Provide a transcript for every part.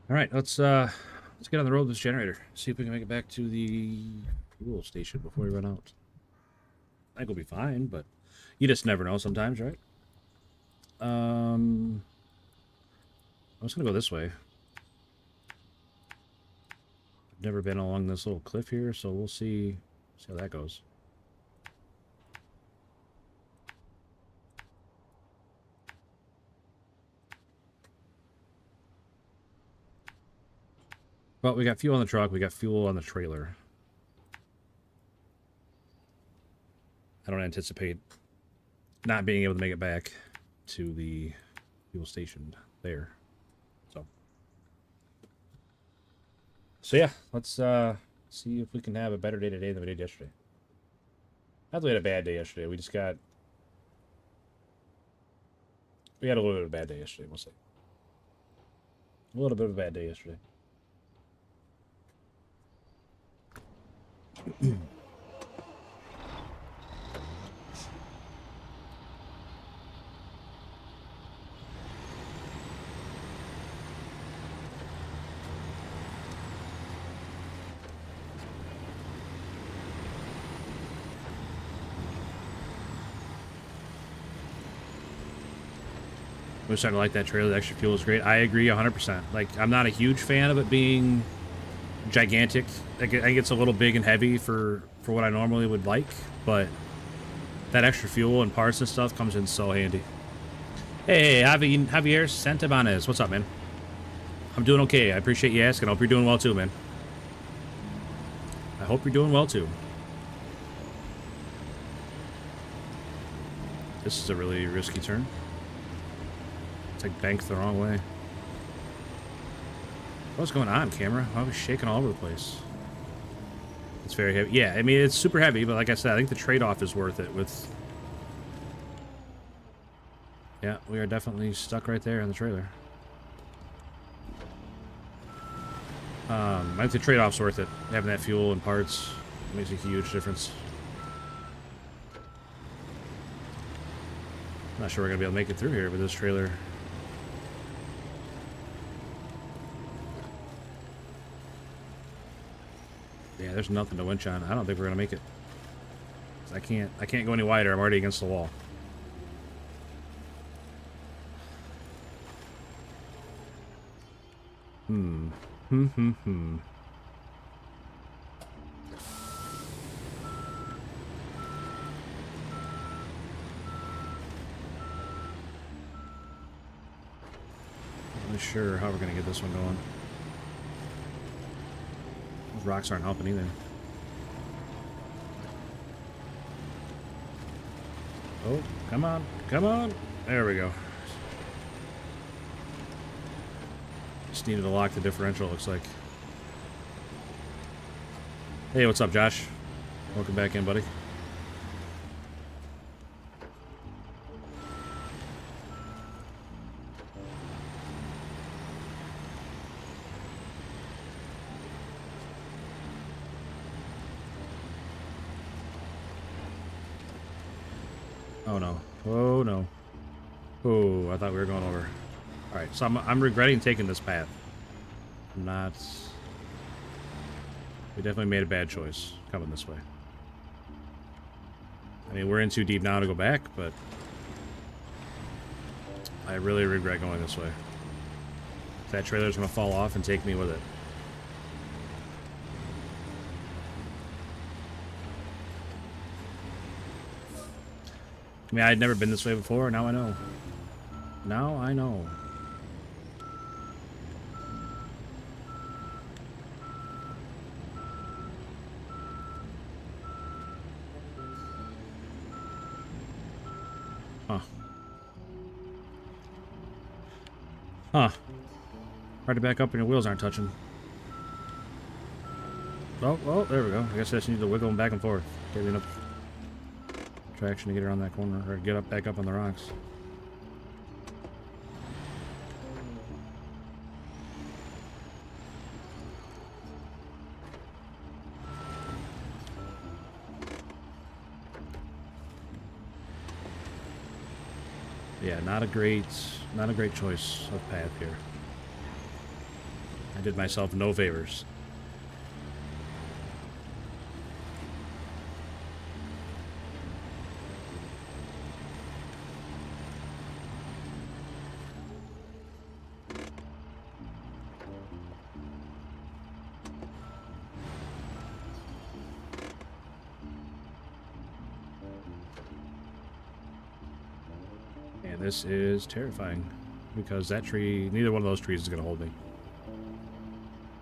All right, let's get on the road with this generator. See if we can make it back to the fuel station before we run out. I think we'll be fine, but you just never know sometimes, right? I'm just gonna go this way. I've never been along this little cliff here, so we'll see how that goes. Well, we got fuel on the truck, we got fuel on the trailer. I don't anticipate not being able to make it back to the fuel station there. So yeah, let's see if we can have a better day today than we did yesterday. Not that we had a bad day yesterday. We had a little bit of a bad day yesterday, we'll say. A little bit of a bad day yesterday. We're starting to like that trailer. The extra fuel is great. I agree 100%. Like, I'm not a huge fan of it being gigantic. I think it's a little big and heavy for what I normally would like, but that extra fuel and parts and stuff comes in so handy. Hey, Javier Santabanez. What's up, man? I'm doing okay. I appreciate you asking. I hope you're doing well too, man. I hope you're doing well too. This is a really risky turn. It's like banked the wrong way. What's going on, camera? I was shaking all over the place. It's very heavy. Yeah, I mean, it's super heavy, but like I said, I think the trade-off is worth it with... Yeah, we are definitely stuck right there in the trailer. I think the trade-off's worth it. Having that fuel and parts makes a huge difference. I'm not sure we're going to be able to make it through here with this trailer. Yeah, there's nothing to winch on. I don't think we're gonna make it. I can't go any wider. I'm already against the wall. Not really sure how we're gonna get this one going. Those rocks aren't helping either. Oh, come on. Come on. There we go. Just needed to lock the differential, looks like. Hey, what's up, Josh? Welcome back in, buddy. Oh no. Oh no. Oh, I thought we were going over. Alright, so I'm regretting taking this path. I'm not... We definitely made a bad choice coming this way. I mean, we're in too deep now to go back, but... I really regret going this way. That trailer's gonna fall off and take me with it. I mean, I'd never been this way before, now I know. Now I know. Huh. Huh. Hard to back up and your wheels aren't touching. Oh, there we go. I guess I just need to wiggle them back and forth. Get enough traction to get around that corner, or get back up on the rocks. Yeah, not a great choice of path here. I did myself no favors. And this is terrifying because that tree, neither one of those trees is going to hold me.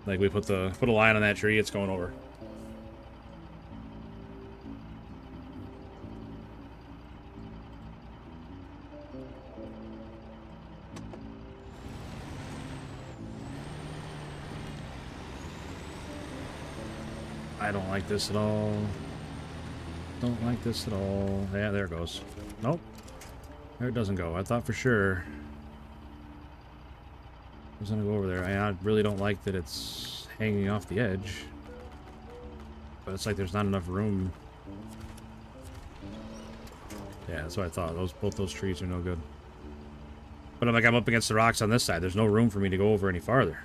Like we put a line on that tree, it's going over. I don't like this at all. Don't like this at all. Yeah, there it goes. Nope. There it doesn't go. I thought for sure I was gonna go over there. I really don't like that it's hanging off the edge. But it's like there's not enough room. Yeah, that's what I thought. Both those trees are no good. But I'm up against the rocks on this side. There's no room for me to go over any farther.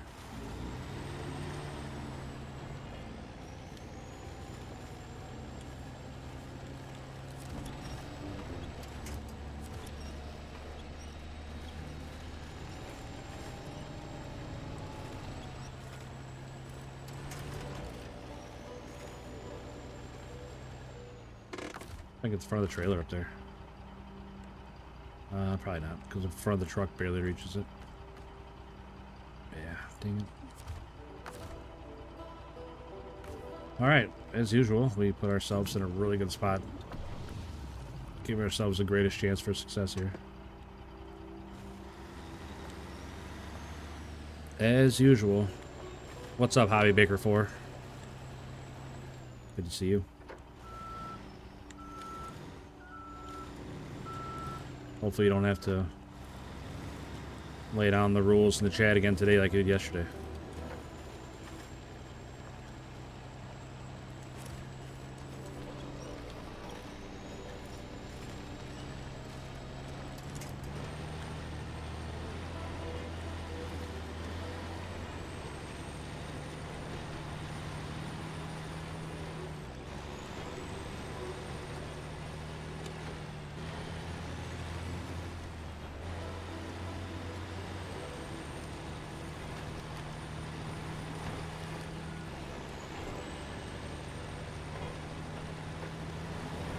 I think it's in front of the trailer up there. Probably not, because the front of the truck barely reaches it. Yeah, dang it. Alright, as usual, we put ourselves in a really good spot. Give ourselves the greatest chance for success here. As usual. What's up, Hobby Baker 4? Good to see you. Hopefully you don't have to lay down the rules in the chat again today like you did yesterday.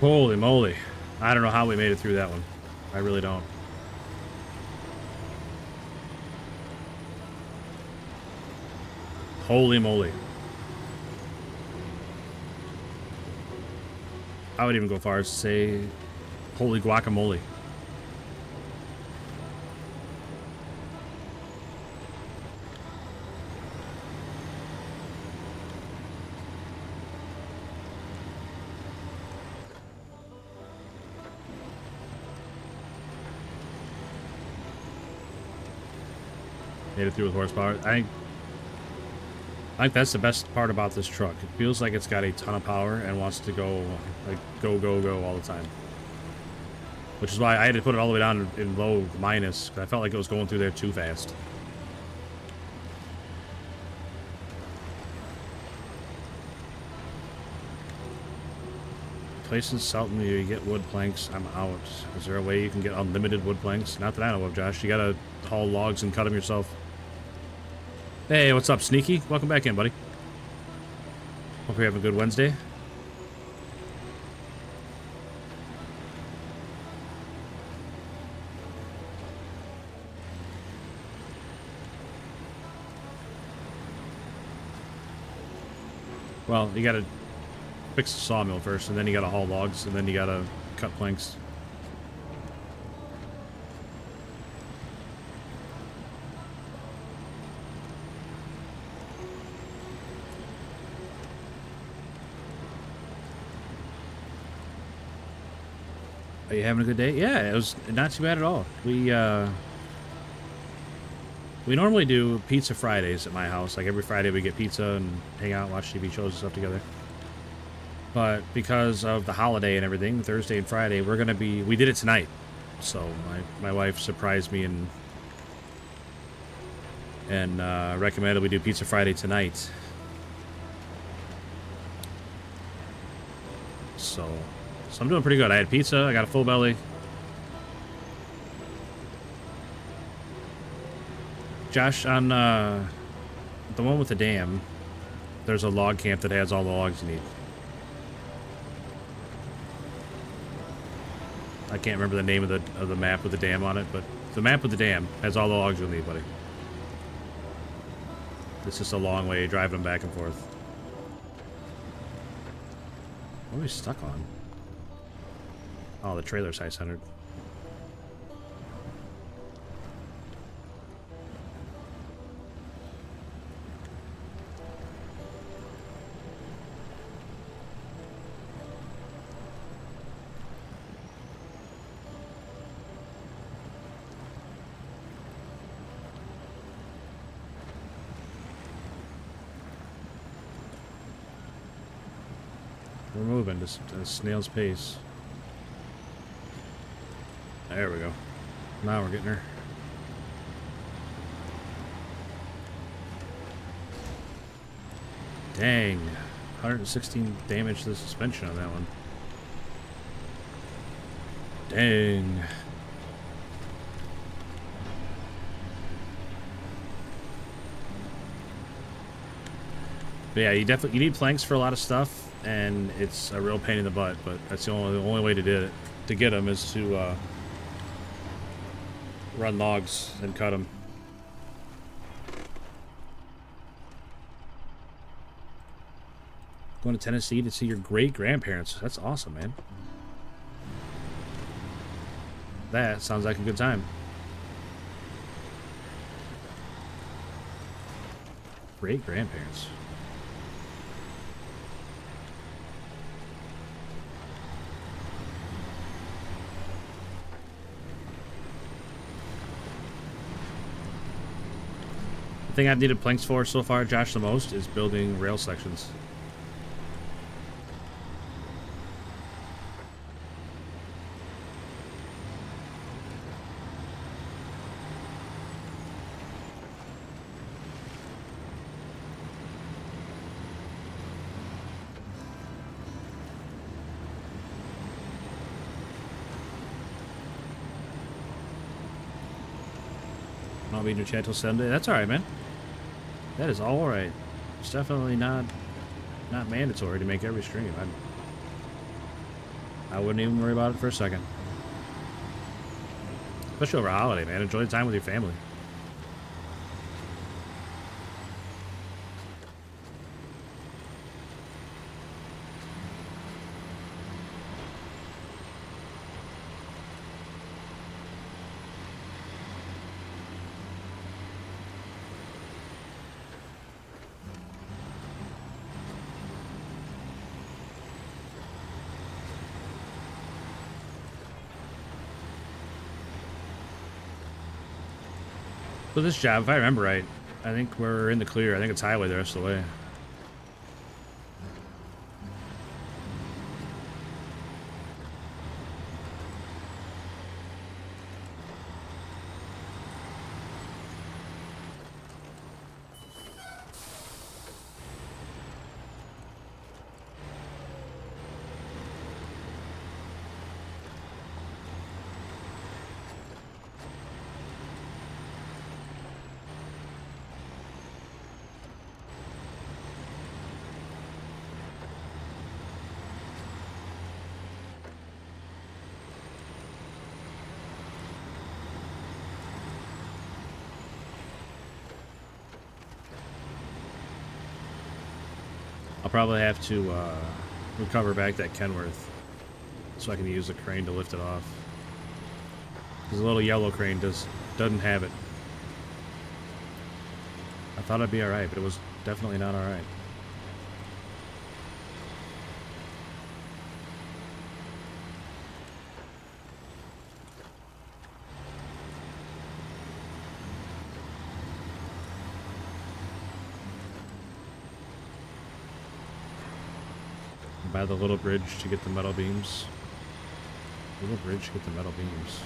Holy moly. I don't know how we made it through that one. I really don't. Holy moly. I would even go far as to say, holy guacamole. Made it through with horsepower. I think that's the best part about this truck. It feels like it's got a ton of power and wants to go, like, go, go, go all the time. Which is why I had to put it all the way down in low minus, because I felt like it was going through there too fast. Places Southern you get wood planks. I'm out. Is there a way you can get unlimited wood planks? Not that I know of, Josh. You gotta haul logs and cut them yourself. Hey, what's up, Sneaky? Welcome back in, buddy. Hope you have a good Wednesday. Well, you gotta fix the sawmill first, and then you gotta haul logs, and then you gotta cut planks. Are you having a good day? Yeah, it was not too bad at all. We normally do pizza Fridays at my house. Like every Friday we get pizza and hang out, watch TV shows and stuff together. But because of the holiday and everything, Thursday and Friday, we did it tonight. So my wife surprised me and and recommended we do Pizza Friday tonight. So I'm doing pretty good. I had pizza. I got a full belly. Josh, on the one with the dam, there's a log camp that has all the logs you need. I can't remember the name of the map with the dam on it, but the map with the dam has all the logs you'll need, buddy. It's just a long way driving them back and forth. What are we stuck on? Oh, the trailer's high-centered. We're moving just at a snail's pace. There we go. Now we're getting her. Dang. 116 damage to the suspension on that one. Dang. But yeah, you need planks for a lot of stuff, and it's a real pain in the butt. But that's the only way to do it. To get them is to run logs and cut them. Going to Tennessee to see your great-grandparents. That's awesome, man. That sounds like a good time. Great-grandparents. The thing I've needed planks for so far, Josh, the most is building rail sections. I'll be in your chat till Sunday. That's alright, man. That is alright. It's definitely not mandatory to make every stream. I wouldn't even worry about it for a second. Especially over a holiday, man. Enjoy the time with your family. So this job, if I remember right, I think we're in the clear. I think it's highway the rest of the way. I'll probably have to recover back that Kenworth so I can use the crane to lift it off. Because the little yellow crane doesn't have it. I thought it'd be alright, but it was definitely not alright. By the little bridge to get the metal beams. Little bridge to get the metal beams.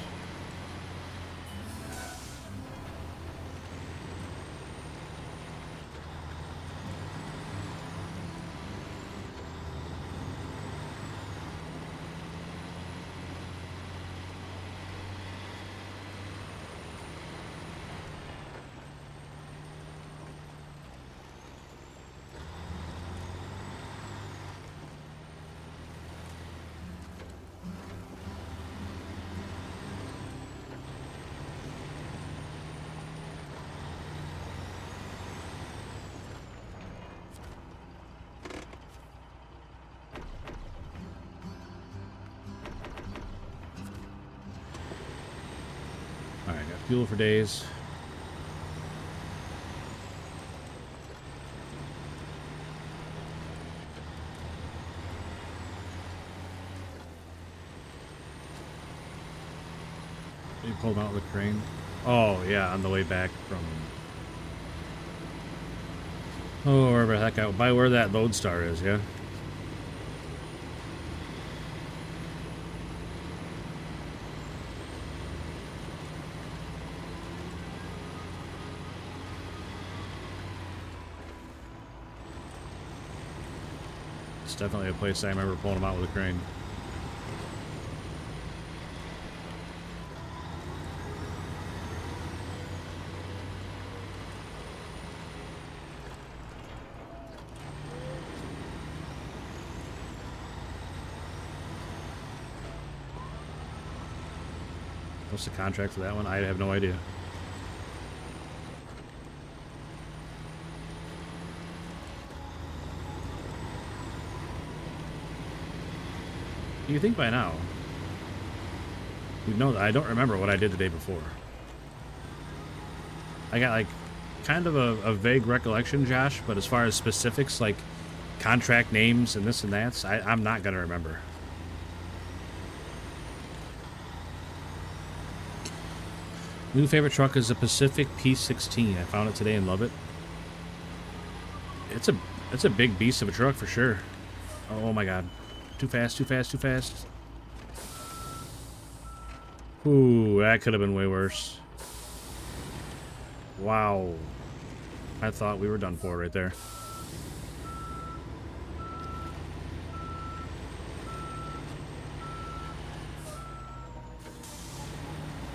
Fuel for days. You pulled out with the crane. Oh yeah, on the way back from. Oh, wherever the heck out by where that lodestar is, yeah. It's definitely a place I remember pulling them out with a crane. What's the contract for that one? I have no idea. You think by now you'd know that I don't remember what I did the day before. I got like kind of a vague recollection, Josh, but as far as specifics like contract names and this and that, I'm not gonna remember. New favorite truck is a Pacific P16. I found it today and love it. It's a big beast of a truck for sure. Oh my god. Too fast, too fast, too fast. Ooh, that could have been way worse. Wow. I thought we were done for right there.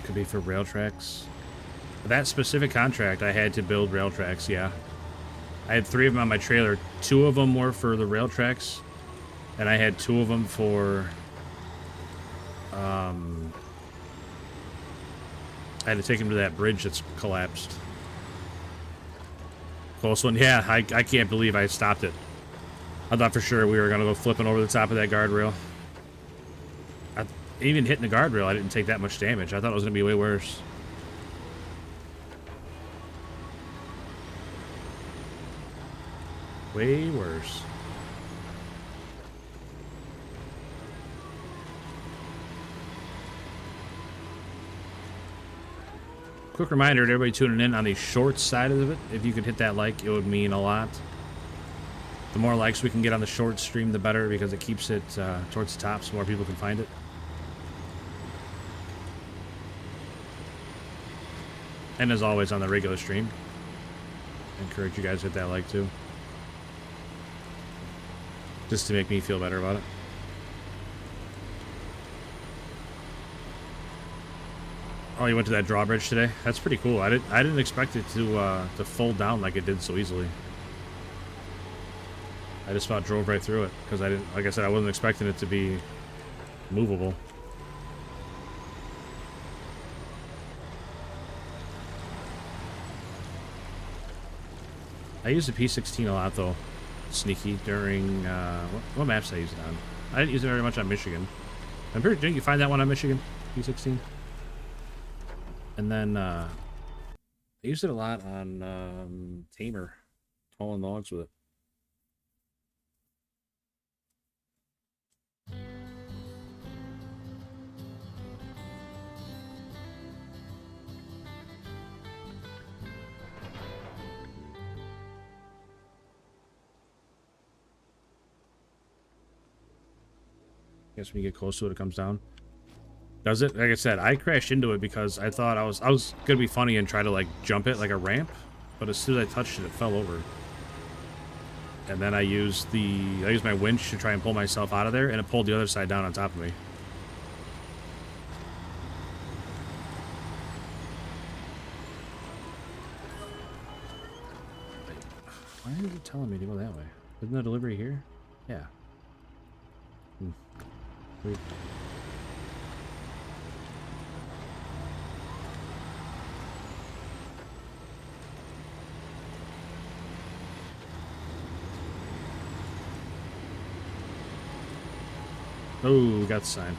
Could be for rail tracks. That specific contract, I had to build rail tracks, yeah. I had 3 of them on my trailer. 2 of them were for the rail tracks, and I had 2 of them for... I had to take them to that bridge that's collapsed. Close one. Yeah, I can't believe I stopped it. I thought for sure we were going to go flipping over the top of that guardrail. Even hitting the guardrail, I didn't take that much damage. I thought it was going to be way worse. Way worse. Quick reminder to everybody tuning in on the short side of it. If you could hit that like, it would mean a lot. The more likes we can get on the short stream, the better, because it keeps it towards the top so more people can find it. And as always on the regular stream, I encourage you guys to hit that like too. Just to make me feel better about it. Oh, you went to that drawbridge today? That's pretty cool. I didn't expect it to fold down like it did so easily. I just about drove right through it because I didn't, like I said, I wasn't expecting it to be movable. I use the P16 a lot though, sneaky during what maps did I use it on? I didn't use it very much on Michigan. I'm pretty. Didn't you find that one on Michigan? P16. And then I used it a lot on Tamer, hauling logs with it. I guess when you get close to it, it comes down. Does it? Like I said, I crashed into it because I thought I was gonna be funny and try to like jump it like a ramp, but as soon as I touched it, it fell over. And then I used my winch to try and pull myself out of there, and it pulled the other side down on top of me. Why is it telling me to go that way? Isn't the delivery here? Yeah. Weird. Oh, we got the sign.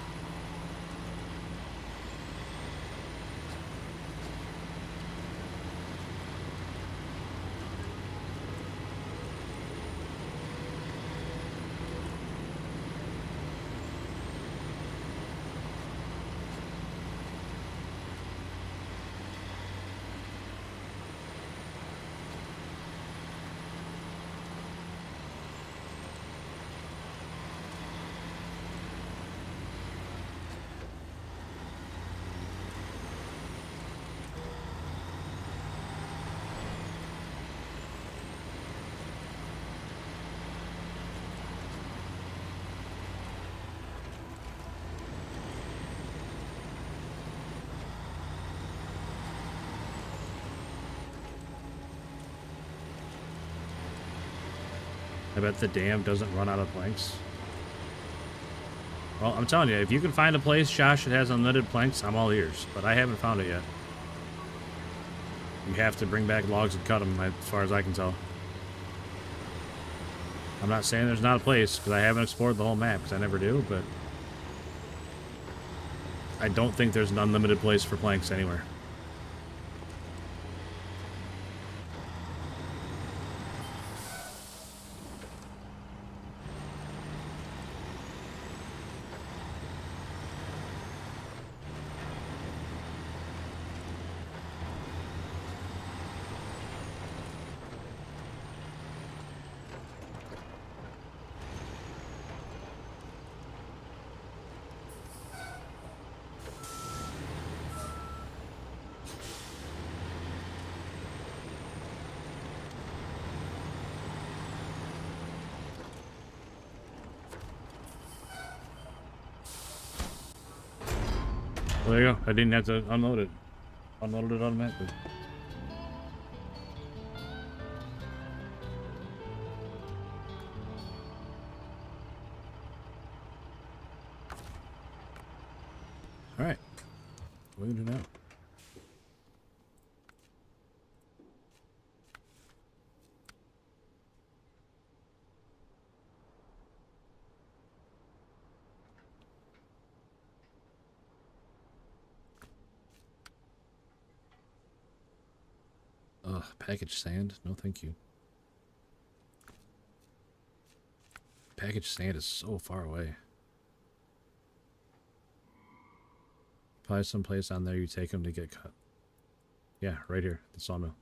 I bet the dam doesn't run out of planks. Well, I'm telling you, if you can find a place, Josh, that has unlimited planks, I'm all ears. But I haven't found it yet. You have to bring back logs and cut them, as far as I can tell. I'm not saying there's not a place, because I haven't explored the whole map, because I never do, but I don't think there's an unlimited place for planks anywhere. Well, there you go. I didn't have to unload it. Unloaded it automatically. Alright. What are we gonna do now? Ugh, package sand? No, thank you. Package sand is so far away. Probably someplace on there you take them to get cut. Yeah, right here, the sawmill.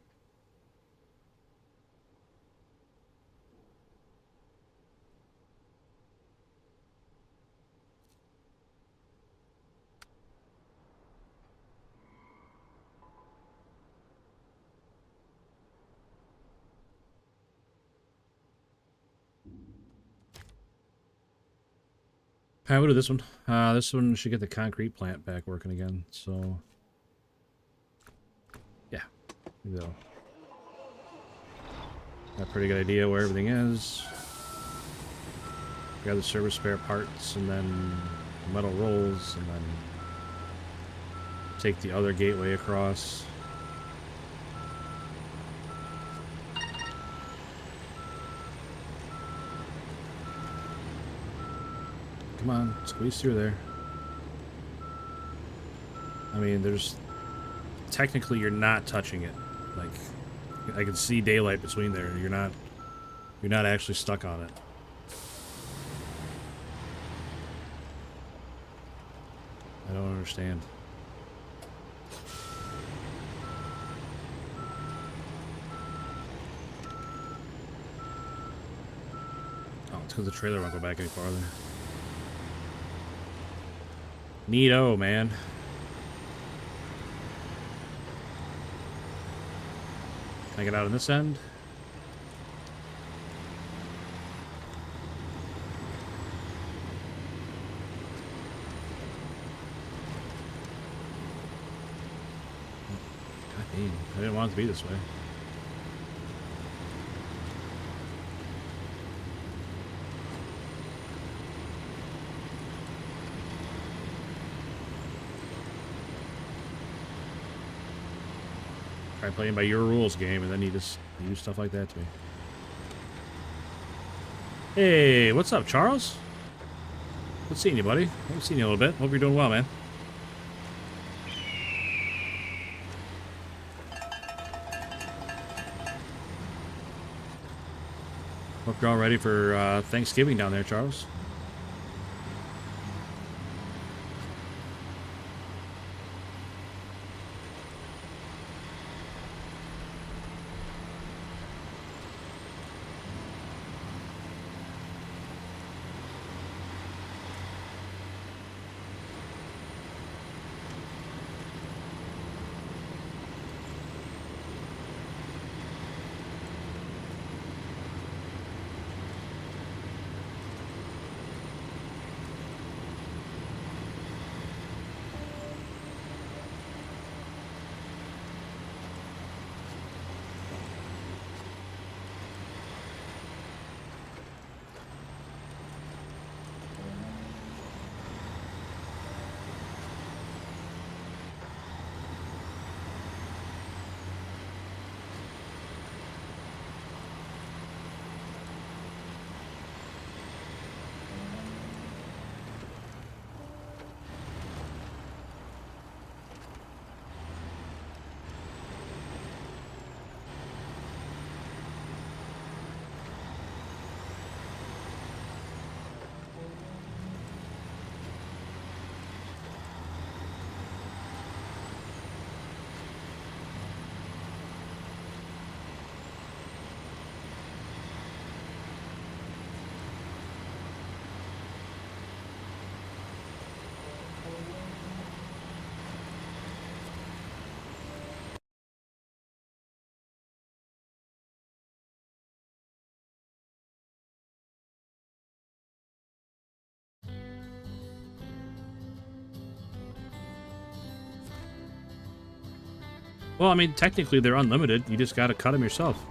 Alright, we'll do this one. This one should get the concrete plant back working again, so... yeah, maybe that'll... got a pretty good idea where everything is. Grab the service spare parts, and then metal rolls, and then... take the other gateway across. Come on, squeeze through there. I mean, there's... technically, you're not touching it. Like, I can see daylight between there. You're not actually stuck on it. I don't understand. Oh, it's because the trailer won't go back any farther. Neato, man. Can I get out on this end? God dang, I didn't want it to be this way. Try playing by your rules, game, and then you just use stuff like that to me. Hey, what's up, Charles? Good seeing you, buddy. I haven't seen you in a little bit. Hope you're doing well, man. Hope you're all ready for Thanksgiving down there, Charles. Well, I mean, technically they're unlimited. You just got to cut them yourself.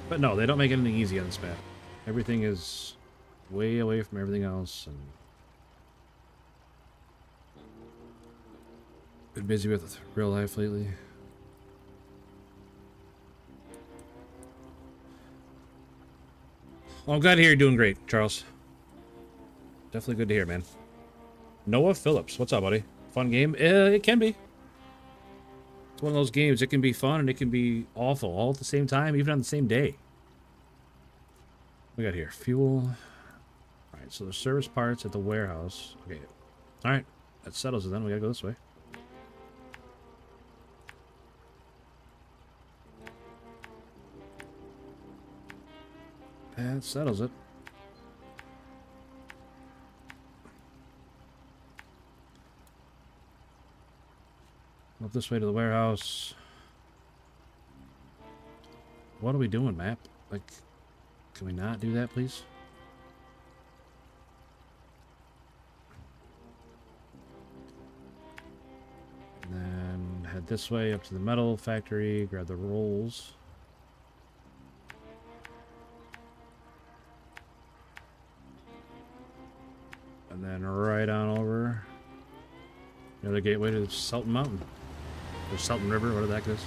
But no, they don't make anything easy on this map. Everything is way away from everything else, and been busy with real life lately. Well, I'm glad to hear you're doing great, Charles. Definitely good to hear, man. Noah Phillips, what's up, buddy? Fun game? It can be. It's one of those games. It can be fun and it can be awful all at the same time, even on the same day. We got here fuel. All right, so the service parts at the warehouse. Okay. All right, that settles it. Then we gotta go this way. That settles it. Up this way to the warehouse. What are we doing, map? Like, can we not do that, please? And then head this way up to the metal factory, grab the rolls. And then right on over. Another gateway to Sultan Mountain. Or Sultan River, whatever the heck it is.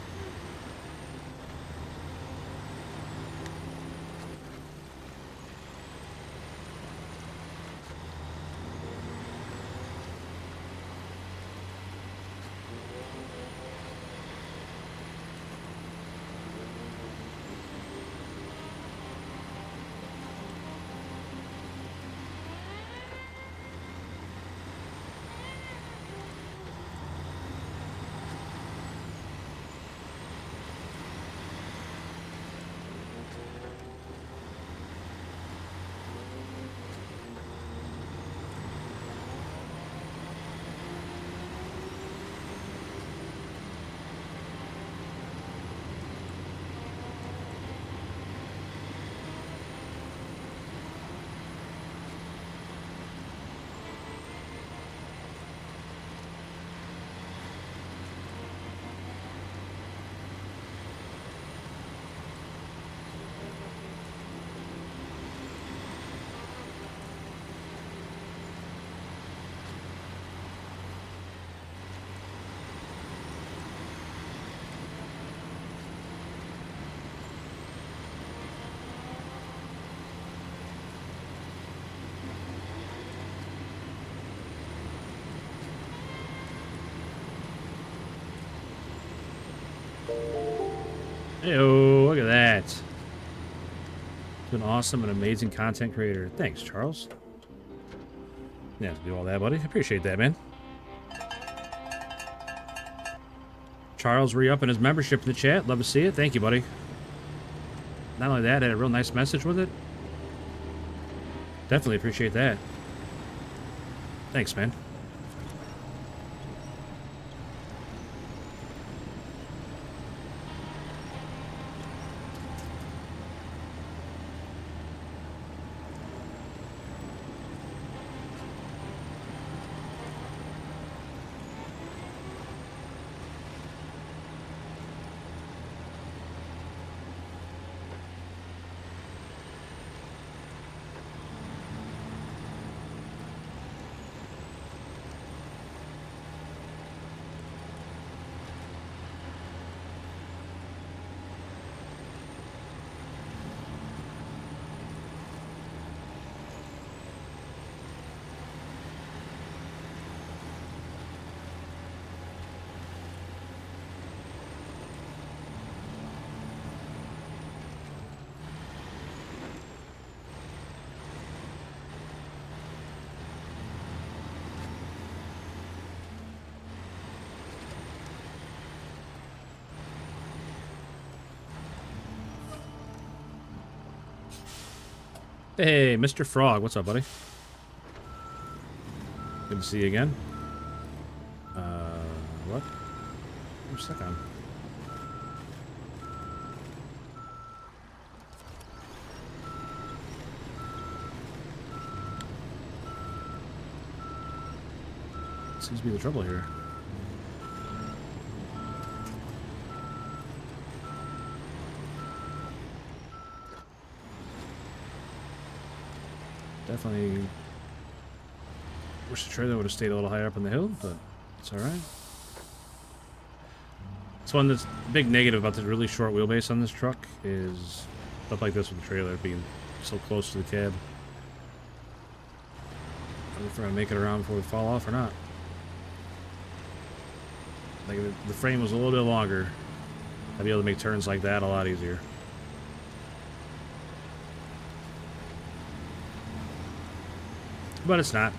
Hey-oh, look at that. You're an awesome and amazing content creator. Thanks, Charles. You have to do all that, buddy. Appreciate that, man. Charles re-upping his membership in the chat. Love to see it. Thank you, buddy. Not only that, had a real nice message with it. Definitely appreciate that. Thanks, man. Hey, Mr. Frog, what's up, buddy? Good to see you again. What? I'm stuck on. Seems to be the trouble here. Definitely wish the trailer would have stayed a little higher up on the hill, but it's alright. It's one that's big negative about the really short wheelbase on this truck is stuff like this with the trailer being so close to the cab. I don't know if we're gonna make it around before we fall off or not. Like if the frame was a little bit longer, I'd be able to make turns like that a lot easier. But it's not,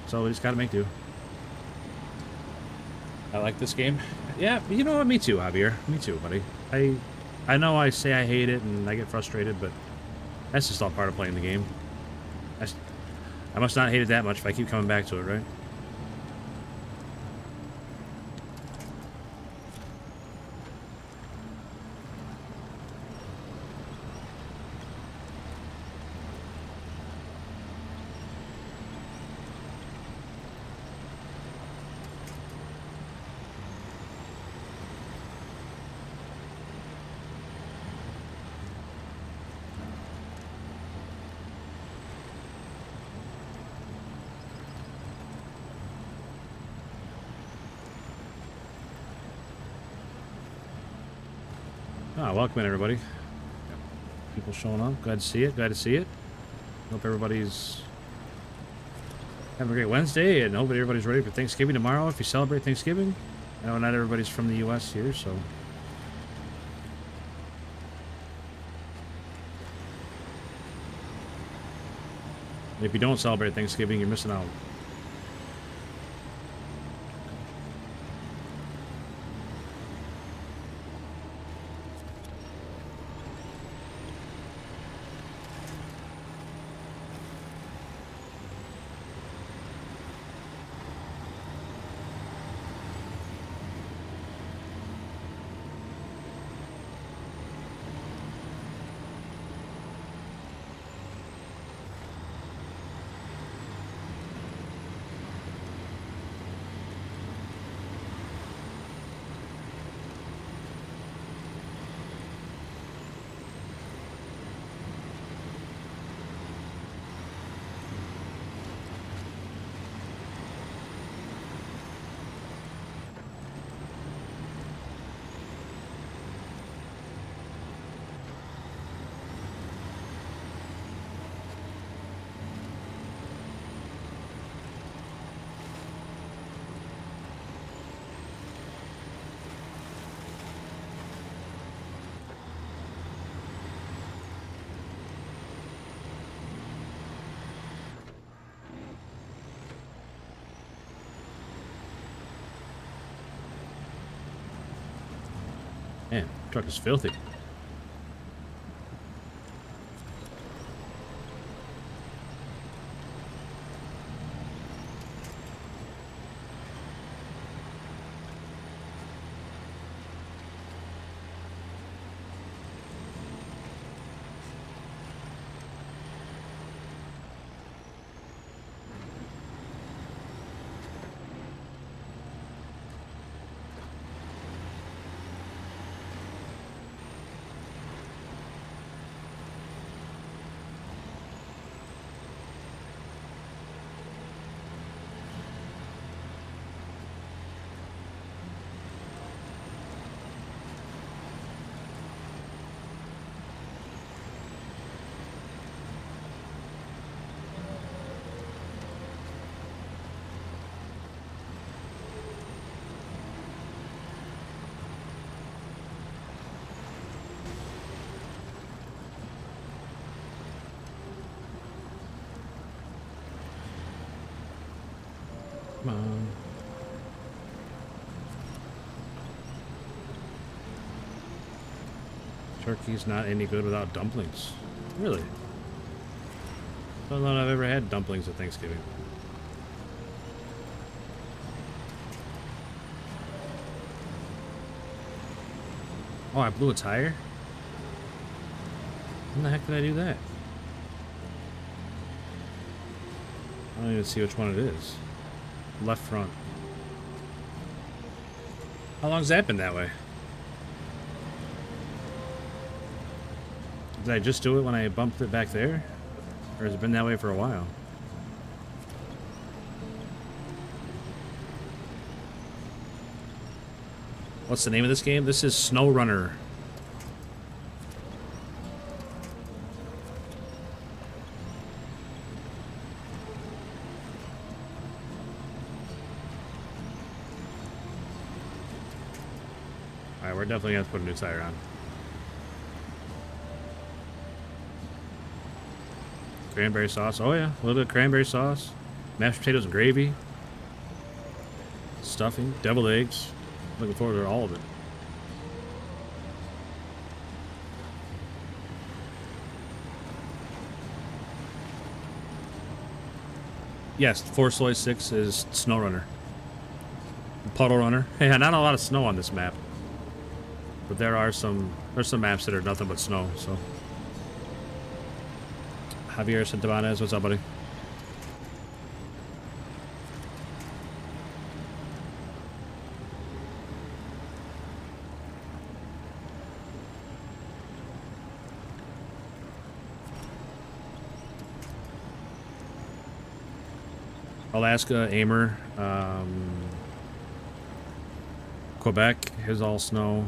so we just gotta make do. I like this game. Yeah, you know what? Me too, Javier. Me too, buddy. I know I say I hate it and I get frustrated, but that's just all part of playing the game. I must not hate it that much if I keep coming back to it, right? Welcome in, everybody. People showing up. Glad to see it. Glad to see it. Hope everybody's having a great Wednesday, and hope everybody's ready for Thanksgiving tomorrow if you celebrate Thanksgiving. I know not everybody's from the U.S. here, so... if you don't celebrate Thanksgiving, you're missing out. Man, truck is filthy. Come on. Turkey's not any good without dumplings. Really? I don't know if I've ever had dumplings at Thanksgiving. Oh, I blew a tire? When the heck did I do that? I don't even see which one it is. Left front. How long's that been that way? Did I just do it when I bumped it back there? Or has it been that way for a while? What's the name of this game? This is SnowRunner. Alright, we're definitely gonna have to put a new tire on. Cranberry sauce. Oh yeah, a little bit of cranberry sauce. Mashed potatoes and gravy. Stuffing. Deviled eggs. Looking forward to all of it. Yes, 4 Soy 6 is SnowRunner. Puddle Runner. Yeah, not a lot of snow on this map. But there's some maps that are nothing but snow, so. Javier Santabanez, what's up, buddy? Alaska, Amer, Quebec is all snow.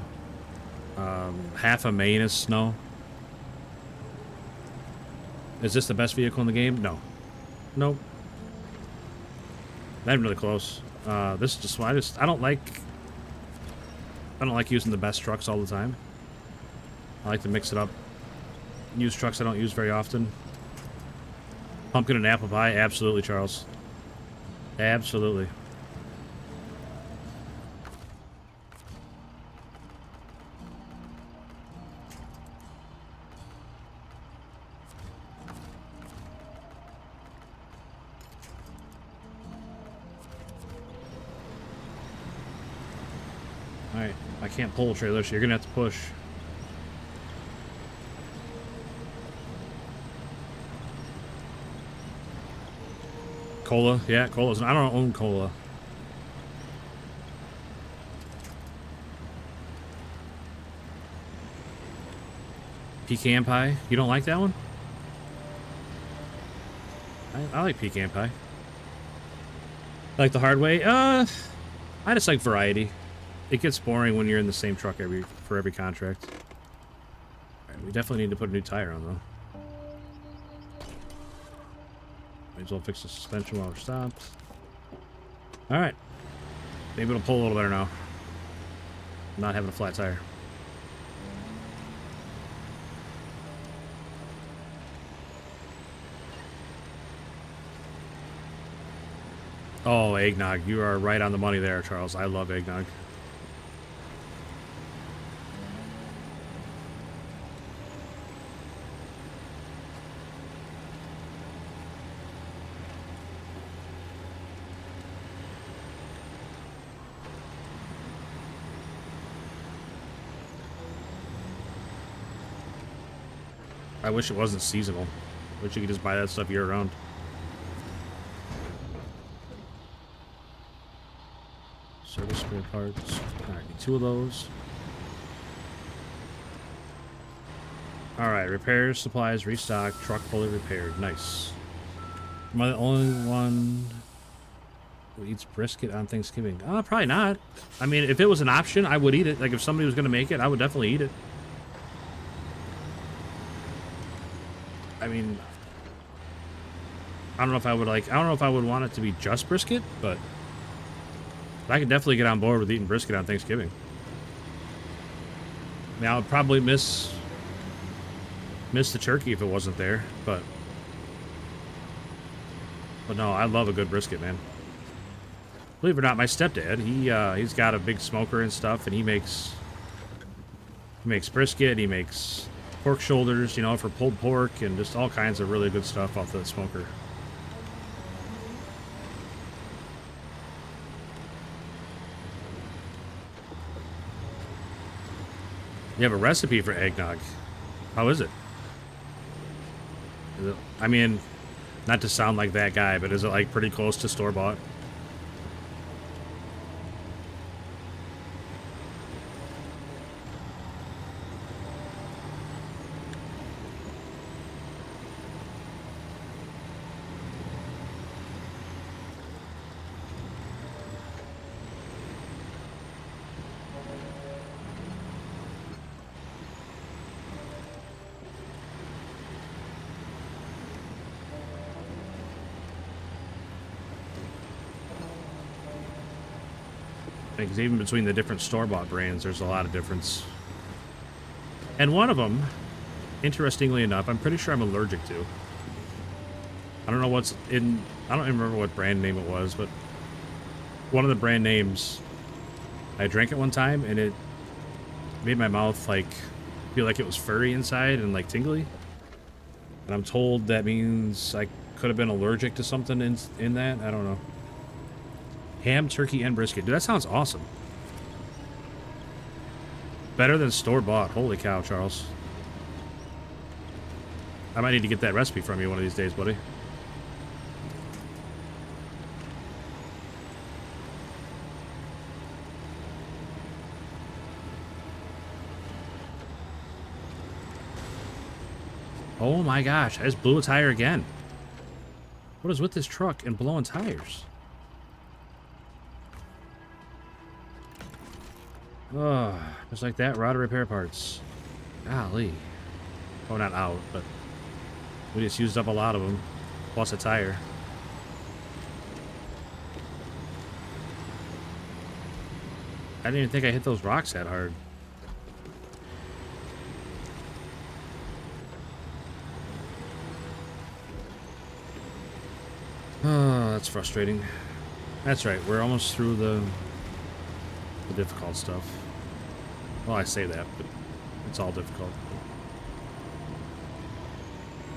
Half of Maine is snow. Is this the best vehicle in the game? No. Nope. Not even really close. This is just I don't like using the best trucks all the time. I like to mix it up. Use trucks I don't use very often. Pumpkin and apple pie, absolutely, Charles. Absolutely. Alright, I can't pull a trailer, so you're gonna have to push. Cola, yeah, cola's. I don't own cola. Pecan pie, you don't like that one? I like pecan pie. Like the hard way? I just like variety. It gets boring when you're in the same truck for every contract. All right, we definitely need to put a new tire on though. Might as well fix the suspension while we're stopped. Alright. Maybe it'll pull a little better now. Not having a flat tire. Oh, eggnog. You are right on the money there, Charles. I love eggnog. I wish it wasn't seasonal. Wish you could just buy that stuff year-round. Service spare parts. Alright, need 2 of those. Alright, repairs, supplies, restock, truck fully repaired. Nice. Am I the only one who eats brisket on Thanksgiving? Probably not. I mean, if it was an option, I would eat it. Like, if somebody was going to make it, I would definitely eat it. I mean, I don't know if I would want it to be just brisket, but I could definitely get on board with eating brisket on Thanksgiving. I mean, I would probably miss the turkey if it wasn't there, but no, I love a good brisket, man. Believe it or not, my stepdad, he's got a big smoker and stuff, and he makes brisket, he makes pork shoulders, you know, for pulled pork, and just all kinds of really good stuff off the smoker. You have a recipe for eggnog. How is it? I mean, not to sound like that guy, but is it like pretty close to store-bought? Because even between the different store-bought brands, there's a lot of difference. And one of them, interestingly enough, I'm pretty sure I'm allergic to. I don't know what's in... I don't even remember what brand name it was, but one of the brand names, I drank it one time, and it made my mouth, like, feel like it was furry inside and, like, tingly. And I'm told that means I could have been allergic to something in that. I don't know. Ham, turkey, and brisket. Dude, that sounds awesome. Better than store-bought. Holy cow, Charles. I might need to get that recipe from you one of these days, buddy. Oh my gosh, I just blew a tire again. What is with this truck and blowing tires? Oh, just like that, we're out of repair parts. Golly. Oh, not out, but we just used up a lot of them, plus a tire. I didn't even think I hit those rocks that hard. Oh, that's frustrating. That's right, we're almost through the difficult stuff. Well, I say that, but it's all difficult.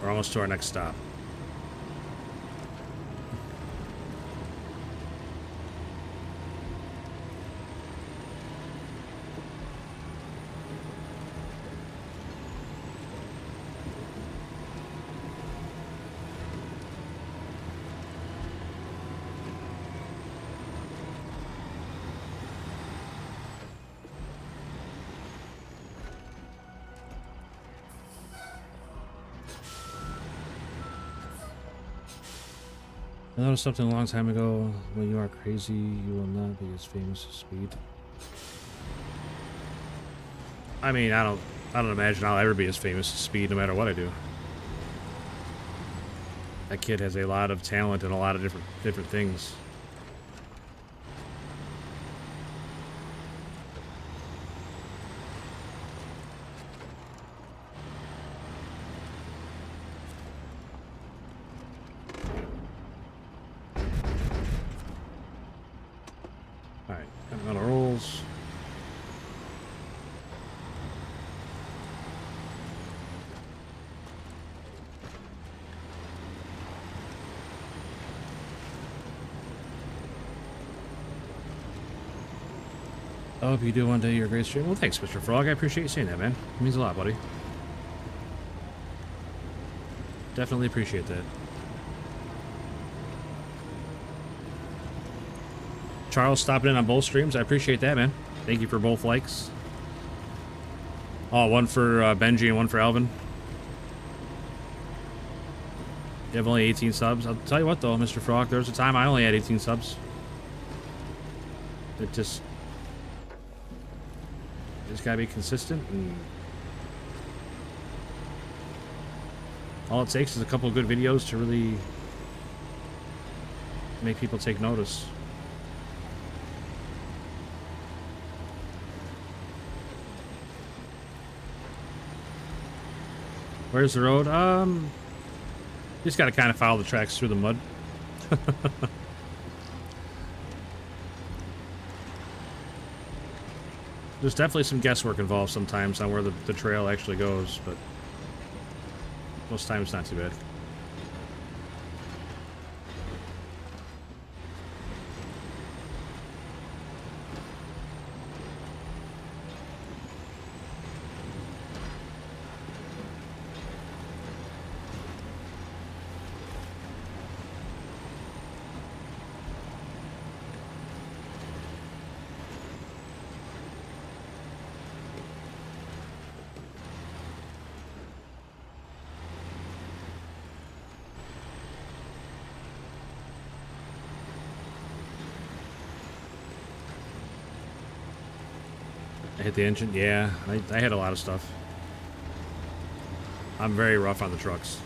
We're almost to our next stop. I noticed something a long time ago. When you are crazy, you will not be as famous as Speed. I mean, I don't imagine I'll ever be as famous as Speed, no matter what I do. That kid has a lot of talent and a lot of different things. I hope you do one day. You're a great stream. Well, thanks, Mr. Frog. I appreciate you saying that, man. It means a lot, buddy. Definitely appreciate that. Charles stopping in on both streams. I appreciate that, man. Thank you for both likes. Oh, one for Benji and one for Alvin. You have only 18 subs. I'll tell you what, though, Mr. Frog. There was a time I only had 18 subs. It just gotta be consistent, and all it takes is a couple of good videos to really make people take notice. Where's the road? Just gotta kind of follow the tracks through the mud. There's definitely some guesswork involved sometimes on where the trail actually goes, but most times not too bad. I hit the engine. Yeah, I hit a lot of stuff. I'm very rough on the trucks.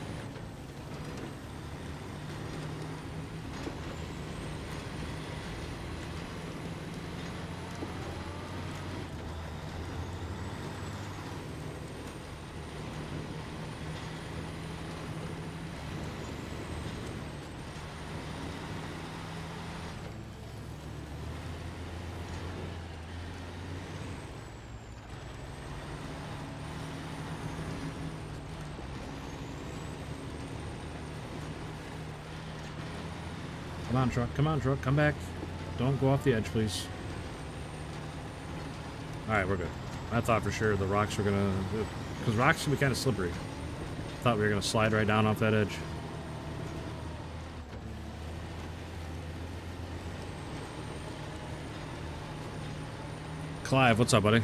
Come on, truck. Come on, truck. Come back. Don't go off the edge, please. Alright, we're good. I thought for sure the rocks were gonna... Because rocks can be kind of slippery. Thought we were gonna slide right down off that edge. Clive, what's up, buddy?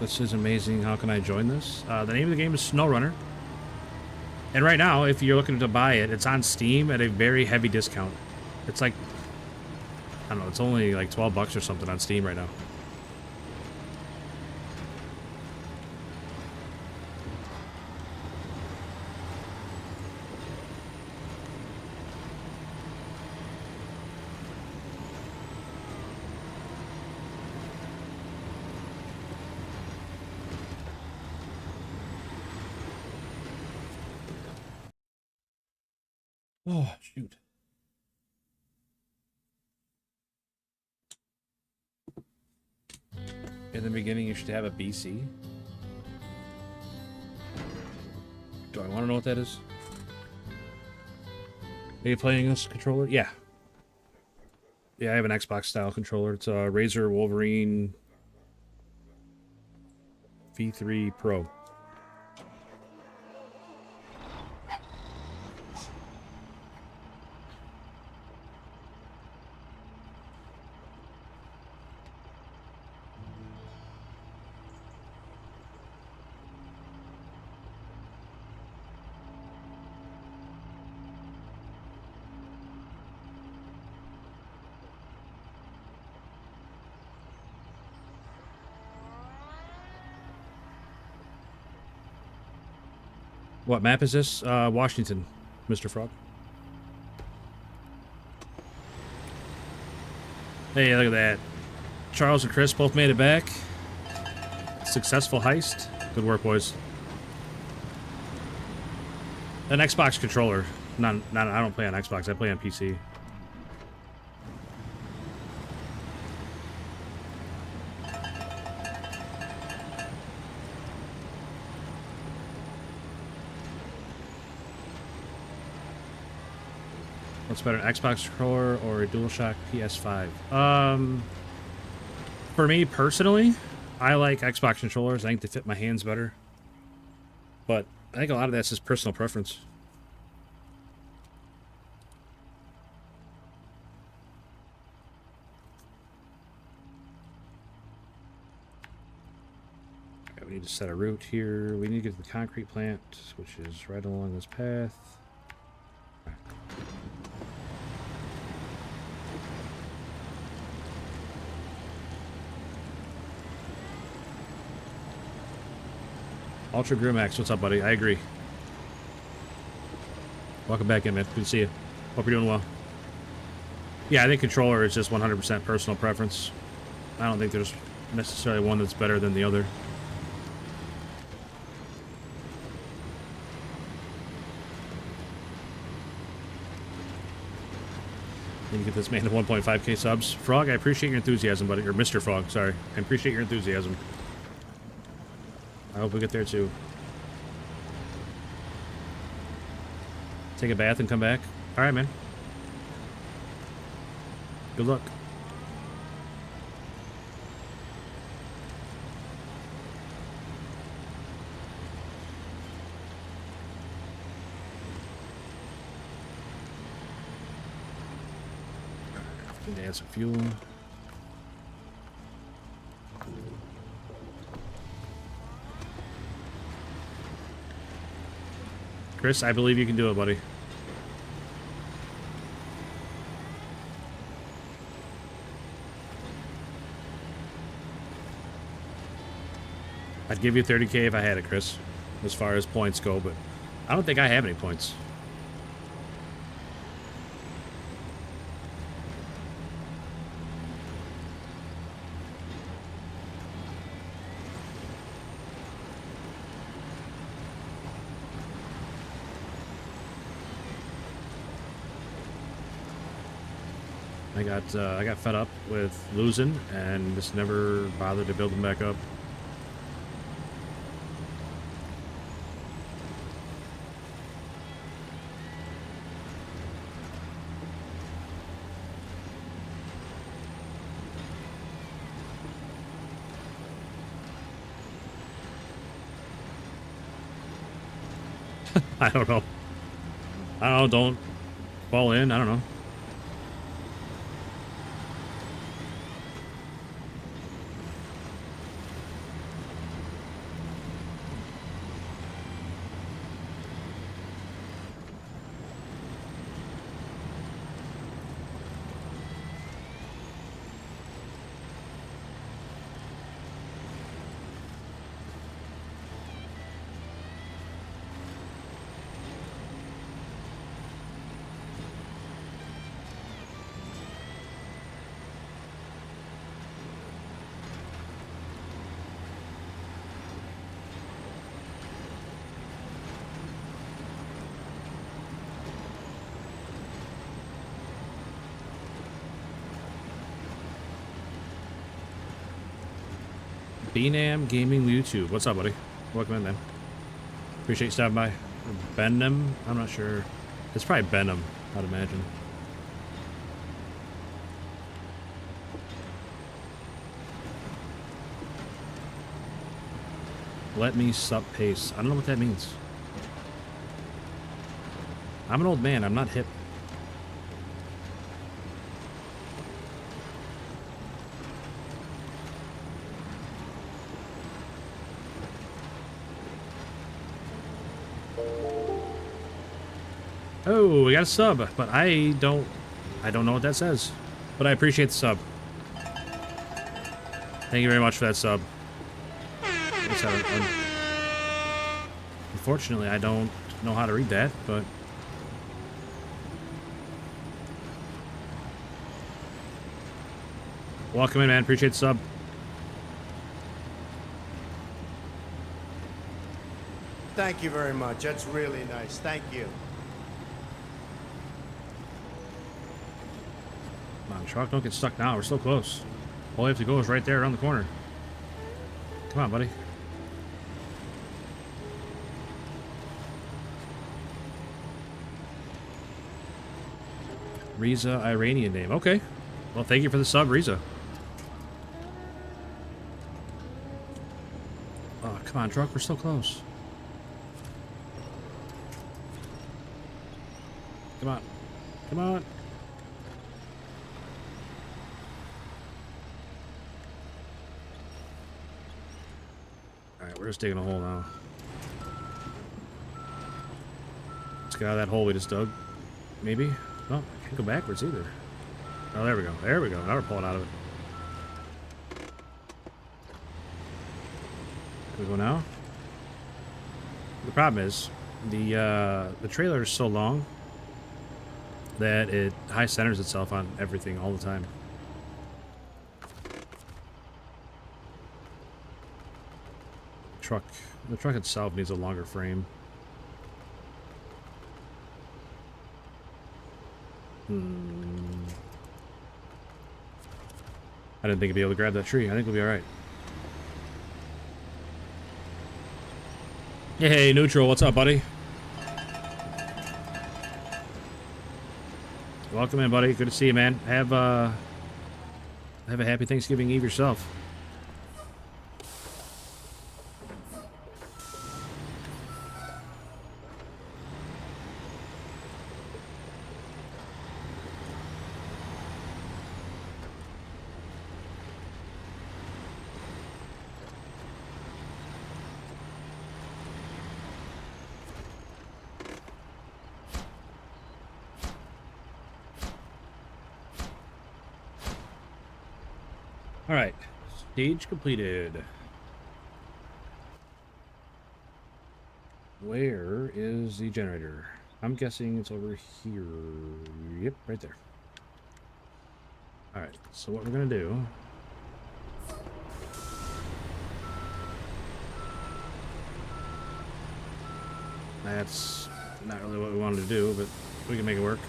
This is amazing. How can I join this? The name of the game is SnowRunner. And right now, if you're looking to buy it, it's on Steam at a very heavy discount. It's like, I don't know, it's only like 12 bucks or something on Steam right now. Oh, shoot. In the beginning, you should have a BC. Do I want to know what that is? Are you playing this controller? Yeah. Yeah, I have an Xbox style controller. It's a Razer Wolverine V3 Pro. What map is this? Washington, Mr. Frog. Hey, look at that. Charles and Chris both made it back. Successful heist. Good work, boys. An Xbox controller. I don't play on Xbox. I play on PC. What's better, an Xbox controller or a DualShock PS5? For me personally, I like Xbox controllers. I think they fit my hands better. But I think a lot of that's just personal preference. Okay, we need to set a route here. We need to get to the concrete plant, which is right along this path. Ultra Grimax, what's up, buddy? I agree. Welcome back in, man. Good to see you. Hope you're doing well. Yeah, I think controller is just 100% personal preference. I don't think there's necessarily one that's better than the other. Then you get this man to 1.5k subs. Frog, I appreciate your enthusiasm, buddy. Or Mr. Frog, sorry. I appreciate your enthusiasm. I hope we get there too. Take a bath and come back. All right, man. Good luck. Need to add some fuel. Chris, I believe you can do it, buddy. I'd give you 30K if I had it, Chris, as far as points go, but I don't think I have any points. I got fed up with losing and just never bothered to build them back up. I don't know. I don't know, don't fall in, I don't know. Benam Gaming YouTube. What's up, buddy? Welcome in, man. Appreciate you stopping by. Benham? I'm not sure. It's probably Benham, I'd imagine. Let me sup pace. I don't know what that means. I'm an old man. I'm not hip. Oh, we got a sub, but I don't know what that says. But I appreciate the sub. Thank you very much for that sub. Unfortunately, I don't know how to read that, but welcome in, man. Appreciate the sub. Thank you very much. That's really nice. Thank you. Come on, truck, don't get stuck now. We're so close. All we have to go is right there around the corner. Come on, buddy. Riza, Iranian name. Okay. Well, thank you for the sub, Riza. Oh, come on, truck. We're so close. Come on. Come on. Alright, we're just digging a hole now. Let's get out of that hole we just dug. Maybe? No, I can't go backwards either. Oh, there we go. There we go. Now we're pulling out of it. Can we go now? The problem is, the trailer is so long that it high centers itself on everything all the time. The truck itself needs a longer frame. I didn't think I'd be able to grab that tree. I think we'll be alright. Hey, Neutral, what's up, buddy? Welcome in, buddy. Good to see you, man. Have a happy Thanksgiving Eve yourself. Alright, stage completed. Where is the generator? I'm guessing it's over here. Yep, right there. Alright, so what we're gonna do... That's not really what we wanted to do, but we can make it work.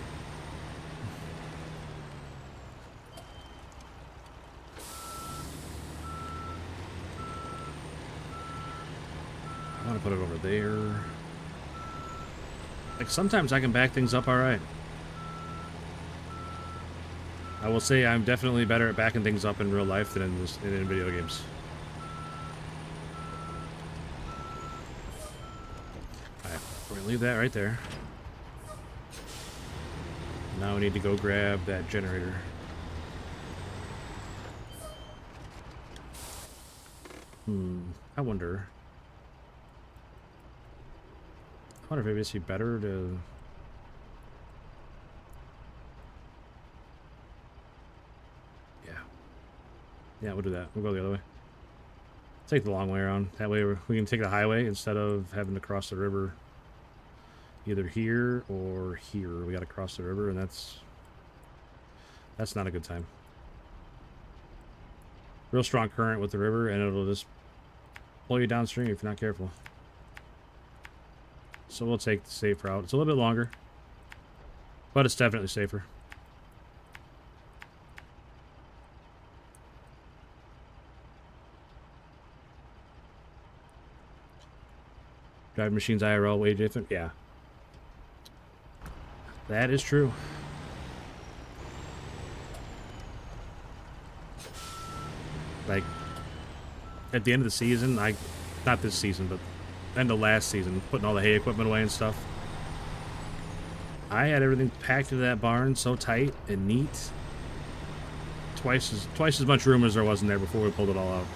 I want to put it over there. Like, sometimes I can back things up alright. I will say I'm definitely better at backing things up in real life than in video games. Alright, we're gonna leave that right there. Now we need to go grab that generator. I wonder if maybe it'd be better to... Yeah, we'll do that. We'll go the other way. Take the long way around. That way we can take the highway instead of having to cross the river either here or here. We got to cross the river, and that's not a good time. Real strong current with the river, and it'll just pull you downstream if you're not careful. So we'll take the safe route. It's a little bit longer, but it's definitely safer. Driving machines IRL way different. Yeah. That is true. Like, at the end of the season, not this season, but end of last season, putting all the hay equipment away and stuff, I had everything packed into that barn so tight and neat. Twice as much room as there was in there before we pulled it all out.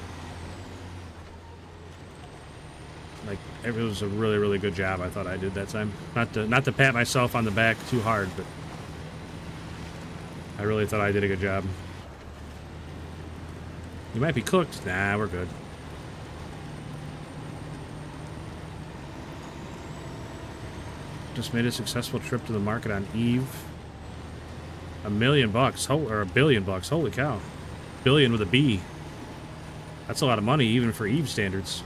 Like, it was a really, really good job I thought I did that time. Not to pat myself on the back too hard, but I really thought I did a good job. You might be cooked. Nah, we're good. Just made a successful trip to the market on Eve. $1 million bucks, or $1 billion bucks. Holy cow. Billion with a B. That's a lot of money, even for Eve standards.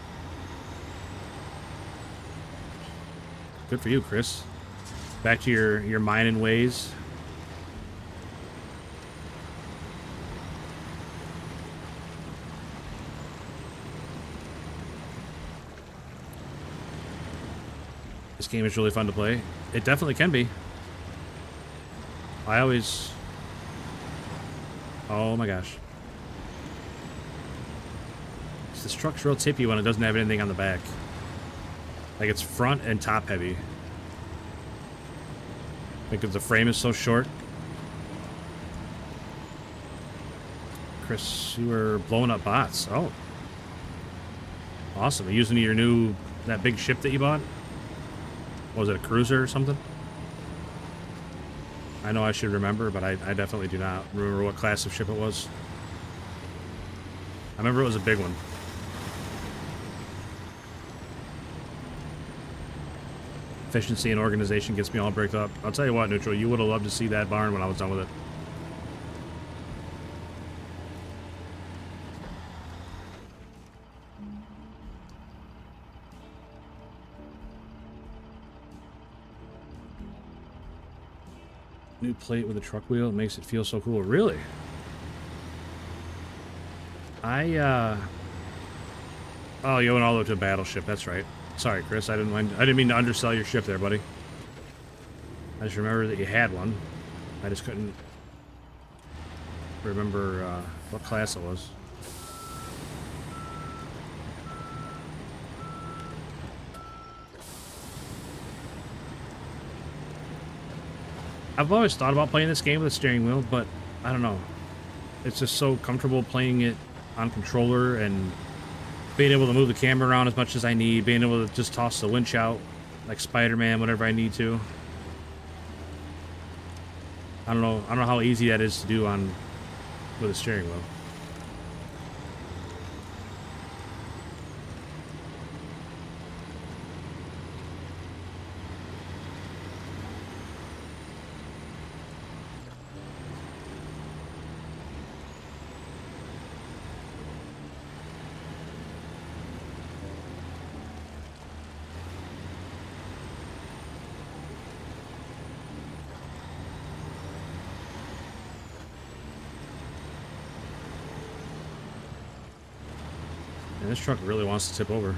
Good for you, Chris. Back to your mining ways. This game is really fun to play. It definitely can be. I always... Oh my gosh. This truck's real tippy when it doesn't have anything on the back. Like, it's front and top heavy. Because the frame is so short. Chris, you were blowing up bots. Oh. Awesome. Are you using your that big ship that you bought? Was it a cruiser or something? I know I should remember, but I definitely do not remember what class of ship it was. I remember it was a big one. Efficiency and organization gets me all bricked up. I'll tell you what, Neutral, you would have loved to see that barn when I was done with it. New plate with a truck wheel. It makes it feel so cool. Really? Oh, you went all the way to a battleship. That's right. Sorry, Chris. I didn't mean to undersell your ship there, buddy. I just remember that you had one. I just couldn't remember what class it was. I've always thought about playing this game with a steering wheel, but I don't know. It's just so comfortable playing it on controller and being able to move the camera around as much as I need, being able to just toss the winch out like Spider-Man whenever I need to. I don't know how easy that is to do with a steering wheel. And this truck really wants to tip over.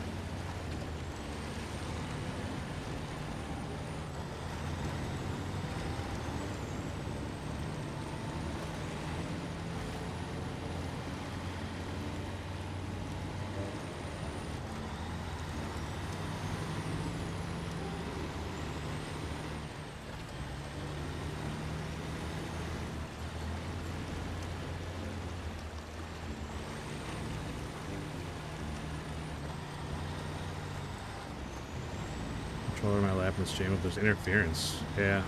Controller my lap in this jam if there's interference. Yeah.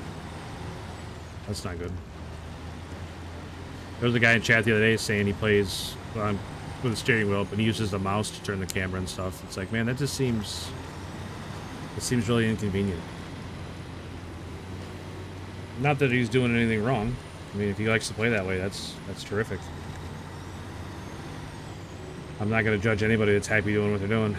That's not good. There was a guy in chat the other day saying he plays with a steering wheel, but he uses the mouse to turn the camera and stuff. It's like, man, that just seems... It seems really inconvenient. Not that he's doing anything wrong. I mean, if he likes to play that way, that's terrific. I'm not going to judge anybody that's happy doing what they're doing.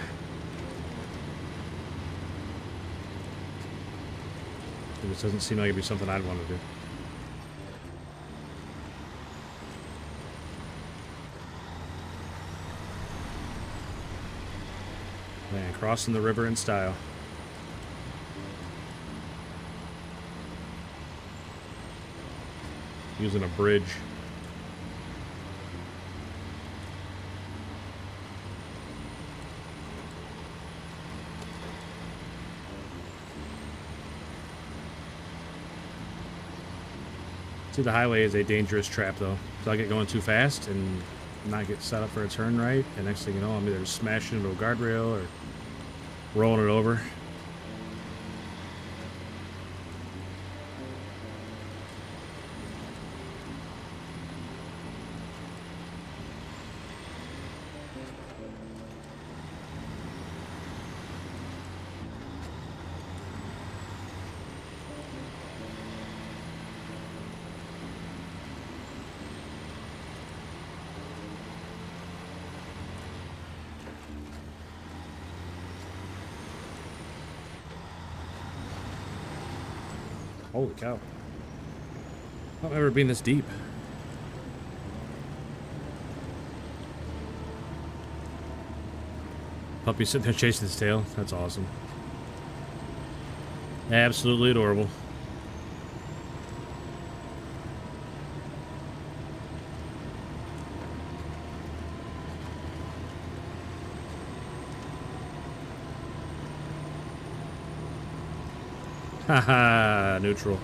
It just doesn't seem like it'd be something I'd want to do. Man, crossing the river in style. Using a bridge. See, the highway is a dangerous trap, though. So I get going too fast and not get set up for a turn right, and next thing you know, I'm either smashing into a guardrail or rolling it over. Holy cow. I've never been this deep. Puppy sitting there chasing his tail. That's awesome. Absolutely adorable. Haha, neutral.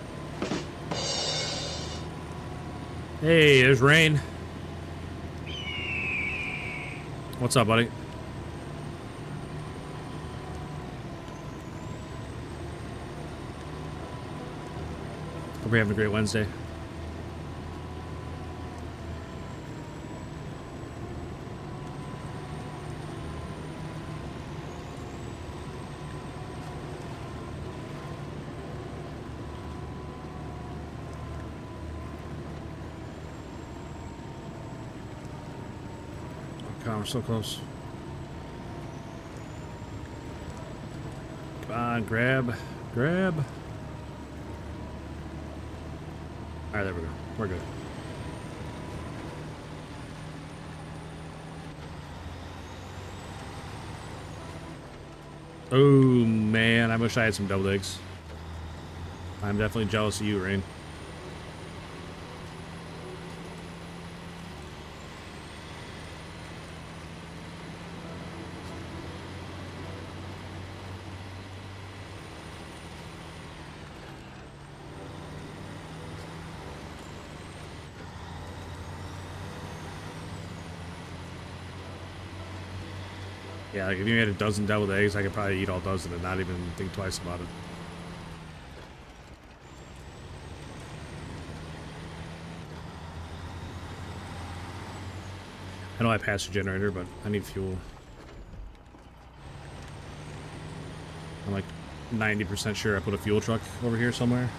Hey, there's Rain. What's up, buddy? Hope you're having a great Wednesday. God, we're so close. Come on, grab. Grab. Alright, there we go. We're good. Oh, man. I wish I had some double eggs. I'm definitely jealous of you, Rain. Yeah, like if you made a dozen deviled eggs, I could probably eat all dozen and not even think twice about it. I know I passed the generator, but I need fuel. I'm like 90% sure I put a fuel truck over here somewhere.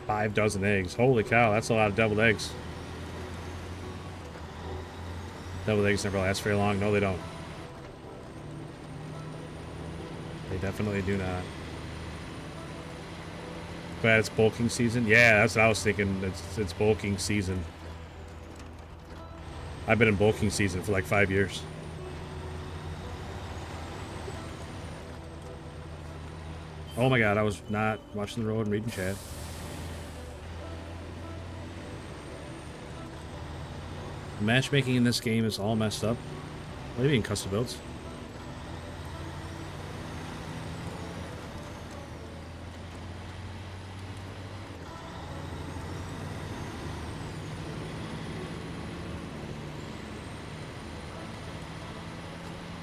Five dozen eggs. Holy cow, that's a lot of deviled eggs. Deviled eggs never last very long. No, they don't. They definitely do not. Glad it's bulking season. Yeah, that's what I was thinking. It's bulking season. I've been in bulking season for like 5 years. Oh my god, I was not watching the road and reading chat. Matchmaking in this game is all messed up. Maybe in custom builds.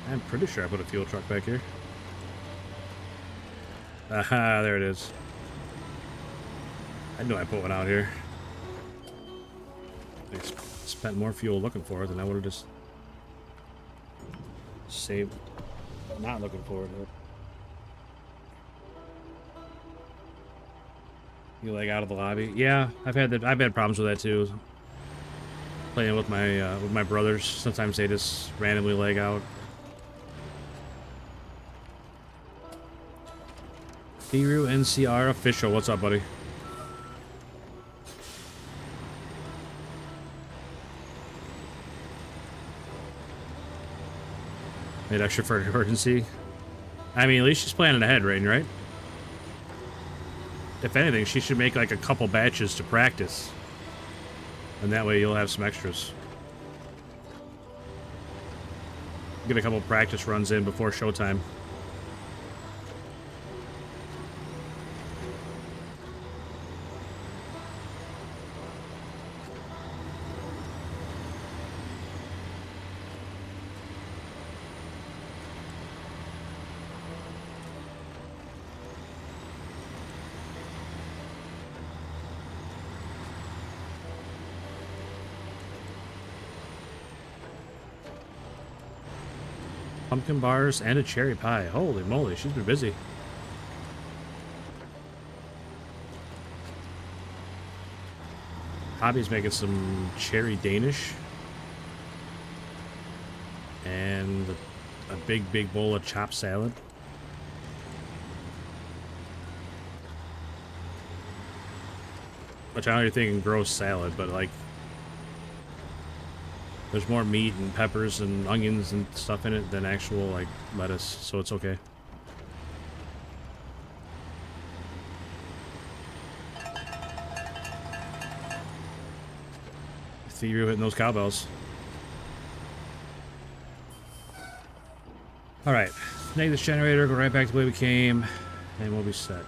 I'm pretty sure I put a fuel truck back here. Aha, there it is. I knew I put one out here. I spent more fuel looking for it than I would have just saved not looking for it. You lag out of the lobby? Yeah, I've had problems with that too. Playing with my brothers, sometimes they just randomly lag out. Biru NCR official, what's up, buddy? Made extra for an emergency. I mean, at least she's planning ahead, Rain, right? If anything, she should make like a couple batches to practice. And that way you'll have some extras. Get a couple practice runs in before showtime. Pumpkin bars and a cherry pie. Holy moly, she's been busy. Hobby's making some cherry Danish. And a big bowl of chopped salad. Which I know you're thinking gross salad, but like there's more meat and peppers and onions and stuff in it than actual, like, lettuce, so it's okay. I see you hitting those cowbells. Alright, snag this generator, go right back to the way we came, and we'll be set.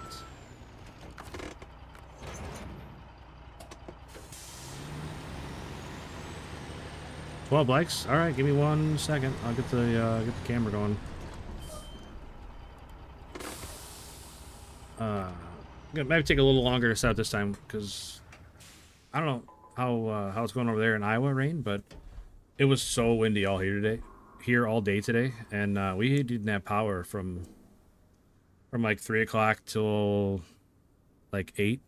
Well, likes. All right, give me 1 second. I'll get the camera going. It might take a little longer to set up this time because I don't know how it's going over there in Iowa, Rain, but it was so windy all here all day today, and we didn't have power from like 3 o'clock till like 8.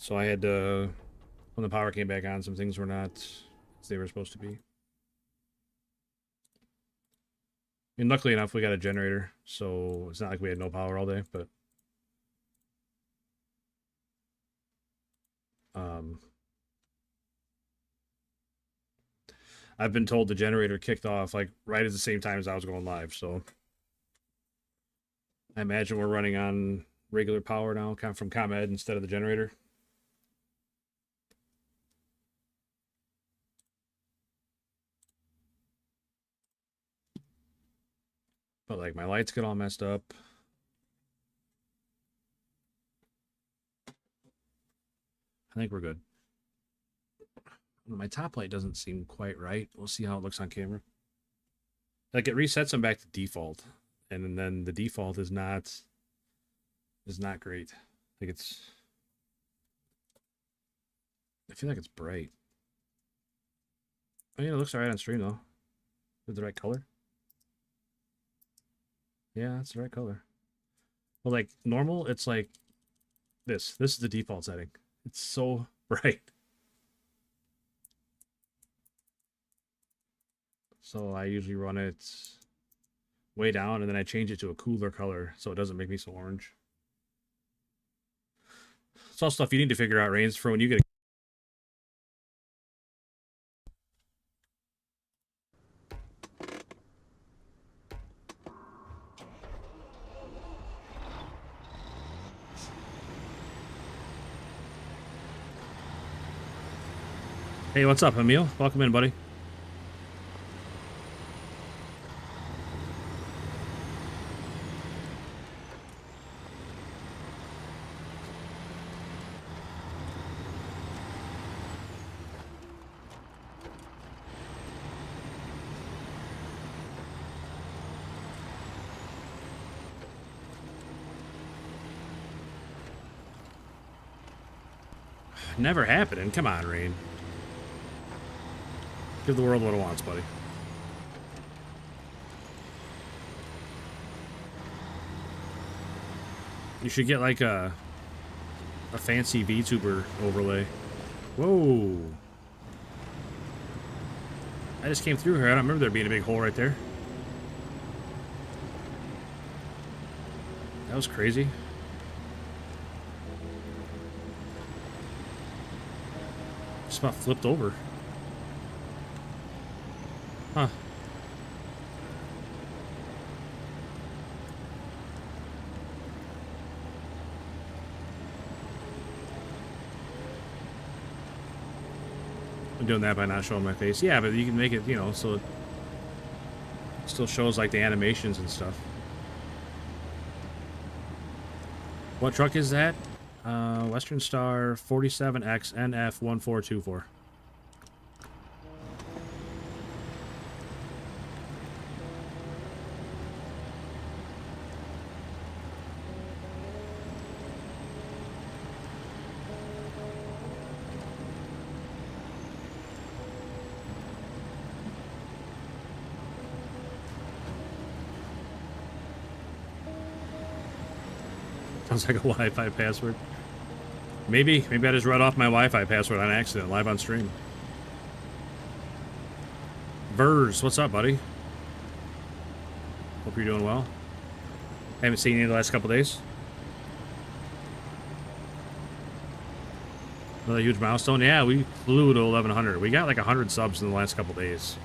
So I had to, when the power came back on, some things were not as they were supposed to be. I mean, luckily enough, we got a generator, so it's not like we had no power all day, but I've been told the generator kicked off like right at the same time as I was going live, so I imagine we're running on regular power now, from ComEd instead of the generator. But like my lights get all messed up. I think we're good. My top light doesn't seem quite right. We'll see how it looks on camera. Like it resets them back to default, and then the default is not great. Like I feel like it's bright. I mean, it looks alright on stream though. With the right color. Yeah, that's the right color. Well, like normal, it's like this. This is the default setting. It's so bright. So I usually run it way down, and then I change it to a cooler color so it doesn't make me so orange. It's all stuff you need to figure out, Reigns, for when you get a... Hey, what's up, Emil? Welcome in, buddy. Never happening. Come on, Rain. Give the world what it wants, buddy. You should get like a fancy VTuber overlay. Whoa. I just came through here. I don't remember there being a big hole right there. That was crazy. Just about flipped over. Huh. I'm doing that by not showing my face. Yeah, but you can make it, you know, so it still shows like the animations and stuff. What truck is that? Western Star 47X NF1424. Sounds like a Wi-Fi password. Maybe I just read off my Wi-Fi password on accident, live on stream. Vers, what's up, buddy? Hope you're doing well. Haven't seen you in the last couple days. Another huge milestone. Yeah, we flew to 1100. We got like 100 subs in the last couple days.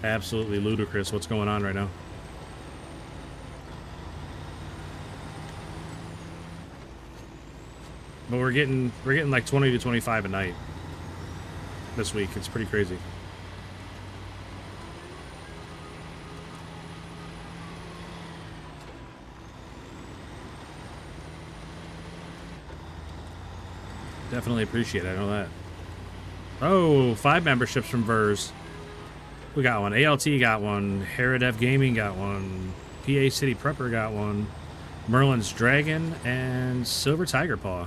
Absolutely ludicrous what's going on right now. But we're getting like 20 to 25 a night this week. It's pretty crazy. Definitely appreciate it. I know that. Oh, 5 memberships from Vers. We got one. ALT got one. Heradev Gaming got one. PA City Prepper got one. Merlin's Dragon and Silver Tiger Paw.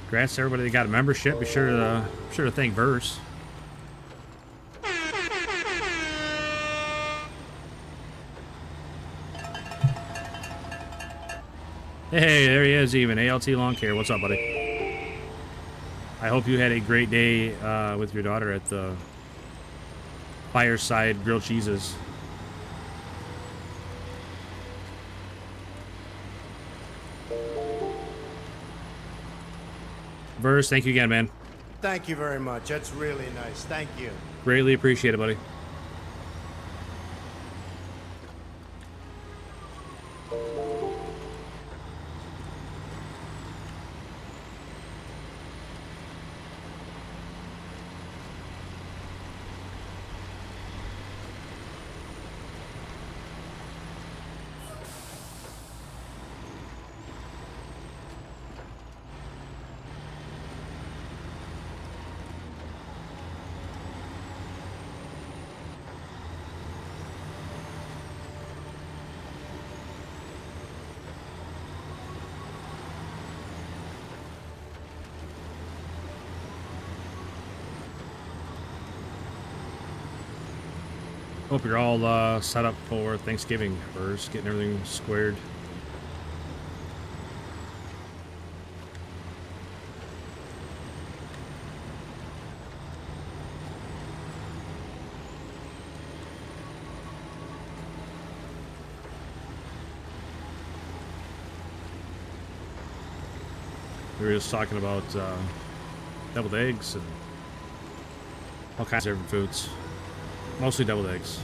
Congrats to everybody that got a membership. Be sure to thank Vers. Hey, there he is even. ALT Lawn Care. What's up, buddy? I hope you had a great day with your daughter at the Fireside Grilled Cheeses. Vers, thank you again, man. Thank you very much. That's really nice. Thank you. Greatly appreciate it, buddy. Hope you're all set up for Thanksgiving, Vers, getting everything squared. We were just talking about deviled eggs and all kinds of different foods. Mostly deviled eggs.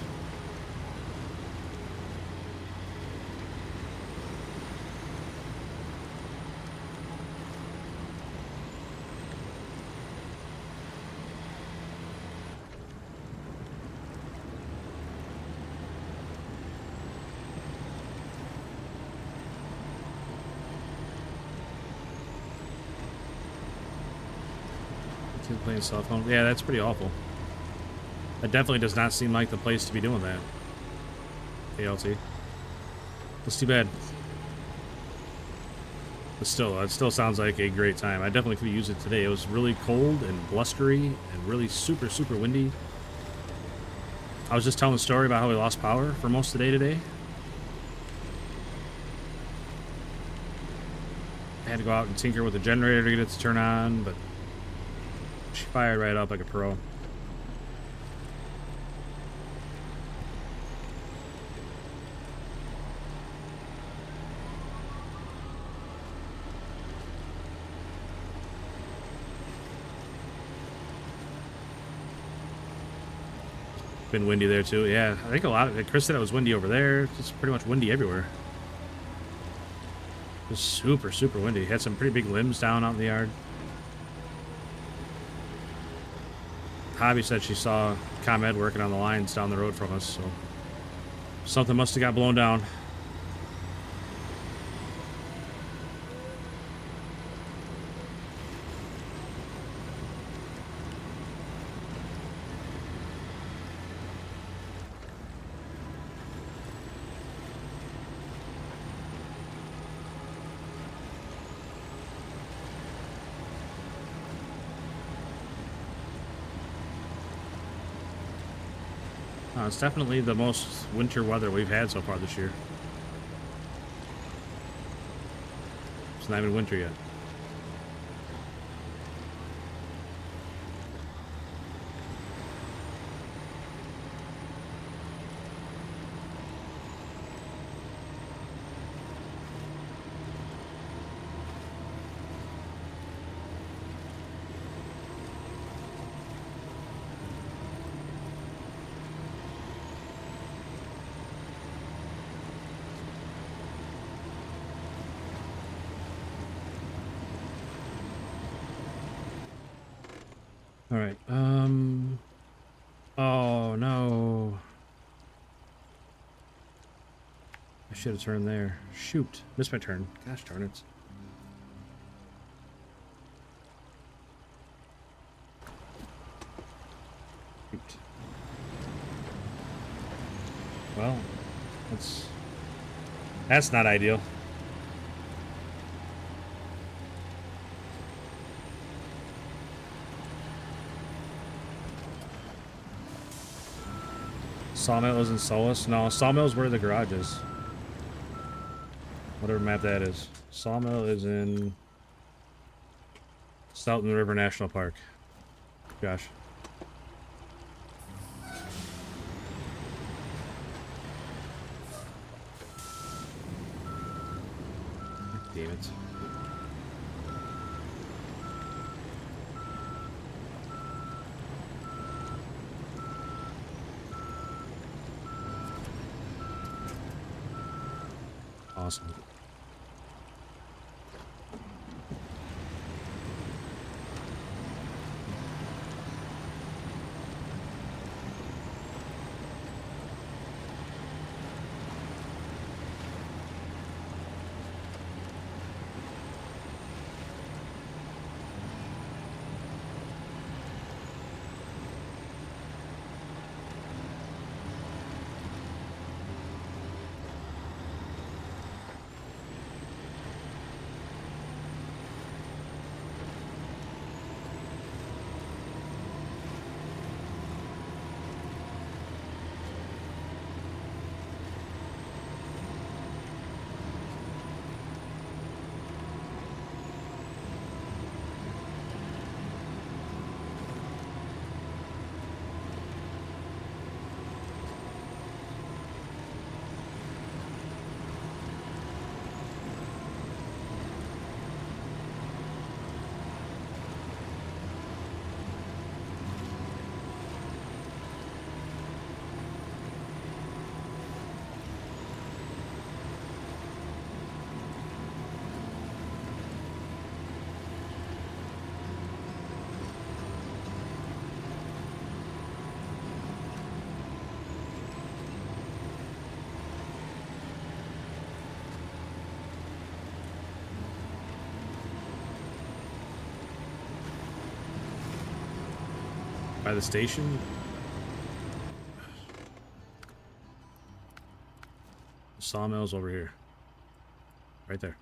Kid playing cell phone. Yeah, that's pretty awful. That definitely does not seem like the place to be doing that. ALT. That's too bad. But still, it still sounds like a great time. I definitely could use it today. It was really cold and blustery and really super, super windy. I was just telling a story about how we lost power for most of the day today. I had to go out and tinker with the generator to get it to turn on, but she fired right up like a pro. Been windy there too. Yeah, I think a lot of Chris said it was windy over there. It's pretty much windy everywhere. It was super, super windy. Had some pretty big limbs down out in the yard. Hobby said she saw ComEd working on the lines down the road from us, so something must have got blown down. It's definitely the most winter weather we've had so far this year. It's not even winter yet. All right. Oh no. I should have turned there. Shoot. Missed my turn. Gosh darn it. Shoot. Well, that's not ideal. Sawmill is in Solus? No, Sawmill's where the garage is. Whatever map that is. Sawmill is in Stoughton River National Park. Gosh. Damn it. Awesome. By the station? The sawmill's over here. Right there.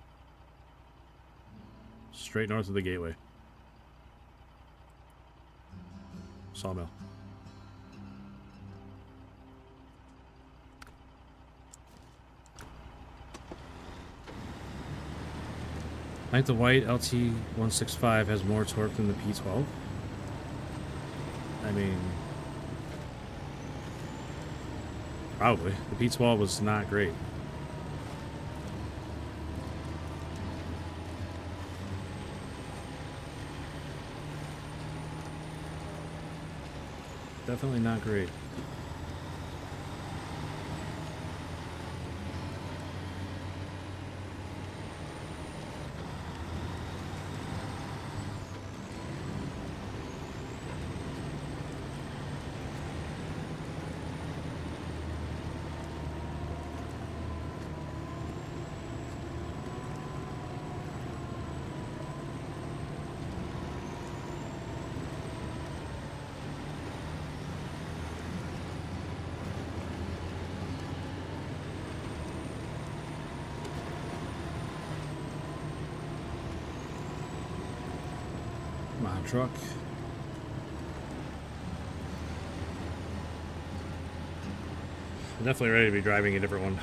Straight north of the gateway. Sawmill. I think the white LT-165 has more torque than the P12. I mean, probably. The P12 was not great. Definitely not great. Come on, truck. I'm definitely ready to be driving a different one.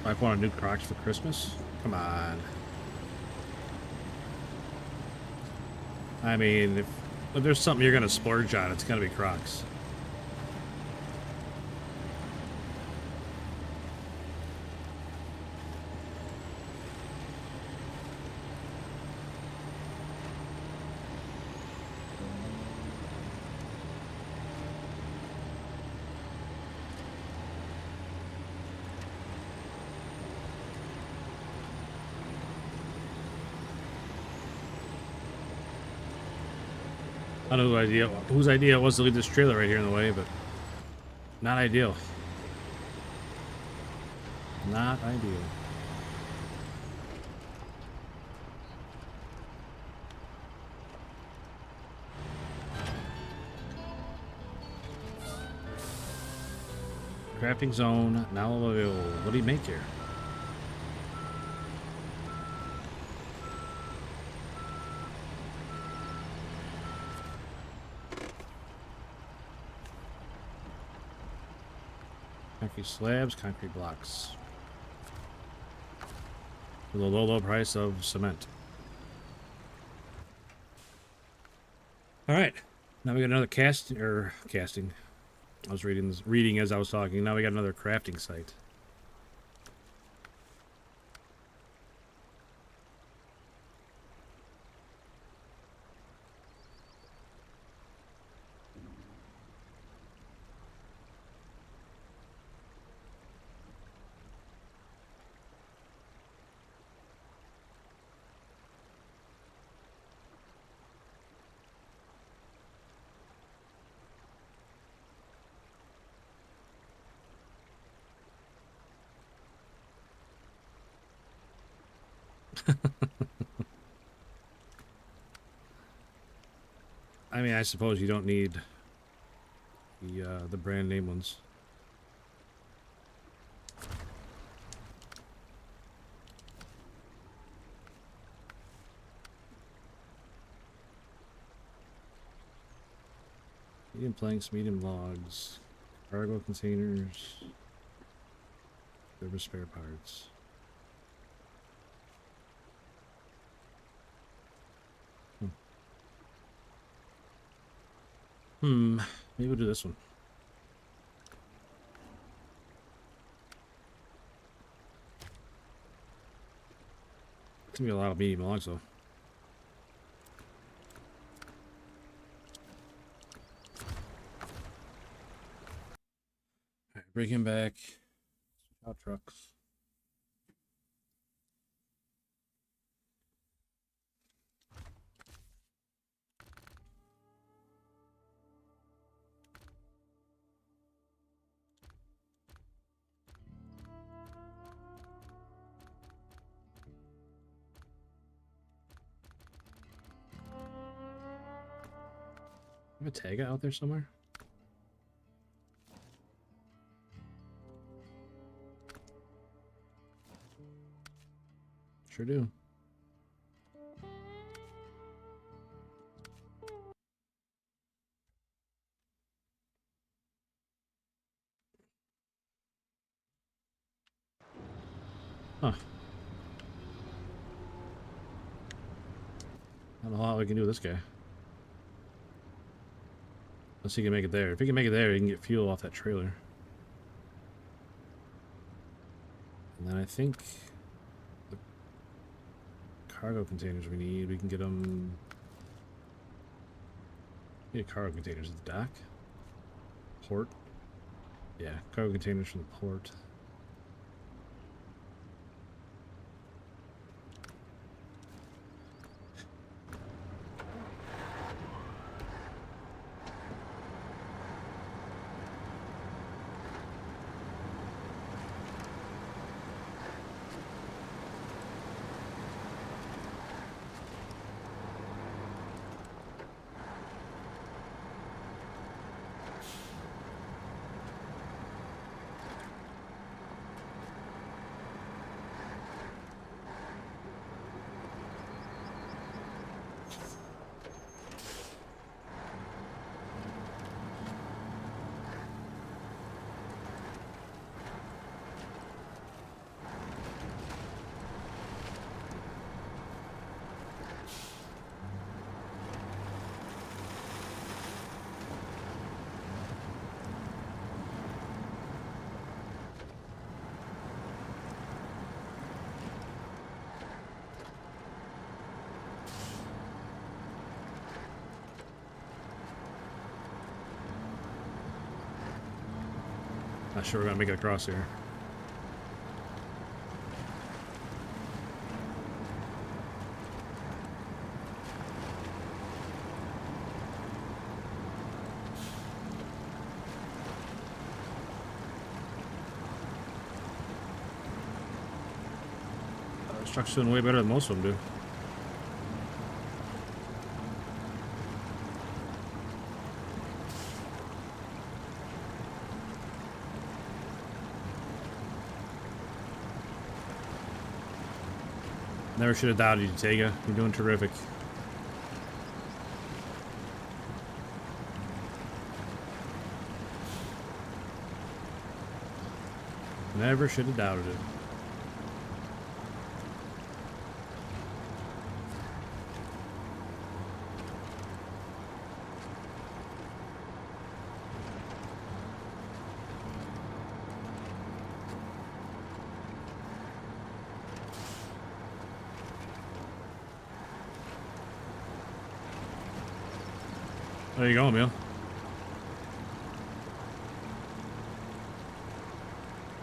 I want a new Crocs for Christmas? Come on. I mean, if there's something you're gonna splurge on, it's gonna be Crocs. I don't know whose idea it was to leave this trailer right here in the way, but not ideal. Not ideal. Crafting zone now available. What do you make here? Concrete slabs, concrete blocks. For the low price of cement. Alright. Now we got another casting. I was reading as I was talking. Now we got another crafting site. I mean, I suppose you don't need the brand name ones. Medium planks, medium logs, cargo containers, service spare parts. Maybe we'll do this one. It's gonna be a lot of medium logs though. Alright, bring him back. Out trucks. You have a tag out there somewhere? Sure do. Huh. I don't know how we can do with this guy. Unless he can make it there. If he can make it there, he can get fuel off that trailer. And then I think the cargo containers we can get them. We need cargo containers at the dock. Port. Yeah, cargo containers from the port. Not sure we're gonna make it across here. This truck's doing way better than most of them do. Never should have doubted you, Tega. You're doing terrific. Never should have doubted it. There you go, Emil.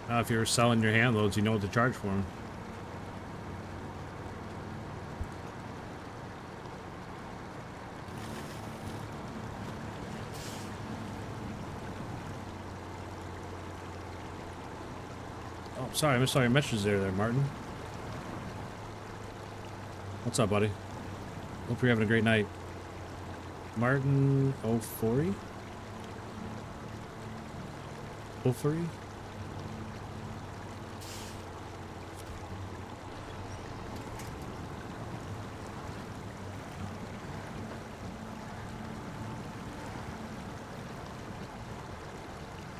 Now, if you're selling your hand loads, you know what to charge for them. Oh, sorry, I missed all your messages there, Martin. What's up, buddy? Hope you're having a great night. Martin O'Forey? O'Forey?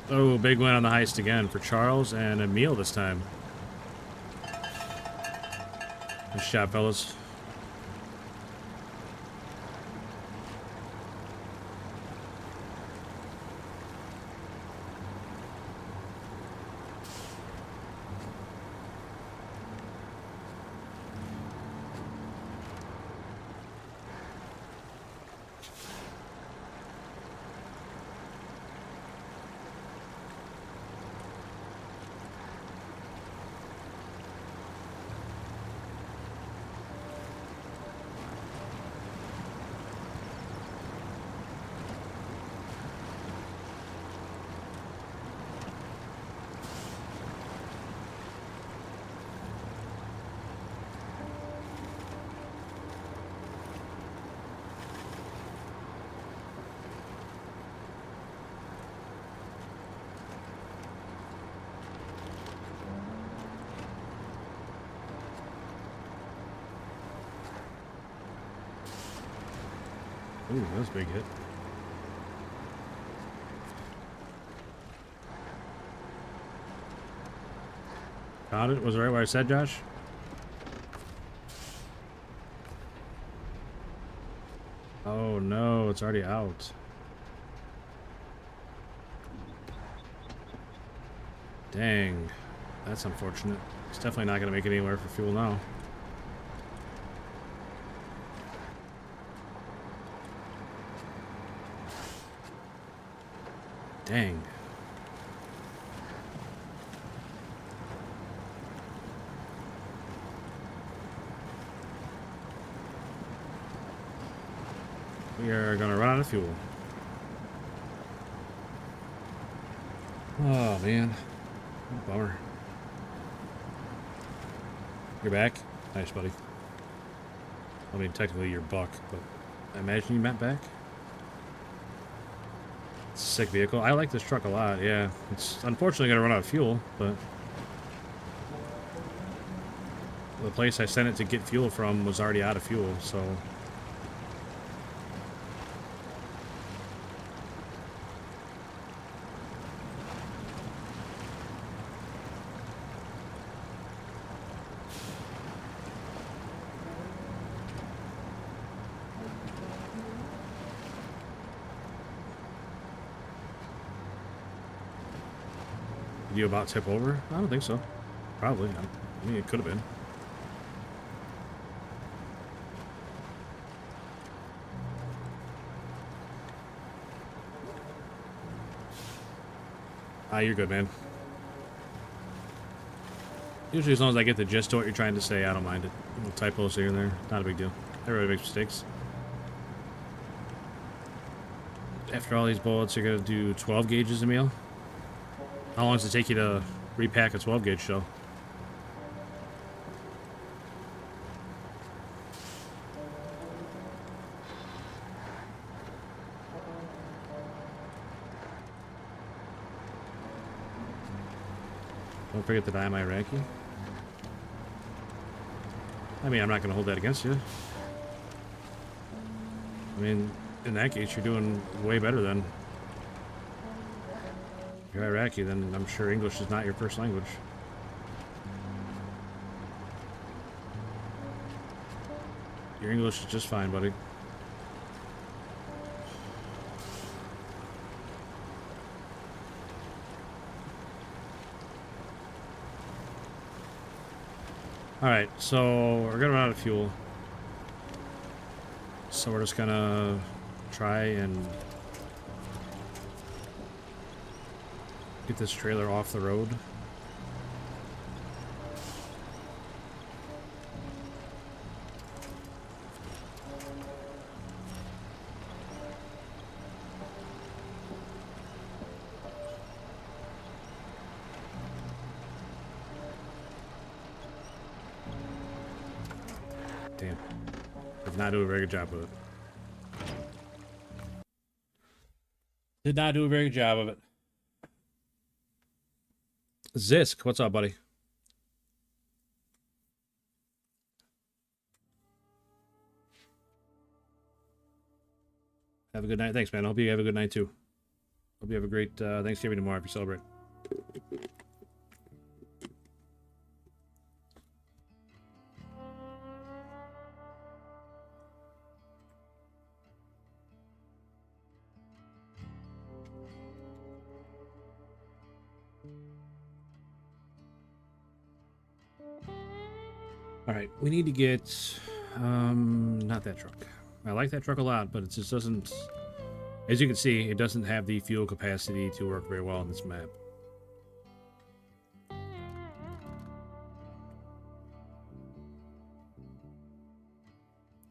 Oh, big win on the heist again for Charles and Emil this time. Nice shot, fellas. Ooh, that was a big hit. Got it? Was it right where I said, Josh? Oh no, it's already out. Dang. That's unfortunate. It's definitely not going to make it anywhere for fuel now. Dang. We are going to run out of fuel. Oh, man. Bummer. You're back? Nice, buddy. I mean, technically you're Buck, but I imagine you meant back? It's a sick vehicle. I like this truck a lot, yeah. It's unfortunately going to run out of fuel, but the place I sent it to get fuel from was already out of fuel, so... You about tip over? I don't think so. Probably. I mean, it could have been. Ah, you're good, man. Usually as long as I get the gist of what you're trying to say, I don't mind it. Little typos here and there. Not a big deal. Everybody makes mistakes. After all these bullets, you're going to do 12 gauges a meal? How long does it take you to repack a 12 gauge shell? Don't forget that I'm Iraqi. I mean, I'm not going to hold that against you. I mean, in that case, you're doing way better than... If you're Iraqi, then I'm sure English is not your first language. Your English is just fine, buddy. Alright, so we're gonna run out of fuel. So we're just gonna try and get this trailer off the road. Damn. Did not do a very good job of it. Did not do a very good job of it. Zisk, what's up, buddy? Have a good night. Thanks, man. I hope you have a good night, too. Hope you have a great Thanksgiving tomorrow if you celebrate. All right, we need to get not that truck. I like that truck a lot, but it just doesn't, as you can see, it doesn't have the fuel capacity to work very well on this map.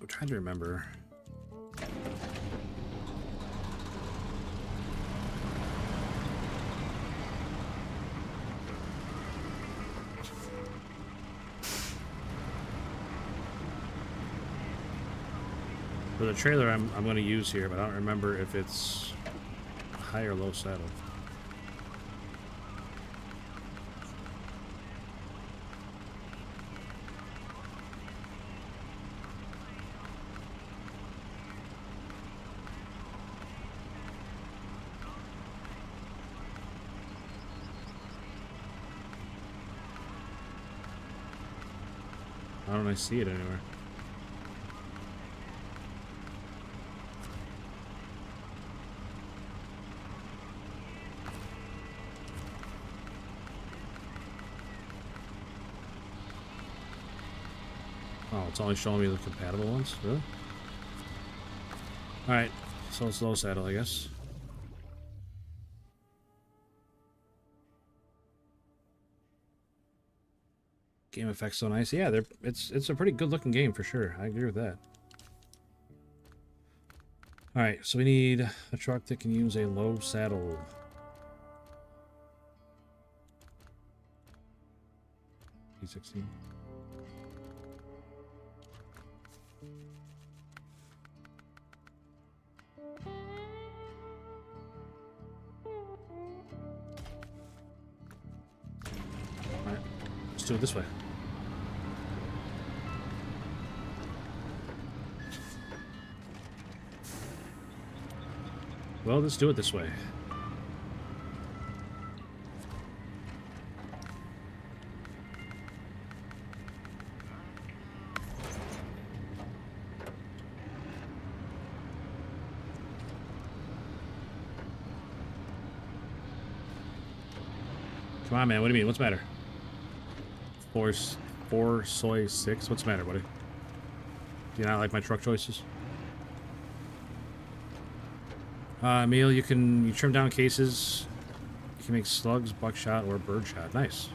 I'm trying to remember. For the trailer I'm going to use here, but I don't remember if it's high or low saddle. Why don't I see it anywhere? Oh, it's only showing me the compatible ones? Really? Alright, so it's low saddle, I guess. Game effects so nice. Yeah, it's a pretty good looking game for sure. I agree with that. Alright, so we need a truck that can use a low saddle. P16. Alright, let's do it this way. Well, let's do it this way. Come on, man. What do you mean? What's the matter? Four soy 6? What's the matter, buddy? Do you not like my truck choices? Emil, you trim down cases. You can make slugs, buckshot, or birdshot. Nice.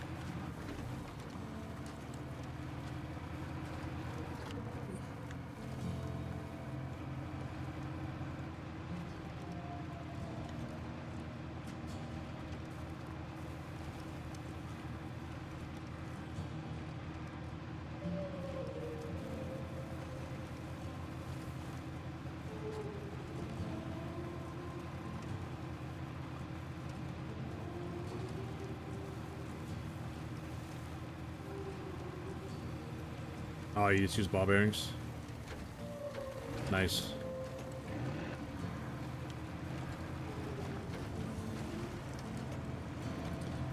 Oh, you just use ball bearings? Nice.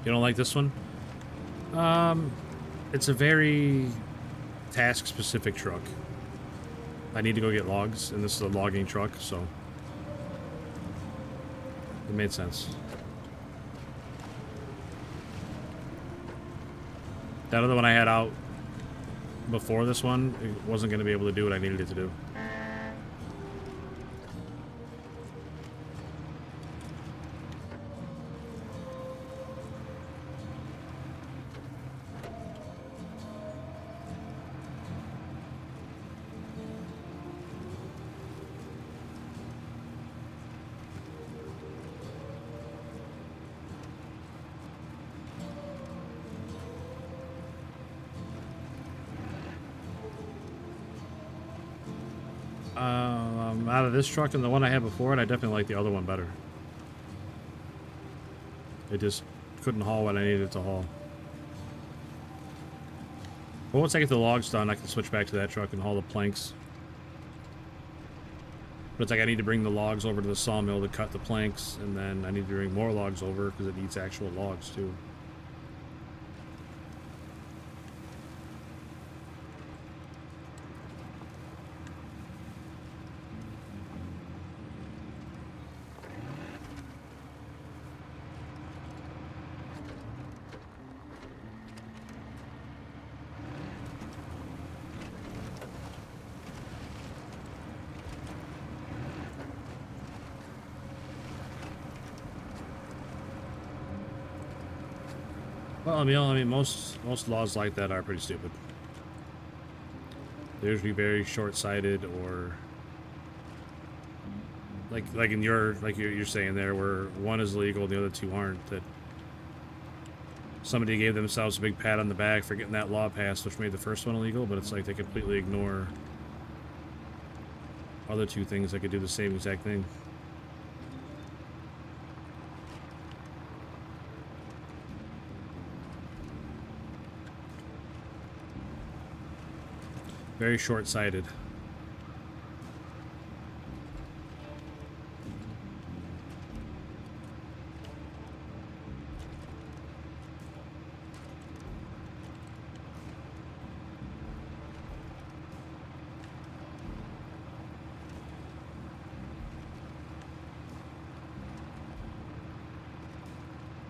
You don't like this one? It's a very task-specific truck. I need to go get logs, and this is a logging truck, so it made sense. That other one I had out before this one, it wasn't going to be able to do what I needed it to do. Out of this truck and the one I had before it, I definitely like the other one better. It just couldn't haul what I needed it to haul. But once I get the logs done, I can switch back to that truck and haul the planks. But it's like I need to bring the logs over to the sawmill to cut the planks, and then I need to bring more logs over because it needs actual logs too. Well, I mean, most laws like that are pretty stupid. They're usually very short-sighted, or like in your you're saying there, where one is legal and the other two aren't. That somebody gave themselves a big pat on the back for getting that law passed, which made the first one illegal. But it's like they completely ignore other two things that could do the same exact thing. Very short-sighted.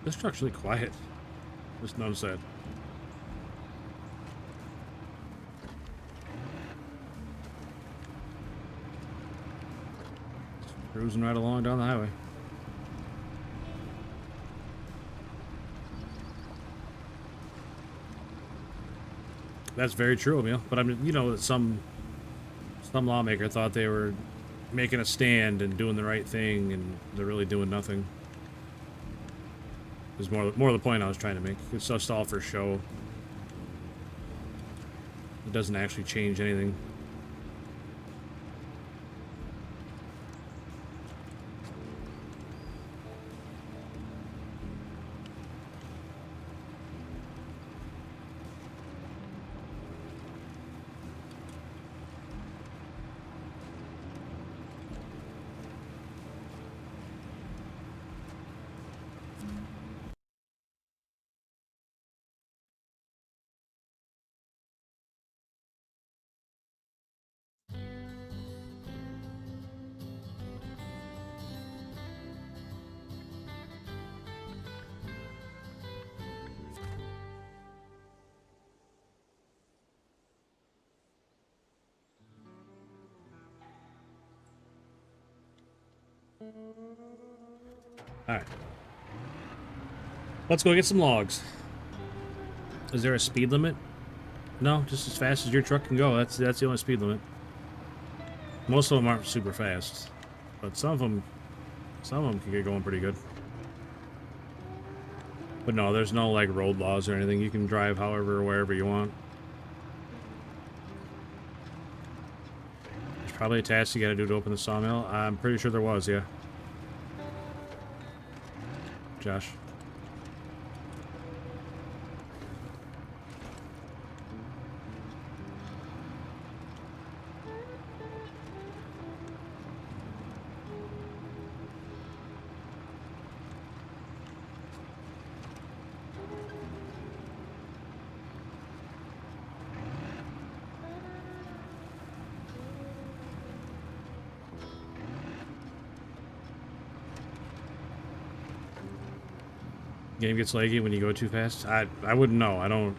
This truck's really quiet. Just noticed that. Cruising right along down the highway. That's very true, Emil. But I mean, you know, that some lawmaker thought they were making a stand and doing the right thing, and they're really doing nothing. Is more the point I was trying to make. It's just all for show. It doesn't actually change anything. Alright. Let's go get some logs. Is there a speed limit? No, just as fast as your truck can go. That's the only speed limit. Most of them aren't super fast, but some of them can get going pretty good. But no, there's no like road laws or anything. You can drive however or wherever you want. There's probably a task you gotta do to open the sawmill. I'm pretty sure there was, yeah. Josh. Game gets laggy when you go too fast. I wouldn't know. I mean,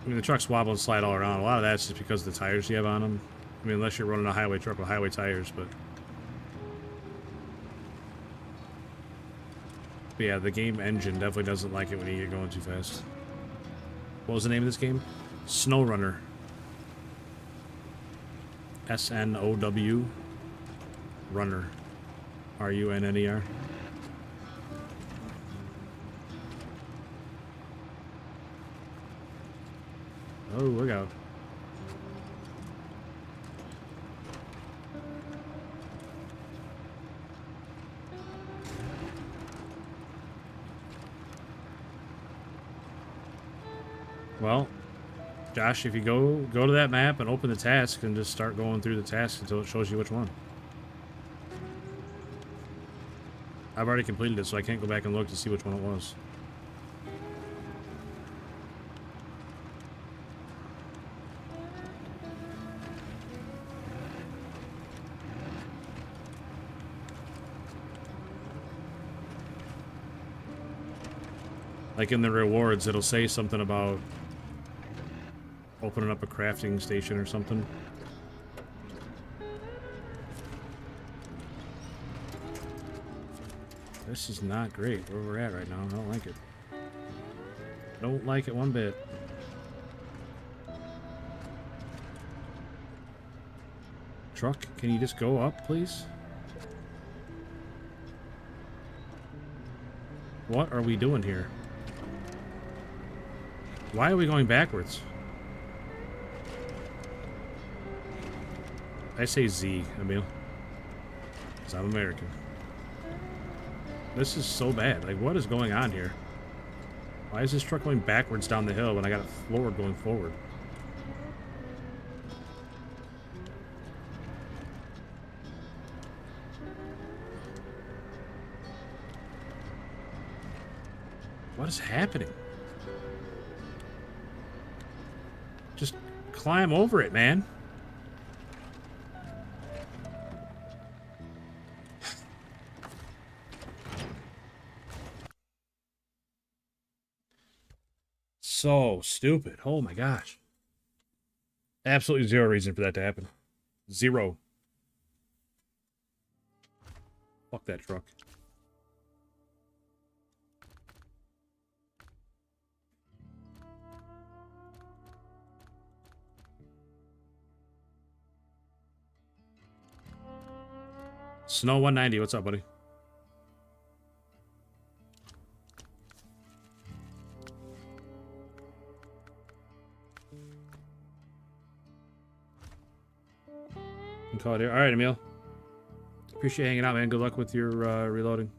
the trucks wobble and slide all around. A lot of that's just because of the tires you have on them. I mean, unless you're running a highway truck with highway tires, but yeah, the game engine definitely doesn't like it when you get going too fast. What was the name of this game? SnowRunner. SNOW Runner. RUNNER. Oh, look out. Well, Josh, if you go to that map and open the task and just start going through the task until it shows you which one. I've already completed it, so I can't go back and look to see which one it was. Like in the rewards, it'll say something about opening up a crafting station or something. This is not great where we're at right now. I don't like it. Don't like it one bit. Truck, can you just go up, please? What are we doing here? Why are we going backwards? I say Z, Emil. Because I'm American. This is so bad. Like, what is going on here? Why is this truck going backwards down the hill when I got it forward going forward? What is happening? Just climb over it, man. So stupid. Oh my gosh. Absolutely zero reason for that to happen. Zero. Fuck that truck. Snow 190, what's up, buddy? Call it here. All right, Emil. Appreciate hanging out, man. Good luck with your reloading.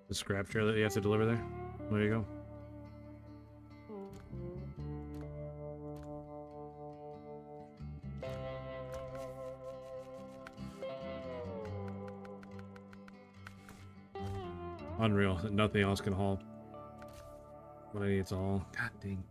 The scrap trailer that you have to deliver there? There you go. Unreal that nothing else can haul what I need to haul. God dang.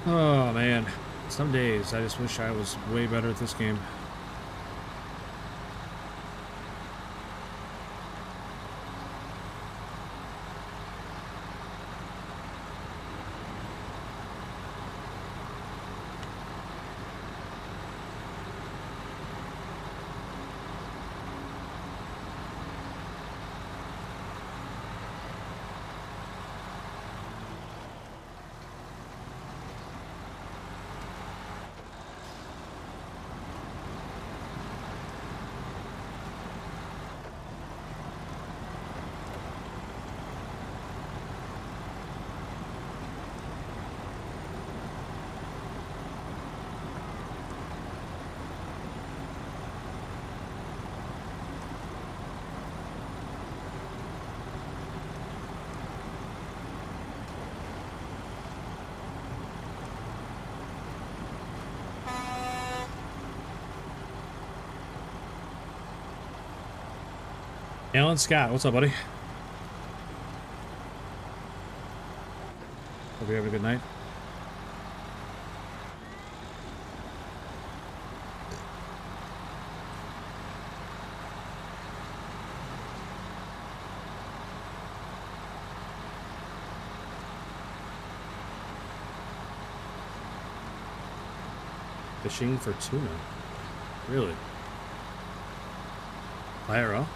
Oh man, some days I just wish I was way better at this game. Alan Scott, what's up, buddy? Hope you're having a good night. Fishing for tuna. Really? IRL?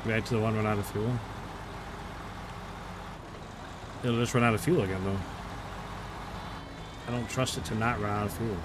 Right to the one run out of fuel. It'll just run out of fuel again, though. I don't trust it to not run out of fuel.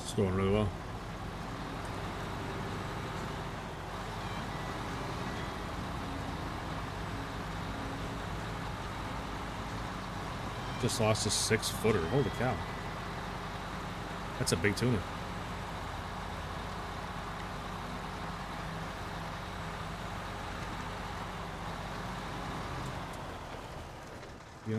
It's going really well. Just lost a 6-footer. Holy cow. That's a big tuna. Yeah.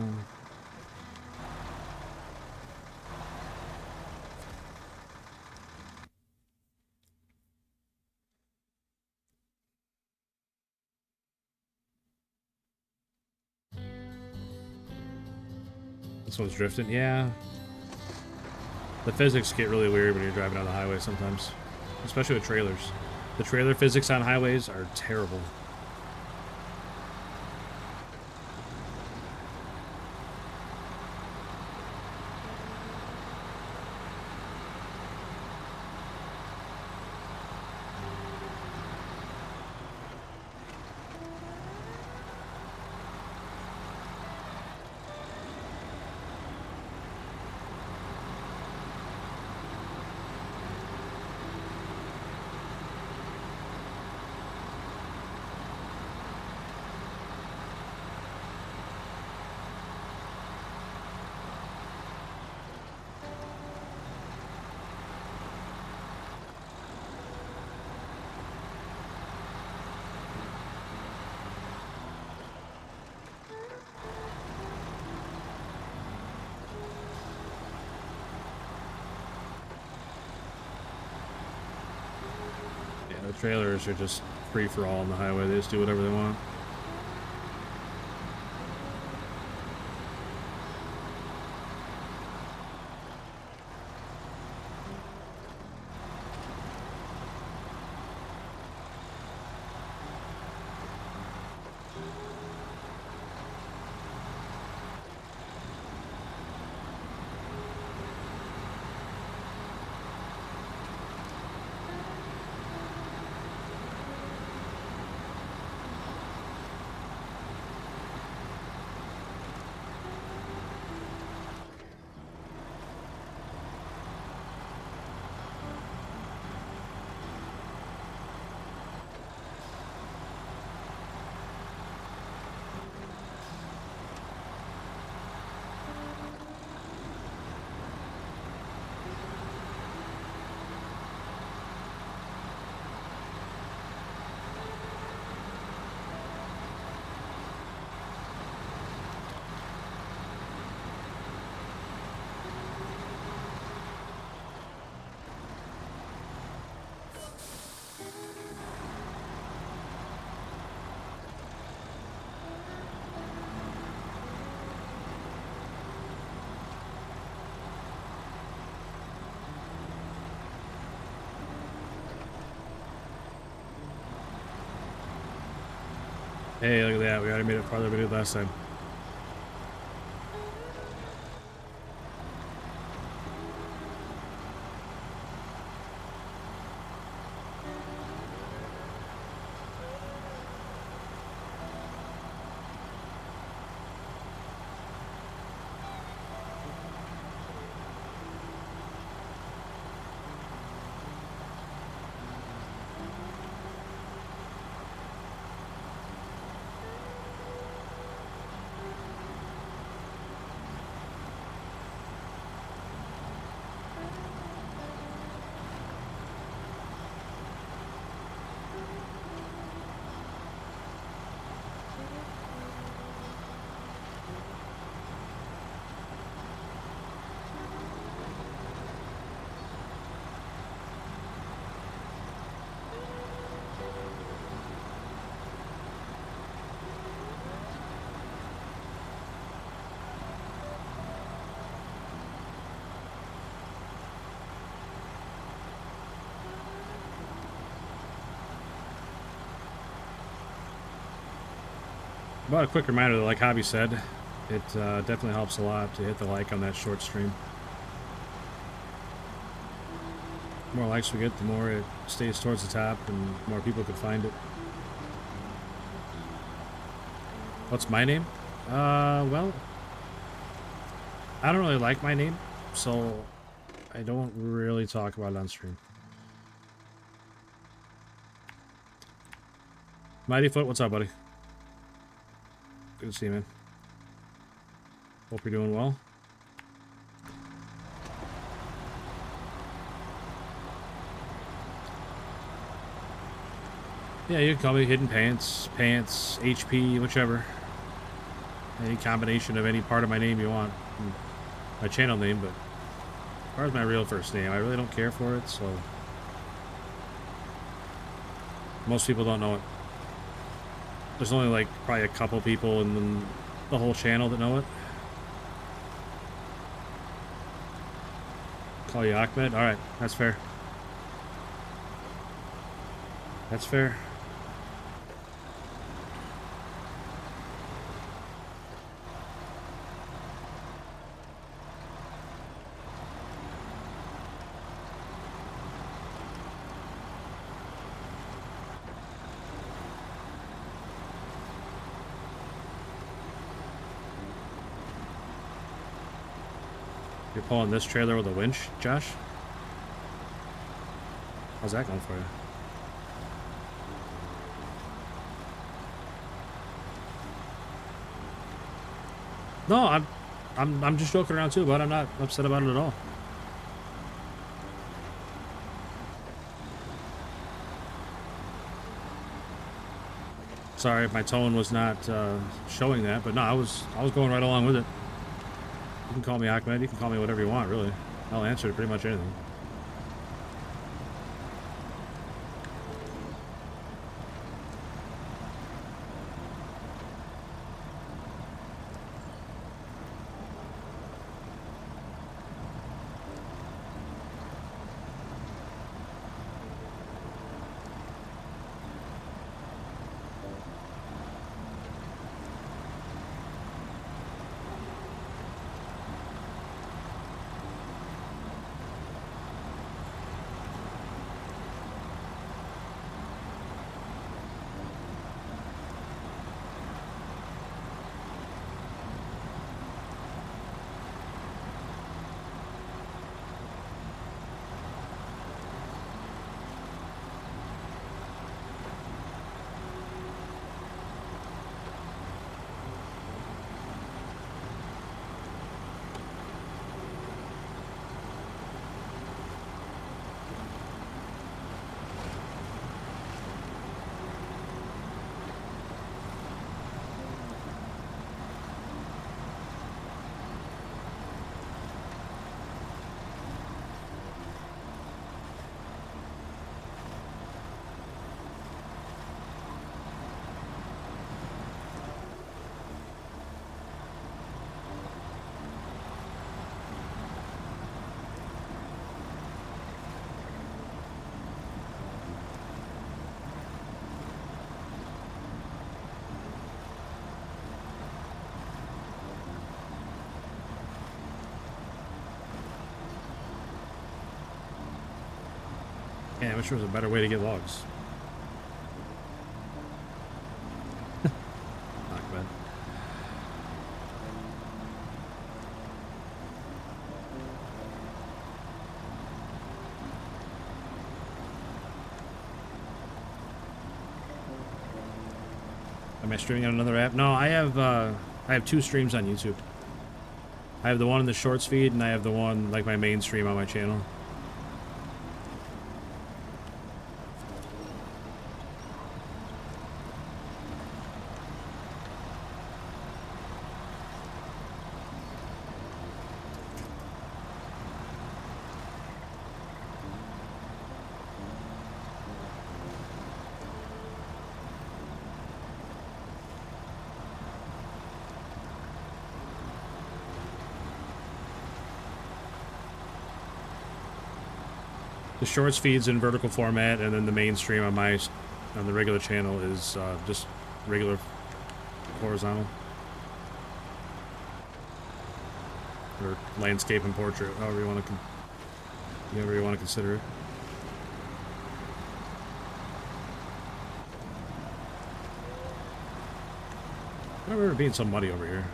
This one's drifting. Yeah. The physics get really weird when you're driving on the highway sometimes. Especially with trailers. The trailer physics on highways are terrible. The trailers are just free for all on the highway. They just do whatever they want. Hey, look at that. We already made it farther than we did last time. But a quick reminder that, like Hobby said, it definitely helps a lot to hit the like on that short stream. The more likes we get, the more it stays towards the top and more people can find it. What's my name? Well, I don't really like my name, so I don't really talk about it on stream. Mighty Foot, what's up, buddy? Good to see you, man. Hope you're doing well. Yeah, you can call me Hidden Pants, Pants, HP, whichever. Any combination of any part of my name you want. My channel name, but as far as my real first name, I really don't care for it, so most people don't know it. There's only like probably a couple people in the whole channel that know it. Call you Ahmed? Alright, that's fair. That's fair. You're pulling this trailer with a winch, Josh? How's that going for you? No, I'm just joking around too, but I'm not upset about it at all. Sorry if my tone was not showing that, but no, I was going right along with it. You can call me Ahmed, you can call me whatever you want, really. I'll answer to pretty much anything. Yeah, I wish there was a better way to get logs. Not bad. Am I streaming on another app? No, I have 2 streams on YouTube. I have the one in the shorts feed, and I have the one like my main stream on my channel. The shorts feed's in vertical format, and then the mainstream on the regular channel is just regular horizontal or landscape and portrait, however you want to consider it. I don't remember being so muddy over here.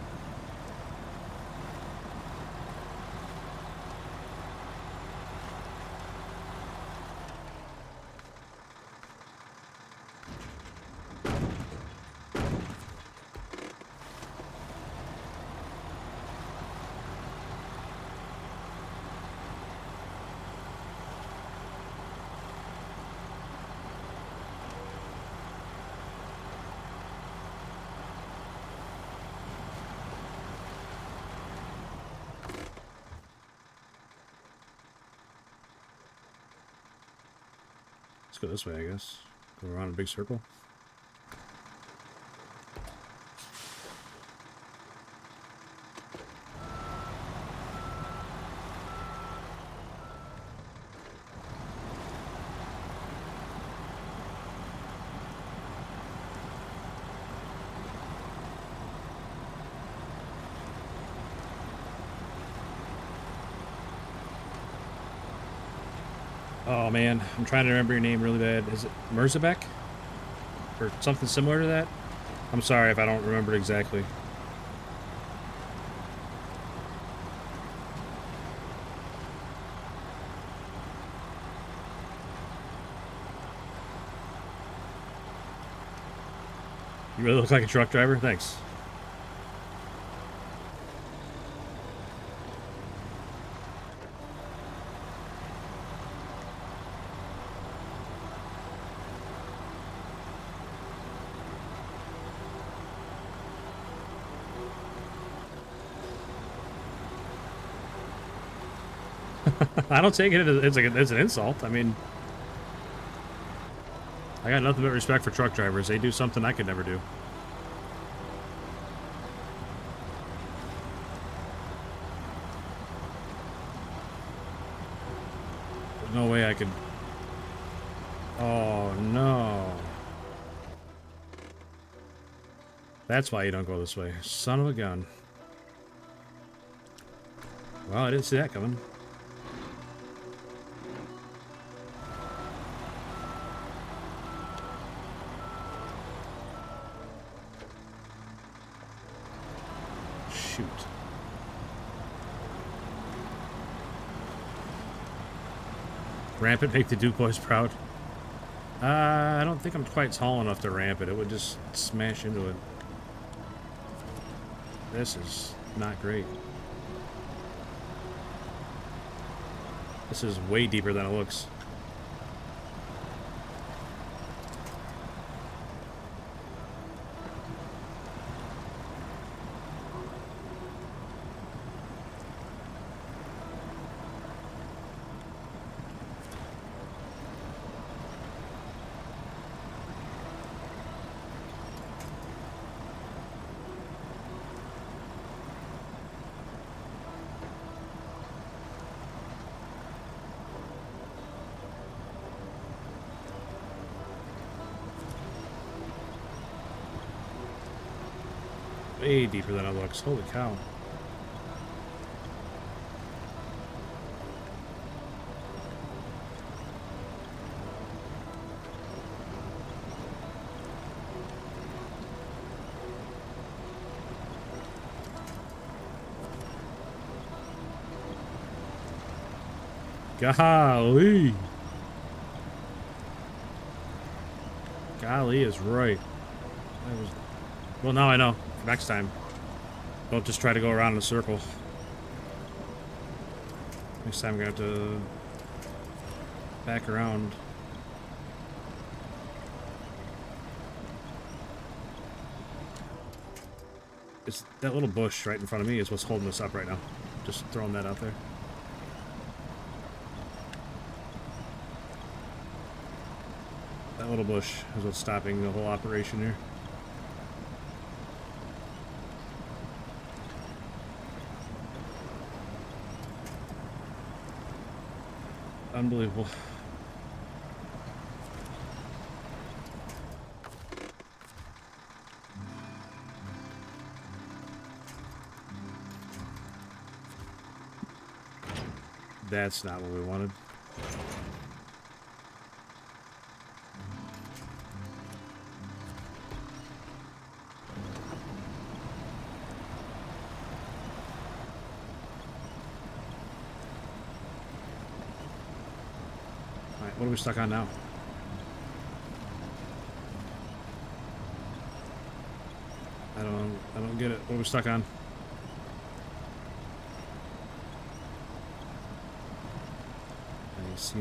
Go this way, I guess. Go around a big circle. Oh man, I'm trying to remember your name really bad. Is it Merzabek? Or something similar to that? I'm sorry if I don't remember it exactly. You really look like a truck driver? Thanks. I don't take it as it's an insult. I mean, I got nothing but respect for truck drivers. They do something I could never do. There's no way I could... Oh, no. That's why you don't go this way. Son of a gun. Well, I didn't see that coming. Shoot. Ramp it, make the Duke boys proud. I don't think I'm quite tall enough to ramp it. It would just smash into it. This is not great. This is way deeper than it looks. Way deeper than it looks. Holy cow. Golly. Golly is right. Well, now I know. Next time. Don't just try to go around in a circle. Next time I'm going to have to back around. It's that little bush right in front of me is what's holding us up right now. Just throwing that out there. That little bush is what's stopping the whole operation here. Unbelievable. That's not what we wanted. Alright, what are we stuck on now? I don't get it. What are we stuck on? See,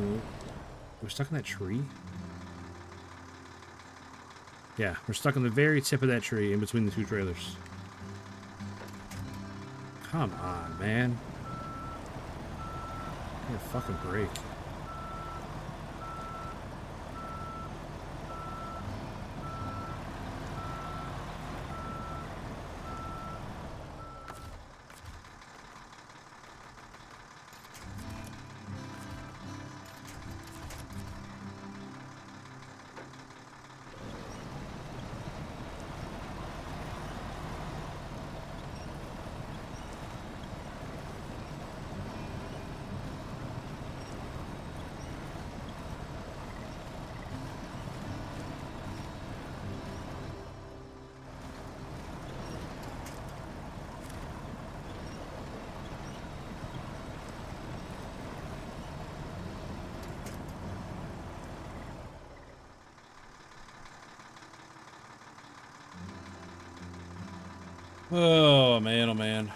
we're stuck in that tree? Yeah, we're stuck on the very tip of that tree in between the two trailers. Come on, man. Give me a fucking break. Oh, man, oh, man.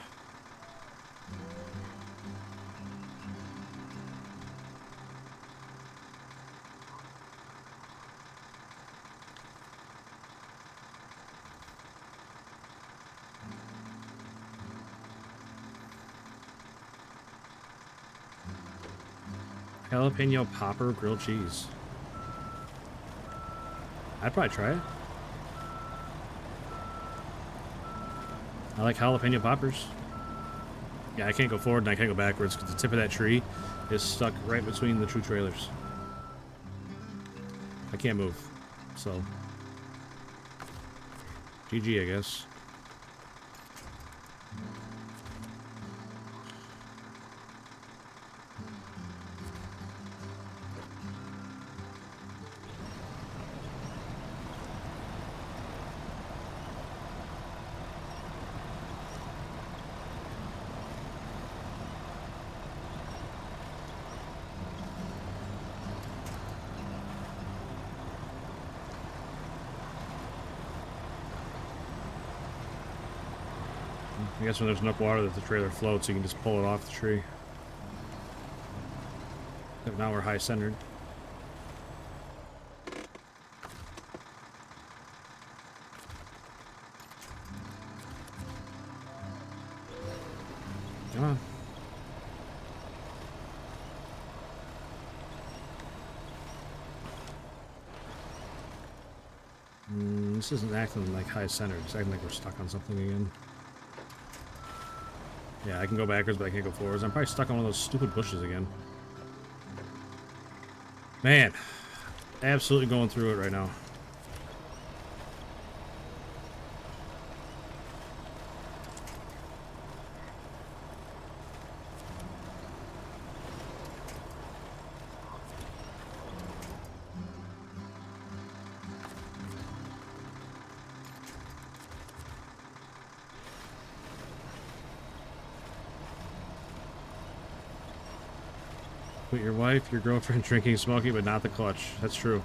Jalapeno popper grilled cheese. I'd probably try it. I like jalapeno poppers. Yeah, I can't go forward and I can't go backwards because the tip of that tree is stuck right between the two trailers. I can't move. So, GG, I guess. I guess when there's enough water that the trailer floats, you can just pull it off the tree. But now we're high centered. Come on. This isn't acting like high centered. It's acting like we're stuck on something again. Yeah, I can go backwards, but I can't go forwards. I'm probably stuck on one of those stupid bushes again. Man, absolutely going through it right now. Quit your wife, your girlfriend, drinking, smoking, but not the clutch. That's true.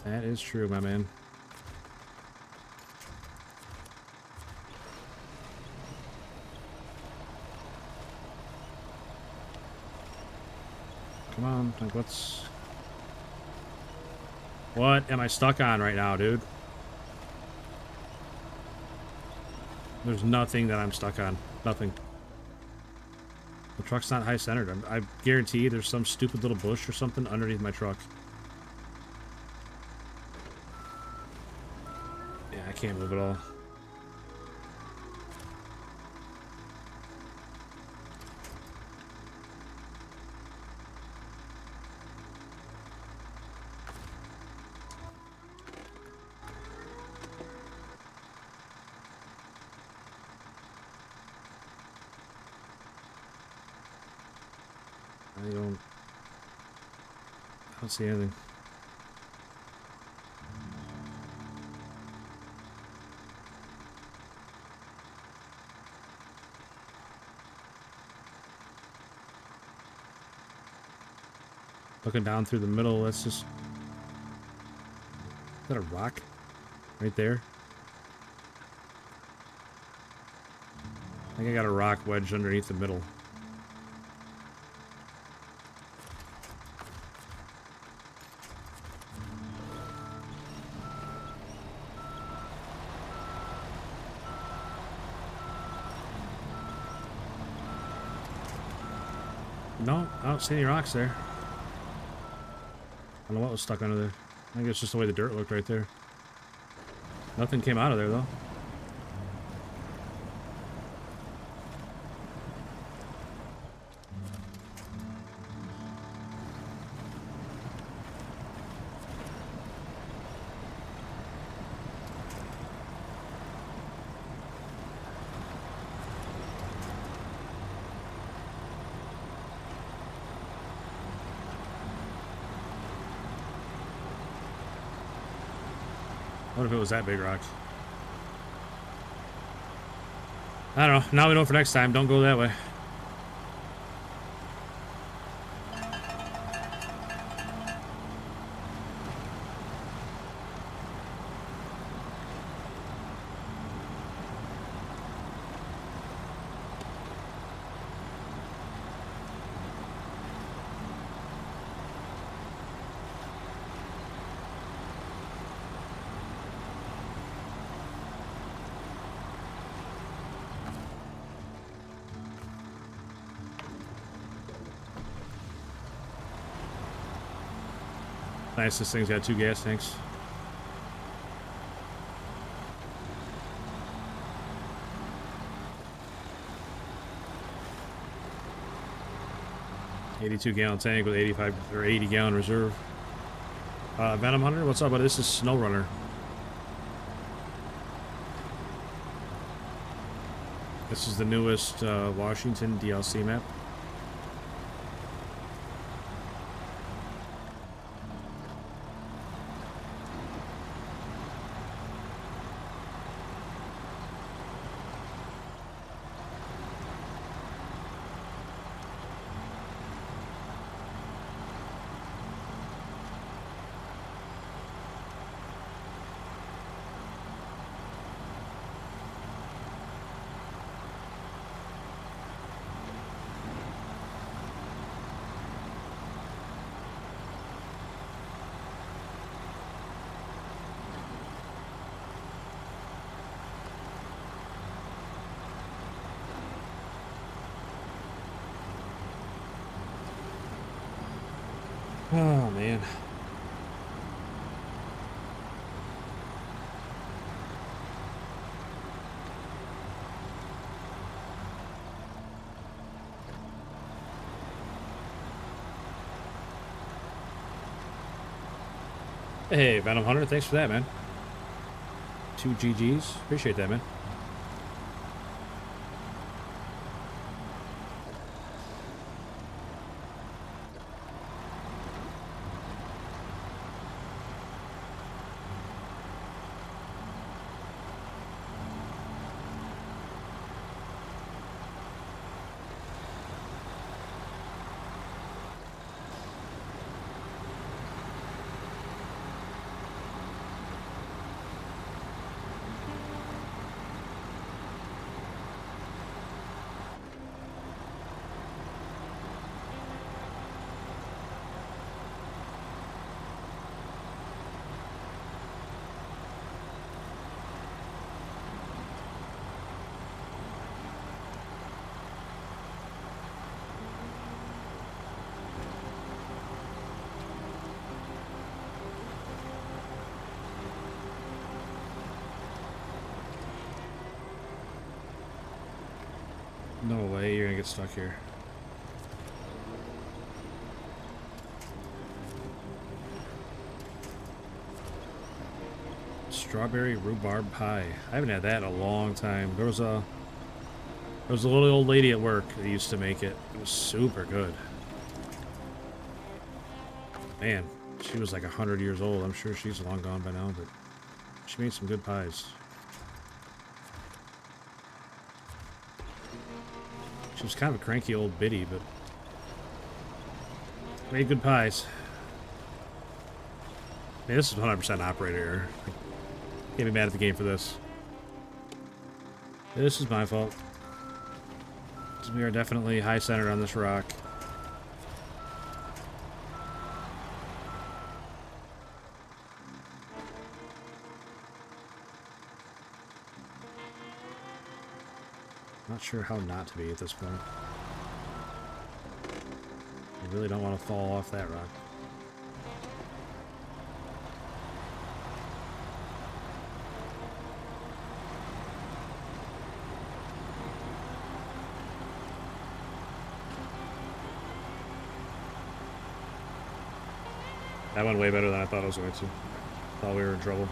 That is true, my man. Come on, like what's... What am I stuck on right now, dude? There's nothing that I'm stuck on. Nothing. The truck's not high-centered. I guarantee there's some stupid little bush or something underneath my truck. Yeah, I can't move at all. I don't see anything. Looking down through the middle, that's just... Is that a rock? Right there? I think I got a rock wedged underneath the middle. No, I don't see any rocks there. I don't know what was stuck under there. I think it's just the way the dirt looked right there. Nothing came out of there, though. What if it was that big rock? I don't know. Now we know for next time. Don't go that way. Nice, this thing's got 2 gas tanks. $82-gallon tank with 85 or 80-gallon reserve. Venom Hunter, what's up, buddy? This is SnowRunner. This is the newest Washington DLC map. Oh, man. Hey, Venom Hunter, thanks for that, man. 2 GGs. Appreciate that, man. No way you're gonna get stuck here. Strawberry rhubarb pie. I haven't had that in a long time. There was a little old lady at work that used to make it. It was super good. Man, she was like 100 years old. I'm sure she's long gone by now, but she made some good pies. She was kind of a cranky old biddy, but made good pies. Man, this is 100% operator error. Can't be mad at the game for this. This is my fault. We are definitely high-centered on this rock. Not sure how not to be at this point. I really don't want to fall off that rock. That went way better than I thought it was going to. Thought we were in trouble.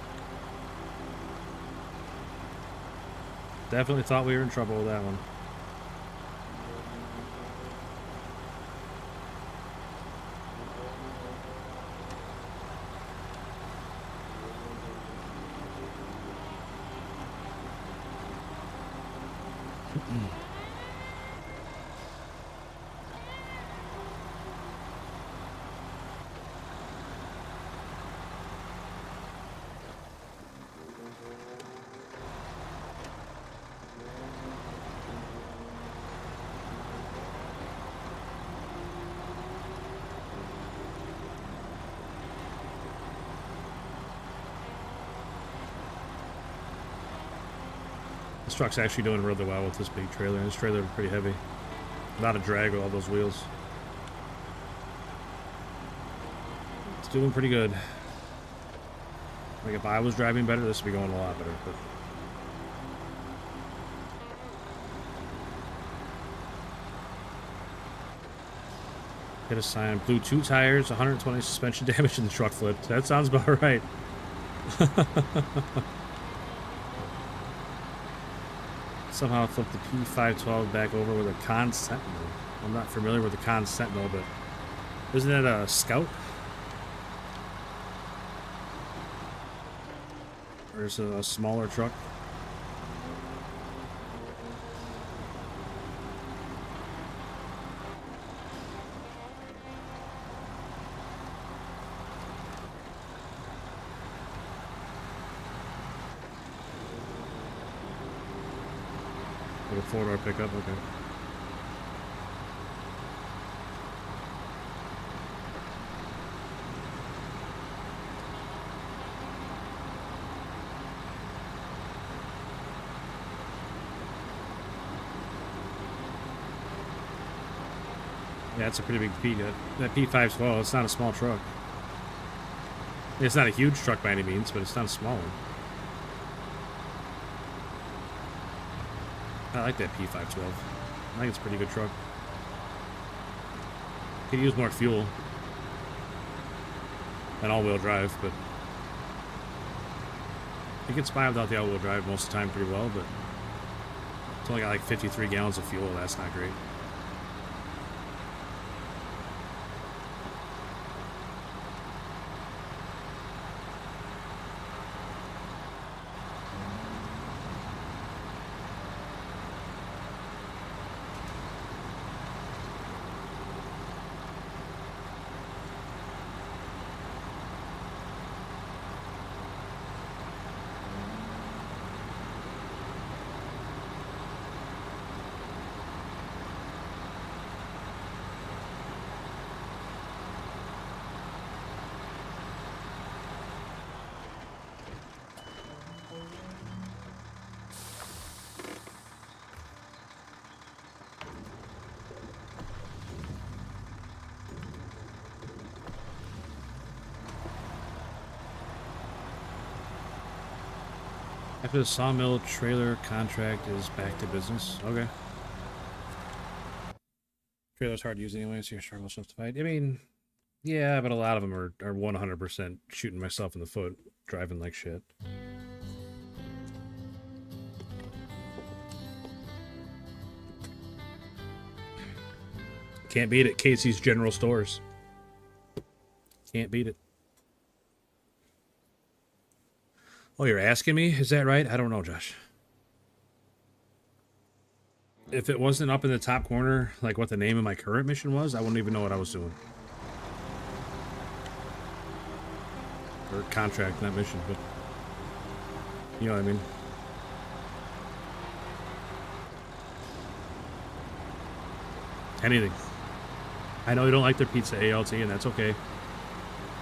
Definitely thought we were in trouble with that one. This truck's actually doing really well with this big trailer. This trailer is pretty heavy. Not a drag with all those wheels. It's doing pretty good. Like if I was driving better, this would be going a lot better. But hit a sign. Blew 2 tires, 120 suspension damage, and the truck flipped. That sounds about right. Somehow flipped the P512 back over with a Con Sentinel. I'm not familiar with the Con Sentinel, but isn't it a Scout? Or is it a smaller truck? Like a 4-door pickup, okay. Yeah, it's a pretty big P. That P512, it's not a small truck. It's not a huge truck by any means, but it's not a small one. I like that P512. I think it's a pretty good truck. Could use more fuel and all-wheel drive, but it gets by without the all-wheel drive most of the time pretty well, but it's only got like 53 gallons of fuel. That's not great. After the sawmill trailer contract is back to business. Okay. Trailer's hard to use anyway, so you're struggling to fight. I mean, yeah, but a lot of them are 100% shooting myself in the foot, driving like shit. Can't beat it. Casey's General Stores. Can't beat it. Oh, you're asking me? Is that right? I don't know, Josh. If it wasn't up in the top corner, like what the name of my current mission was, I wouldn't even know what I was doing. Or contract, not mission, but you know what I mean. Anything. I know you don't like their pizza, ALT, and that's okay.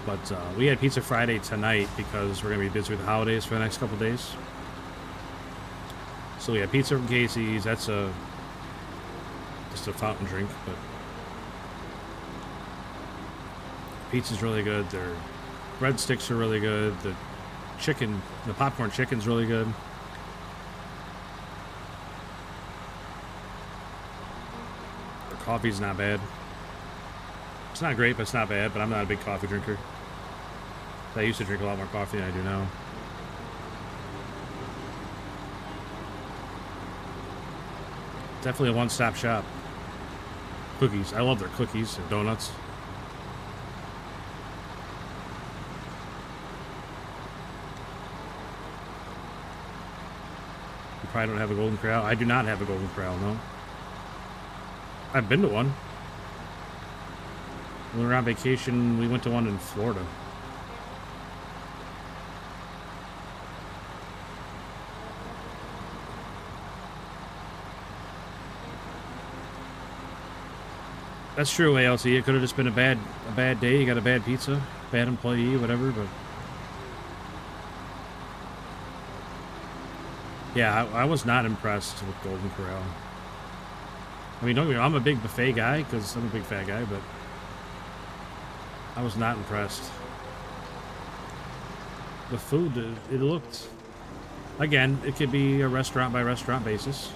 But we had Pizza Friday tonight because we're going to be busy with the holidays for the next couple days. So we had pizza from Casey's. That's just a fountain drink, but pizza's really good. Their breadsticks are really good. The popcorn chicken's really good. Their coffee's not bad. It's not great, but it's not bad, but I'm not a big coffee drinker. I used to drink a lot more coffee than I do now. Definitely a one-stop shop. Cookies. I love their cookies and donuts. You probably don't have a Golden Corral. I do not have a Golden Corral, no. I've been to one. When we were on vacation, we went to one in Florida. That's true, ALC. It could have just been a bad day. You got a bad pizza, bad employee, whatever. But yeah, I was not impressed with Golden Corral. I mean, don't get me wrong, I'm a big buffet guy because I'm a big fat guy, but I was not impressed. The food, it looked, again, it could be a restaurant by restaurant basis.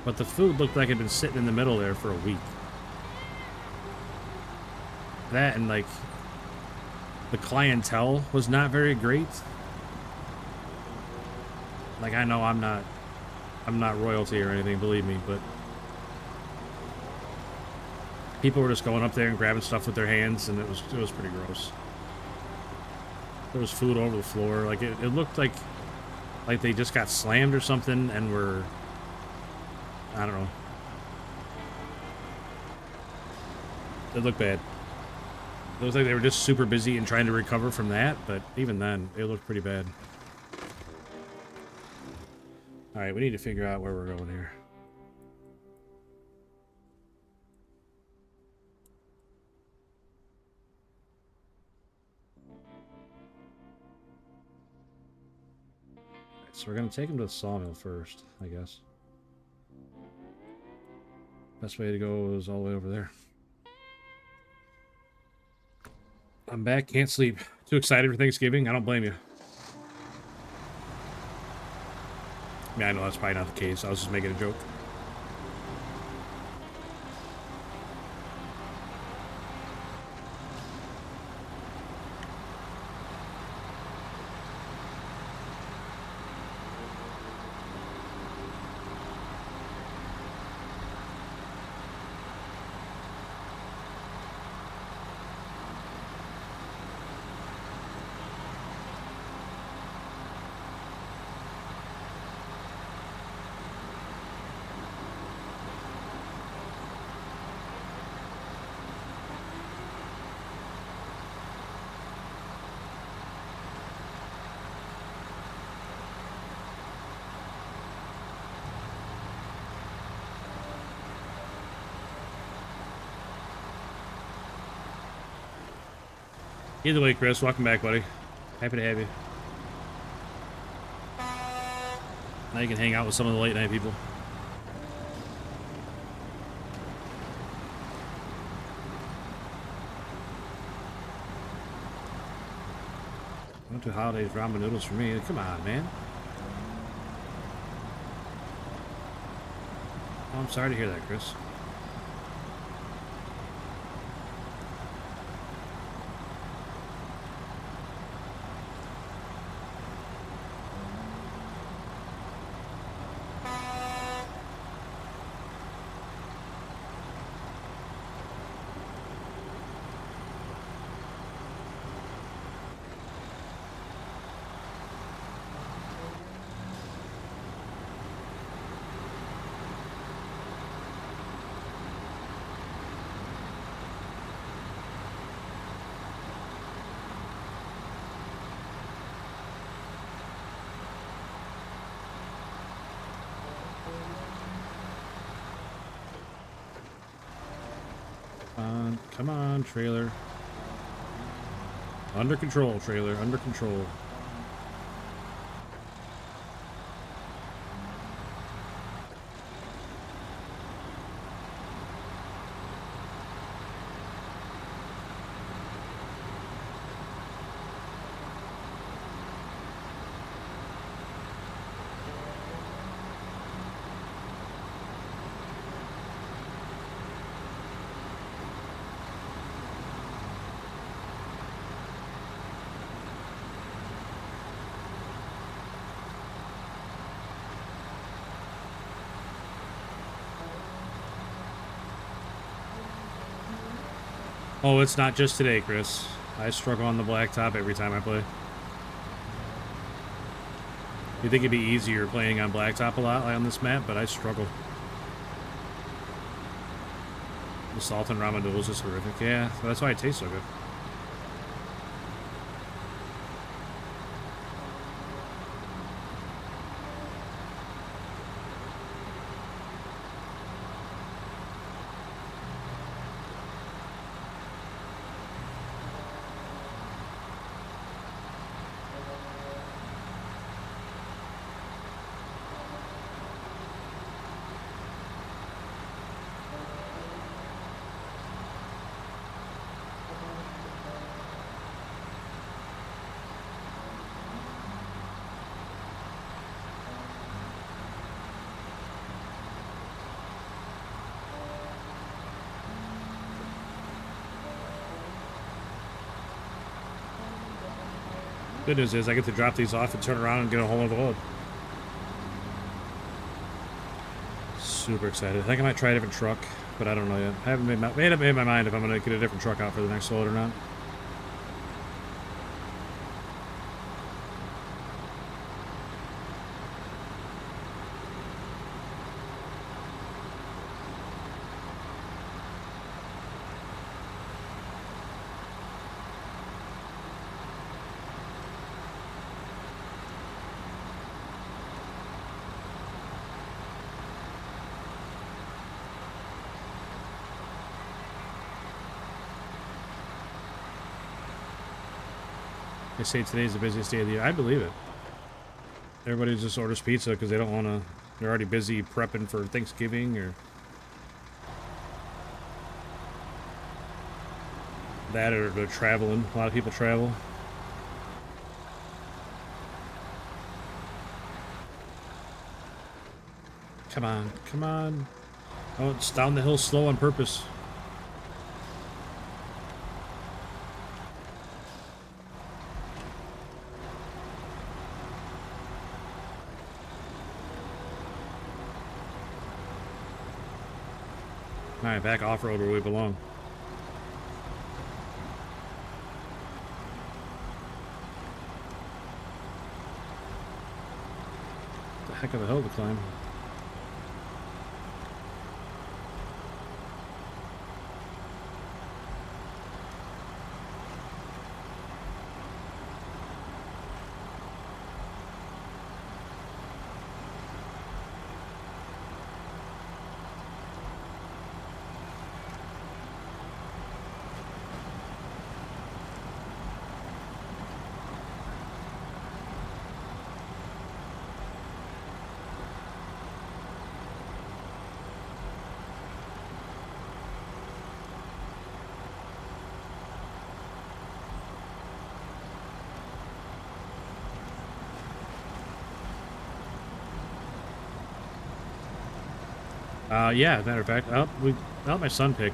But the food looked like it had been sitting in the middle there for a week. That and like the clientele was not very great. Like I know I'm not royalty or anything, believe me, but people were just going up there and grabbing stuff with their hands, and it was pretty gross. There was food all over the floor. Like it looked like they just got slammed or something and were, I don't know. It looked bad. It looked like they were just super busy and trying to recover from that, but even then, it looked pretty bad. Alright, we need to figure out where we're going here. So we're going to take him to the sawmill first, I guess. Best way to go is all the way over there. I'm back, can't sleep. Too excited for Thanksgiving? I don't blame you. Yeah, I know that's probably not the case. I was just making a joke. Either way, Chris, welcome back, buddy. Happy to have you. Now you can hang out with some of the late night people. Went to holidays ramen noodles for me. Come on, man. Oh, I'm sorry to hear that, Chris. Come on, trailer. Under control, trailer. Under control. Oh, it's not just today, Chris. I struggle on the blacktop every time I play. You'd think it'd be easier playing on blacktop a lot like on this map, but I struggle. The salt and ramen noodles is horrific. Yeah, so that's why it tastes so good. Good news is I get to drop these off and turn around and get a whole other load. Super excited. I think I might try a different truck, but I don't know yet. I haven't made my mind if I'm going to get a different truck out for the next load or not. They say today's the busiest day of the year. I believe it. Everybody just orders pizza because they don't want to... They're already busy prepping for Thanksgiving or... that, or they're traveling. A lot of people travel. Come on, come on. Oh, it's down the hill slow on purpose. Alright, back off-road where we belong. What the heck of a hill to climb. Yeah, matter of fact, I'll let my son pick.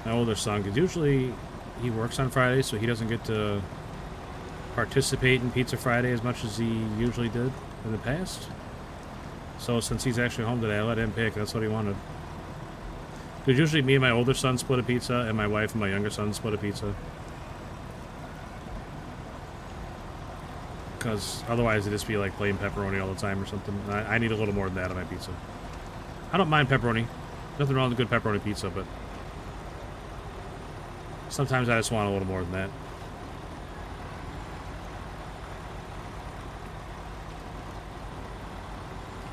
My older son, because usually he works on Friday, so he doesn't get to participate in Pizza Friday as much as he usually did in the past. So since he's actually home today, I let him pick. That's what he wanted. Because usually me and my older son split a pizza, and my wife and my younger son split a pizza. Because otherwise it'd just be like plain pepperoni all the time or something. I need a little more than that on my pizza. I don't mind pepperoni. Nothing wrong with a good pepperoni pizza, but sometimes I just want a little more than that.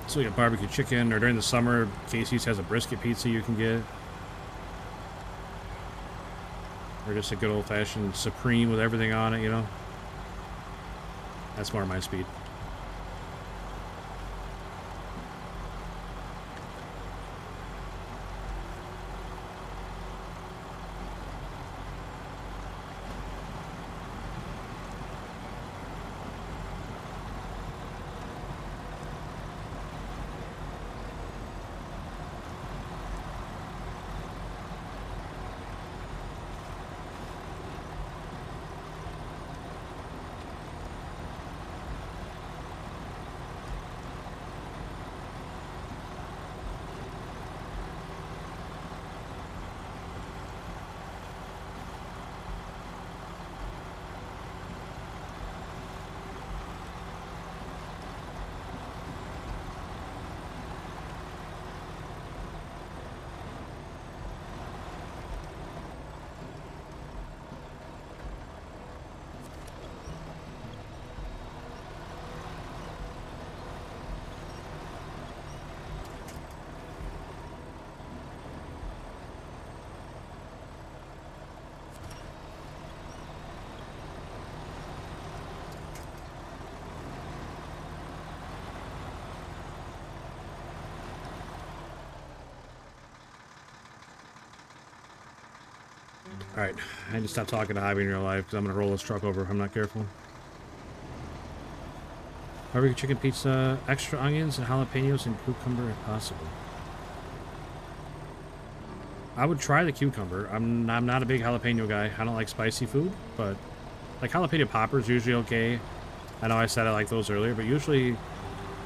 So we got barbecue chicken, or during the summer, Casey's has a brisket pizza you can get. Or just a good old-fashioned Supreme with everything on it, you know? That's more my speed. Alright, I need to stop talking to Javi in real life because I'm going to roll this truck over if I'm not careful. Barbecue chicken pizza, extra onions and jalapenos and cucumber if possible. I would try the cucumber. I'm not a big jalapeno guy. I don't like spicy food, but like jalapeno poppers usually okay. I know I said I like those earlier, but usually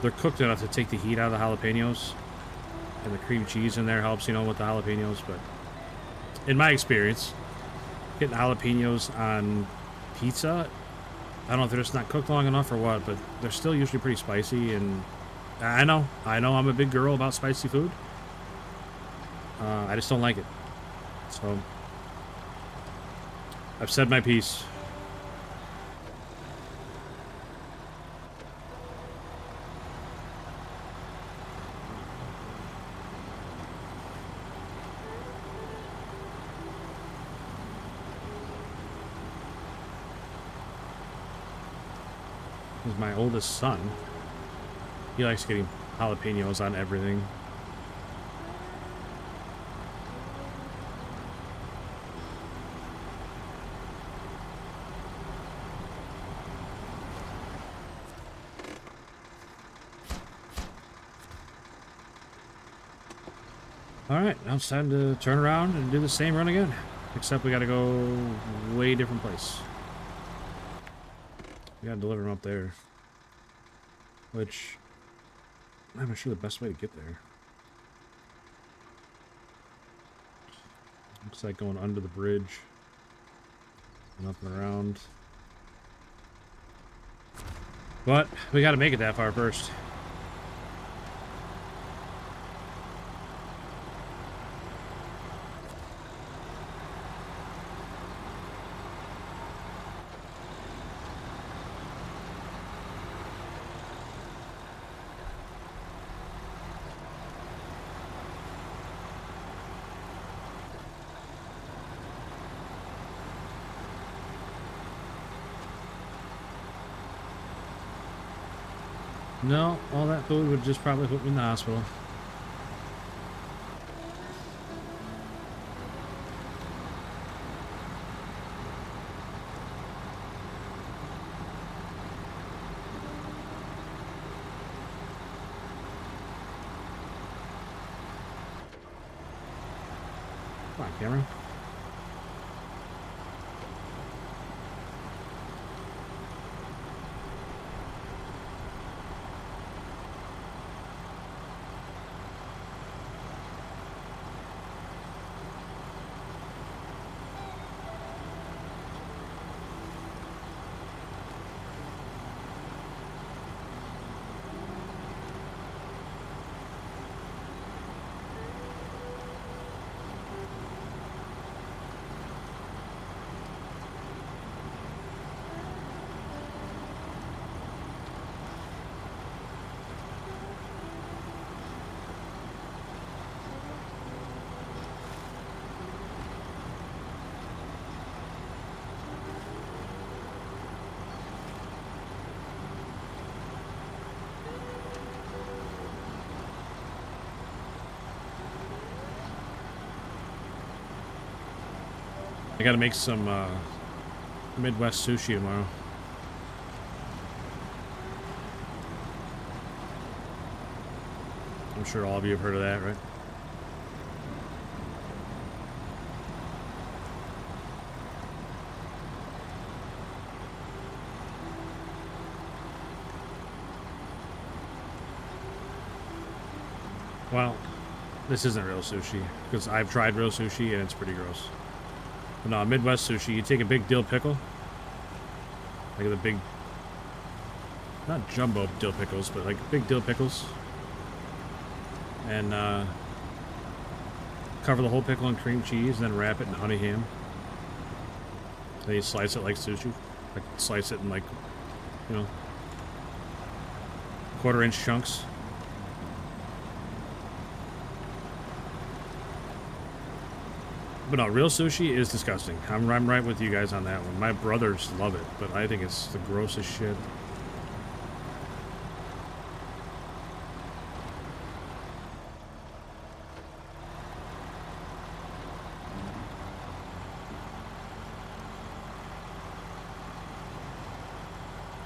they're cooked enough to take the heat out of the jalapenos. And the cream cheese in there helps, you know, with the jalapenos, but in my experience, getting jalapenos on pizza, I don't know if they're just not cooked long enough or what, but they're still usually pretty spicy, and I know I'm a big girl about spicy food. I just don't like it. So, I've said my piece. This is my oldest son. He likes getting jalapenos on everything. Alright, now it's time to turn around and do the same run again. Except we gotta go way different place. We gotta deliver them up there. Which, I'm not sure the best way to get there. Looks like going under the bridge. And up and around. But, we gotta make it that far first. No, all that food would just probably put me in the hospital. Come on, camera. I gotta make some Midwest sushi tomorrow. I'm sure all of you have heard of that, right? Well, this isn't real sushi, because I've tried real sushi and it's pretty gross. But no, Midwest sushi, you take a big dill pickle, like the big, not jumbo dill pickles, but like big dill pickles, and cover the whole pickle in cream cheese, and then wrap it in honey ham. Then you slice it like sushi, like slice it in like, you know, 1/4-inch chunks. But no, real sushi is disgusting. I'm right with you guys on that one. My brothers love it, but I think it's the grossest shit.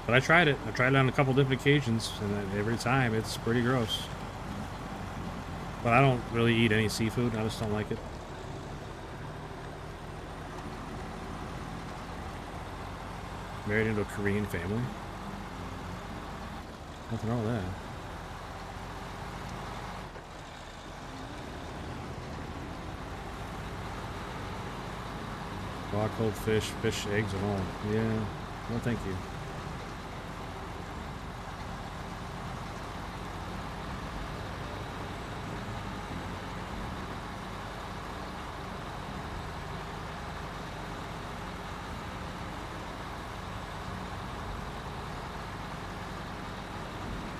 But I tried it. I tried it on a couple different occasions, and every time it's pretty gross. But I don't really eat any seafood. I just don't like it. Married into a Korean family. Nothing wrong with that. Raw cold fish, eggs, and all. Yeah. No, thank you.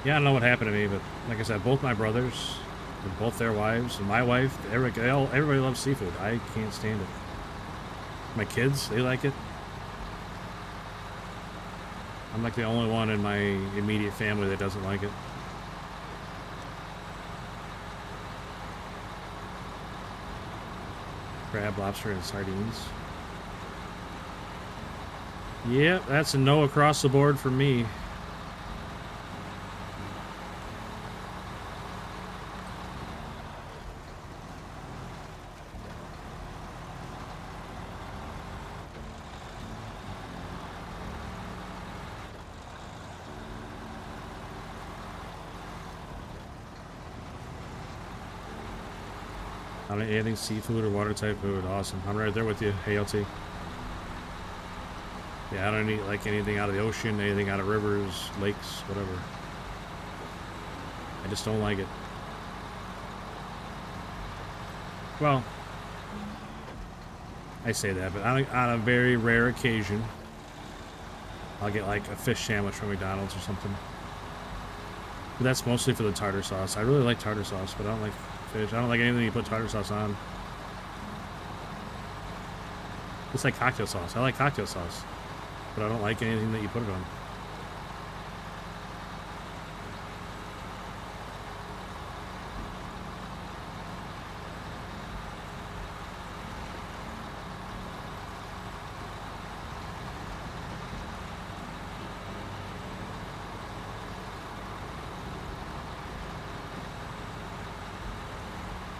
Yeah, I don't know what happened to me, but like I said, both my brothers, and both their wives, and my wife, everybody loves seafood. I can't stand it. My kids, they like it. I'm like the only one in my immediate family that doesn't like it. Crab, lobster, and sardines. Yep, that's a no across the board for me. I don't eat anything seafood or water type food. Awesome. I'm right there with you, ALT. Yeah, I don't eat like anything out of the ocean, anything out of rivers, lakes, whatever. I just don't like it. Well, I say that, but on a very rare occasion, I'll get like a fish sandwich from McDonald's or something. But that's mostly for the tartar sauce. I really like tartar sauce, but I don't like fish. I don't like anything you put tartar sauce on. It's like cocktail sauce. I like cocktail sauce, but I don't like anything that you put it on.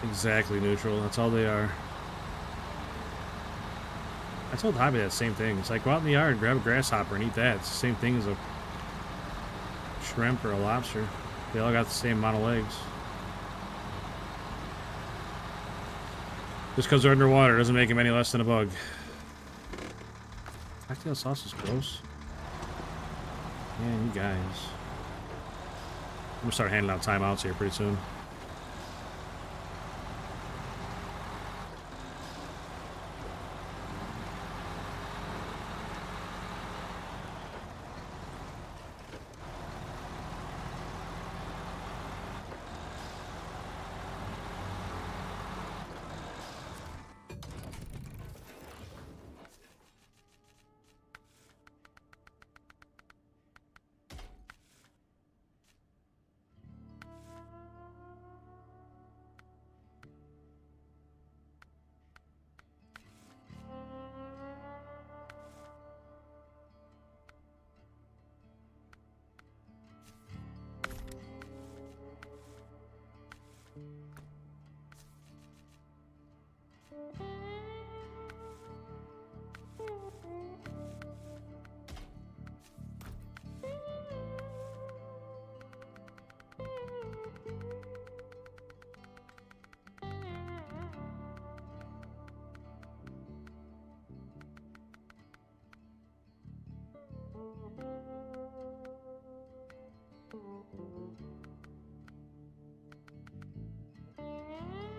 Exactly, neutral. That's all they are. I told Javi that same thing. It's like, go out in the yard, grab a grasshopper, and eat that. It's the same thing as a shrimp or a lobster. They all got the same amount of legs. Just because they're underwater doesn't make them any less than a bug. Cocktail sauce is gross. Man, you guys. I'm gonna start handing out timeouts here pretty soon.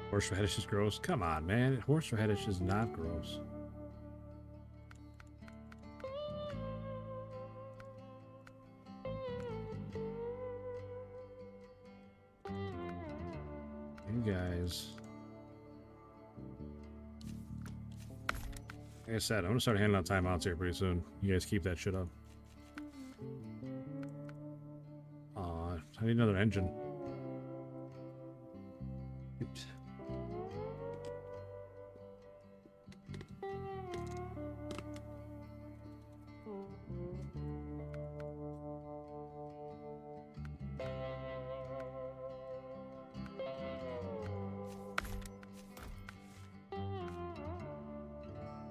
Horseradish is gross. Come on, man. Horseradish is not gross. You guys. Like I said, I'm gonna start handing out timeouts here pretty soon. You guys keep that shit up. Aw, I need another engine. Oops.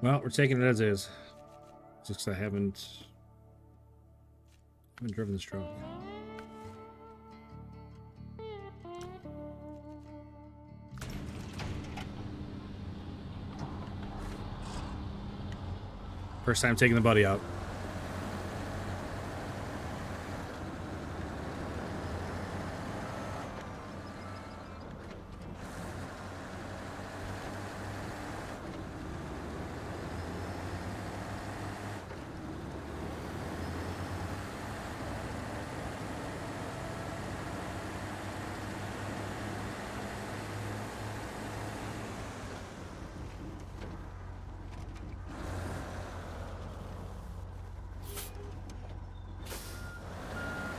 Well, we're taking it as is. Just 'cause I haven't driven this truck. First time taking the buddy out.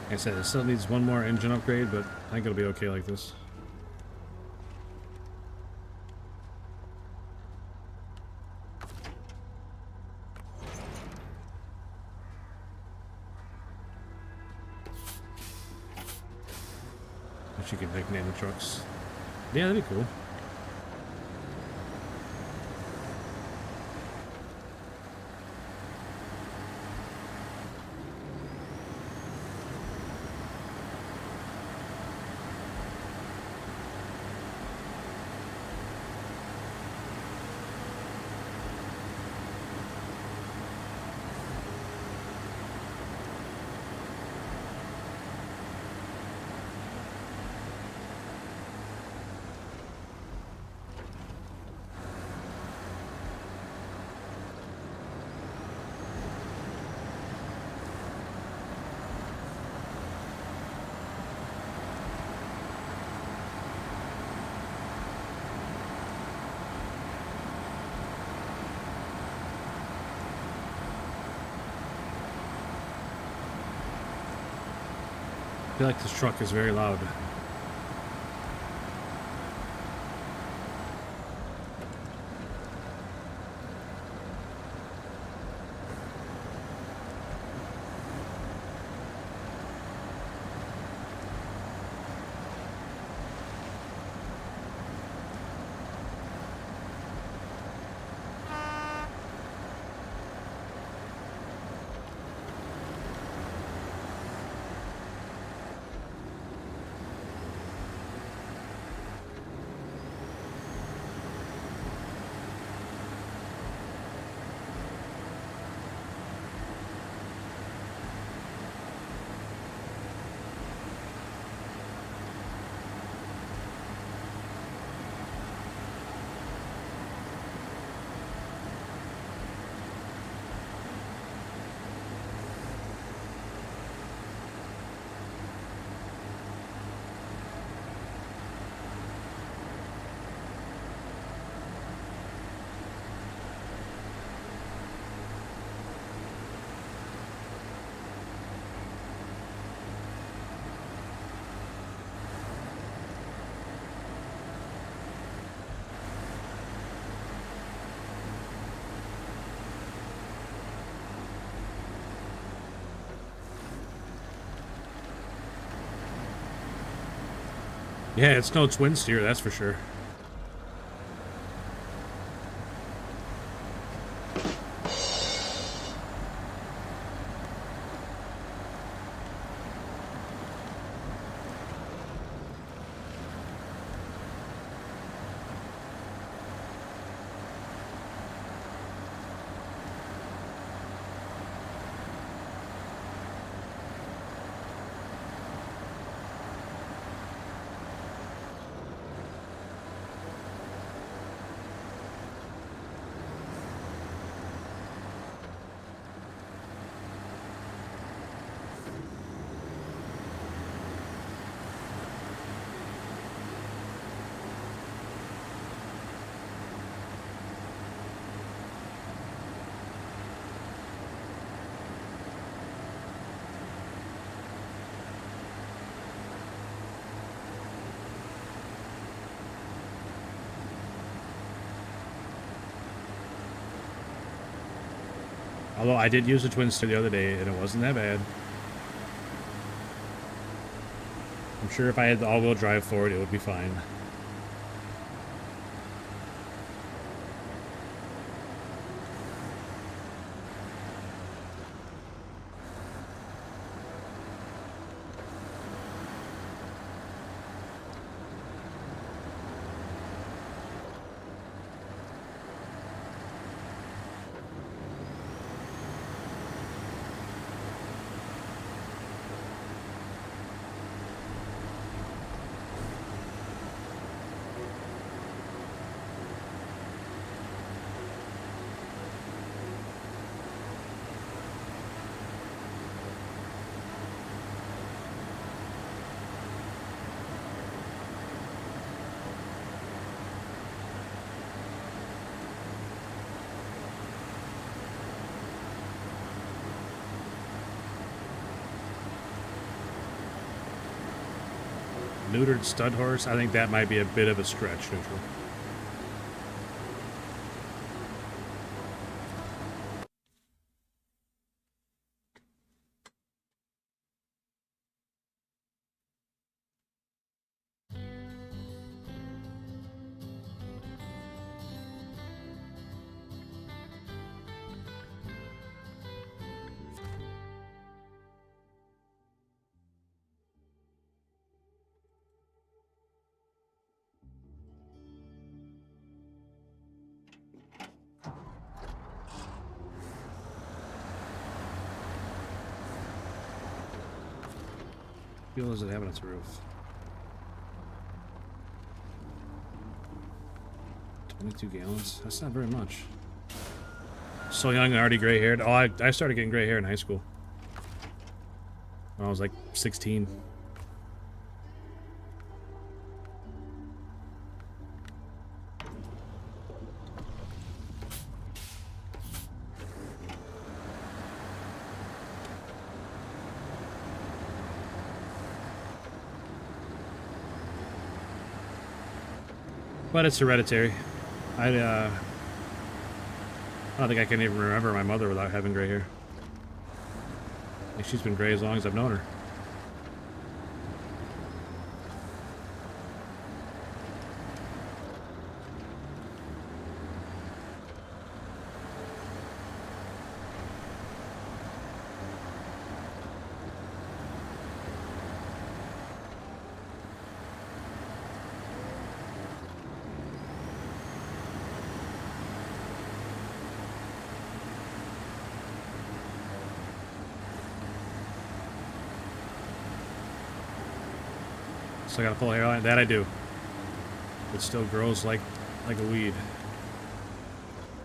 Like I said, it still needs one more engine upgrade, but I think it'll be okay like this. If you could nickname the trucks. Yeah, that'd be cool. I feel like this truck is very loud. Yeah, it's no twin steer, that's for sure. Although I did use the twin stick the other day, and it wasn't that bad. I'm sure if I had the all-wheel drive for it, it would be fine. Neutered stud horse, I think that might be a bit of a stretch, neutral. Fuel does it have on its roof? 22 gallons? That's not very much. So young and already gray haired. Oh, I started getting gray hair in high school. When I was like 16. But it's hereditary. I don't think I can even remember my mother without having gray hair. Like, she's been gray as long as I've known her. So I got a full hairline. That I do. It still grows like a weed.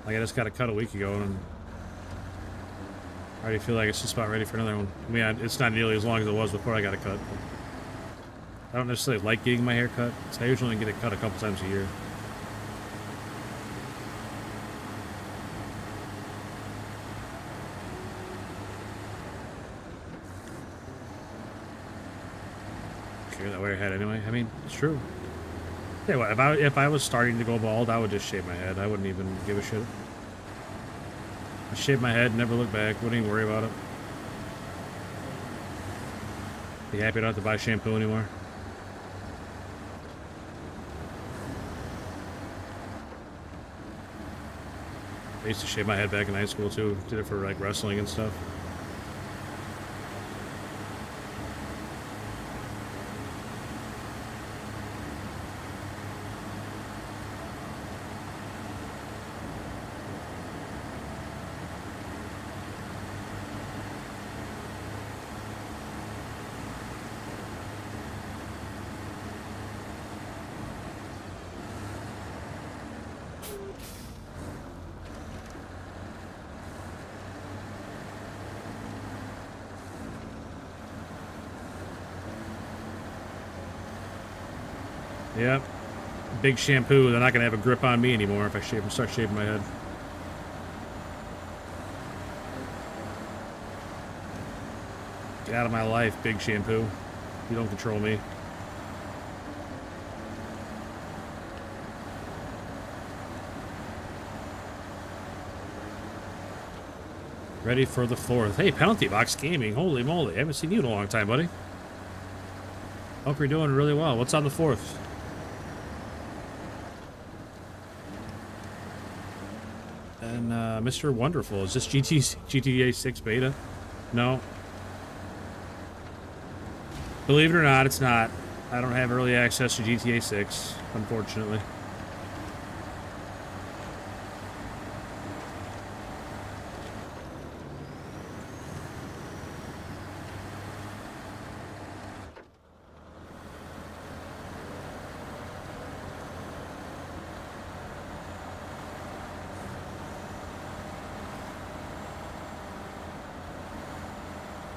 Like I just got a cut a week ago, and I already feel like it's just about ready for another one. I mean, it's not nearly as long as it was before I got a cut. I don't necessarily like getting my hair cut, so I usually get it cut a couple times a year. That way your head anyway. I mean, it's true. Yeah, well, if I was starting to go bald, I would just shave my head. I wouldn't even give a shit. I'd shave my head, never look back, wouldn't even worry about it. Be happy I don't have to buy shampoo anymore. I used to shave my head back in high school too. Did it for like wrestling and stuff. Yep. Big shampoo. They're not going to have a grip on me anymore if I start shaving my head. Get out of my life, big shampoo. You don't control me. Ready for the 4th. Hey, Penalty Box Gaming. Holy moly. I haven't seen you in a long time, buddy. Hope you're doing really well. What's on the 4th? And Mr. Wonderful. Is this GTA 6 beta? No. Believe it or not, it's not. I don't have early access to GTA 6, unfortunately.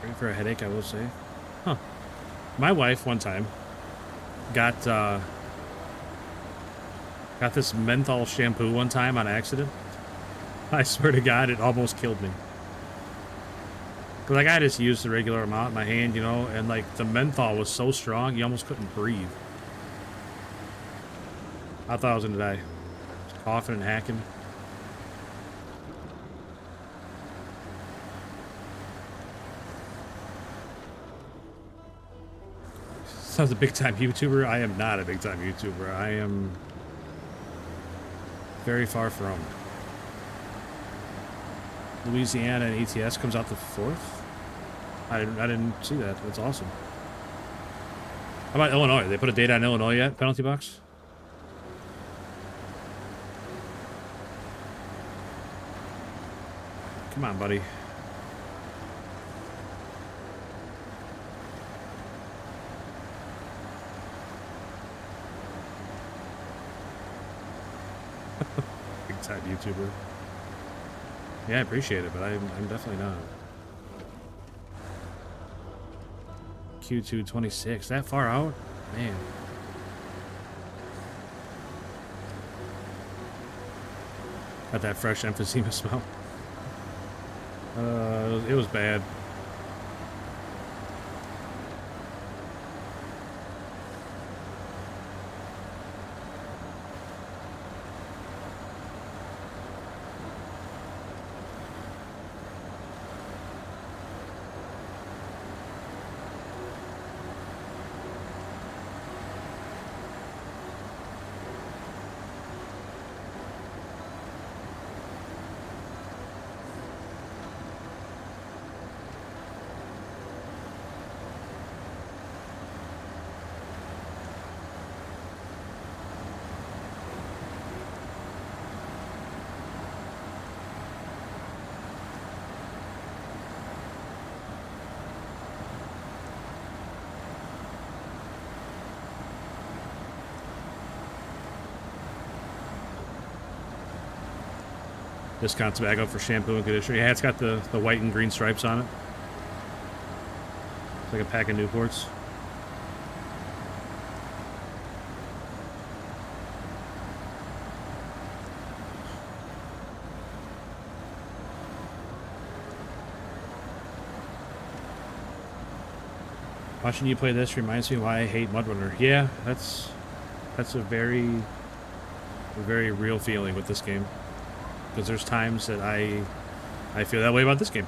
Ready for a headache, I will say. Huh. My wife one time got this menthol shampoo one time on accident. I swear to God, it almost killed me. Cause like I just used the regular amount in my hand, you know, and like the menthol was so strong, you almost couldn't breathe. I thought I was gonna die. Just coughing and hacking. Sounds a big-time YouTuber. I am not a big-time YouTuber. I am very far from. Louisiana and ATS comes out the 4th? I didn't see that. That's awesome. How about Illinois? They put a date on Illinois yet? Penalty Box? Come on, buddy. Big time YouTuber. Yeah, I appreciate it, but I'm definitely not. Q2 26, that far out? Man. Got that fresh emphysema smell. It was bad. Discount tobacco for shampoo and conditioner. Yeah, it's got the white and green stripes on it. It's like a pack of Newports. Watching you play this reminds me why I hate MudRunner. Yeah, that's a very real feeling with this game. Because there's times that I feel that way about this game.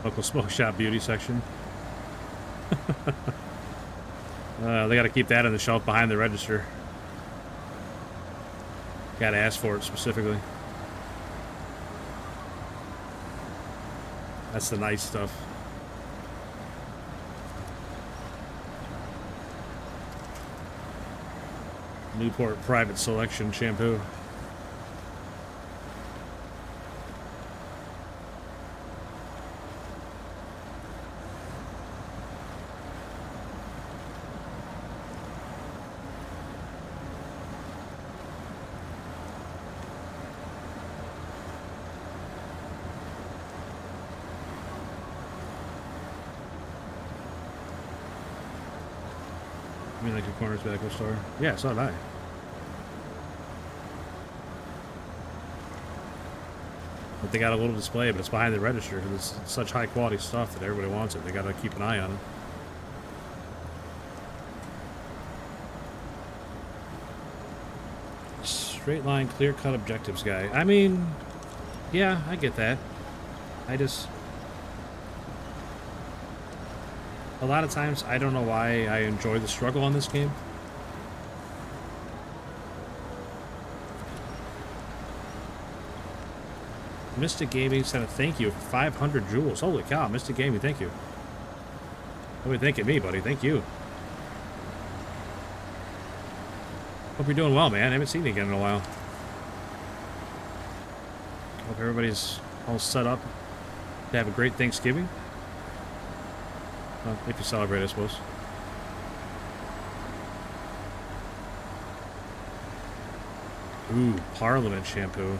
Local smoke shop beauty section. They got to keep that on the shelf behind the register. Got to ask for it specifically. That's the nice stuff. Newport Private Selection shampoo. I mean, like a corner tobacco store. Yeah, so did I. But they got a little display, but it's behind the register because it's such high quality stuff that everybody wants it. They got to keep an eye on it. Straight line, clear cut objectives guy. I mean, yeah, I get that. I just... A lot of times, I don't know why I enjoy the struggle on this game. Mystic Gaming sent a thank you for 500 jewels. Holy cow, Mystic Gaming, thank you. What are you thanking me, buddy? Thank you. Hope you're doing well, man. I haven't seen you again in a while. Hope everybody's all set up to have a great Thanksgiving. Well, if you celebrate, I suppose. Ooh, Parliament shampoo.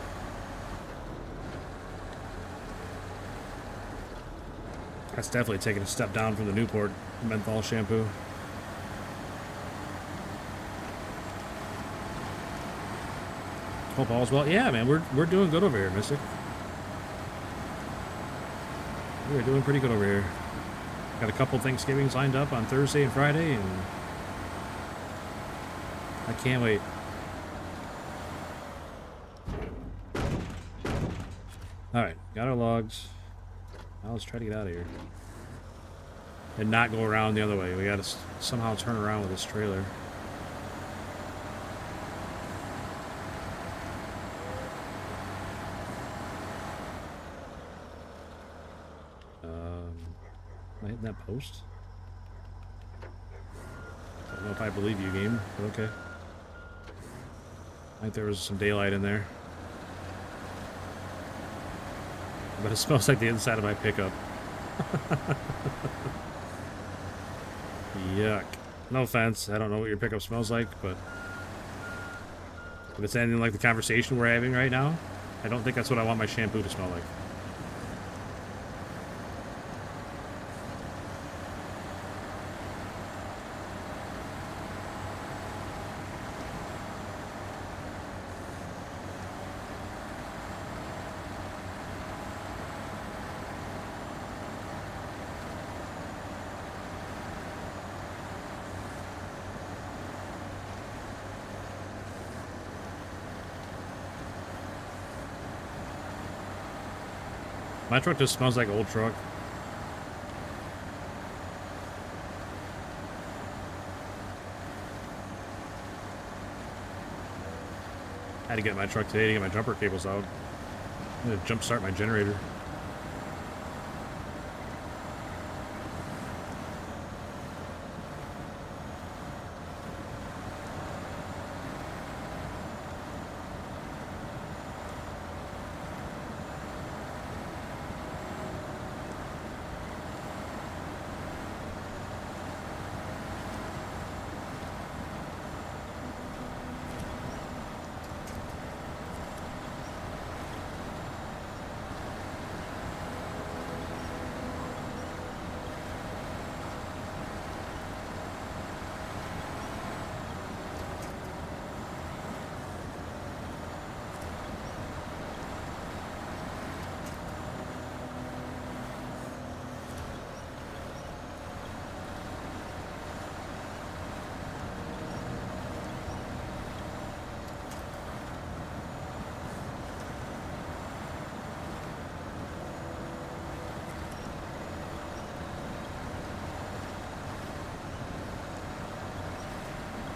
That's definitely taking a step down from the Newport menthol shampoo. Hope all's well. Yeah, man, we're doing good over here, Mystic. We're doing pretty good over here. Got a couple Thanksgivings lined up on Thursday and Friday, and I can't wait. Alright, got our logs. Now let's try to get out of here. And not go around the other way. We gotta somehow turn around with this trailer. Am I hitting that post? I don't know if I believe you, game, but okay. I think there was some daylight in there. But it smells like the inside of my pickup. Yuck. No offense, I don't know what your pickup smells like, but if it's anything like the conversation we're having right now, I don't think that's what I want my shampoo to smell like. My truck just smells like old truck. I had to get my truck today to get my jumper cables out. I'm gonna jump start my generator.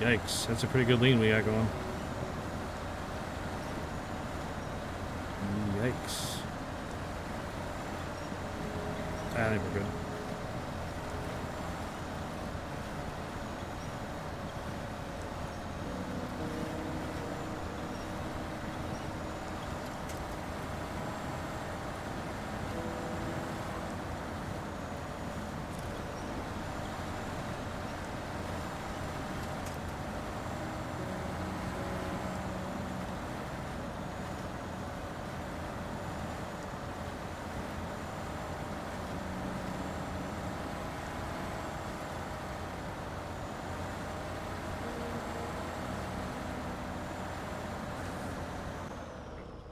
Yikes, that's a pretty good lean we got going. Yikes. I think we're good.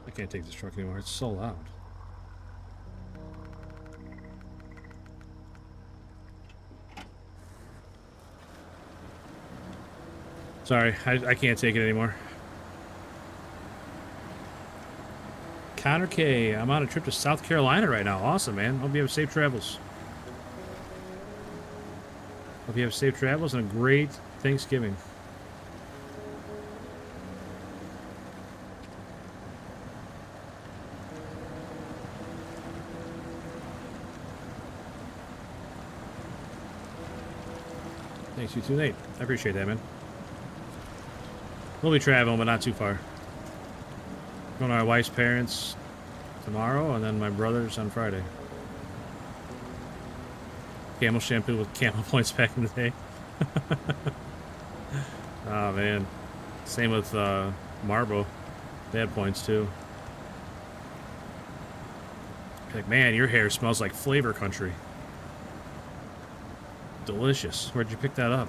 I can't take this truck anymore. It's so loud. Sorry, I can't take it anymore. Connor K, I'm on a trip to South Carolina right now. Awesome, man. Hope you have safe travels. Hope you have safe travels and a great Thanksgiving. Thanks, you too, Nate. I appreciate that, man. We'll be traveling, but not too far. Going to my wife's parents tomorrow, and then my brother's on Friday. Camel shampoo with camel points back in the day. Oh, man. Same with Marbo. They had points, too. Like, man, your hair smells like Flavor Country. Delicious. Where'd you pick that up?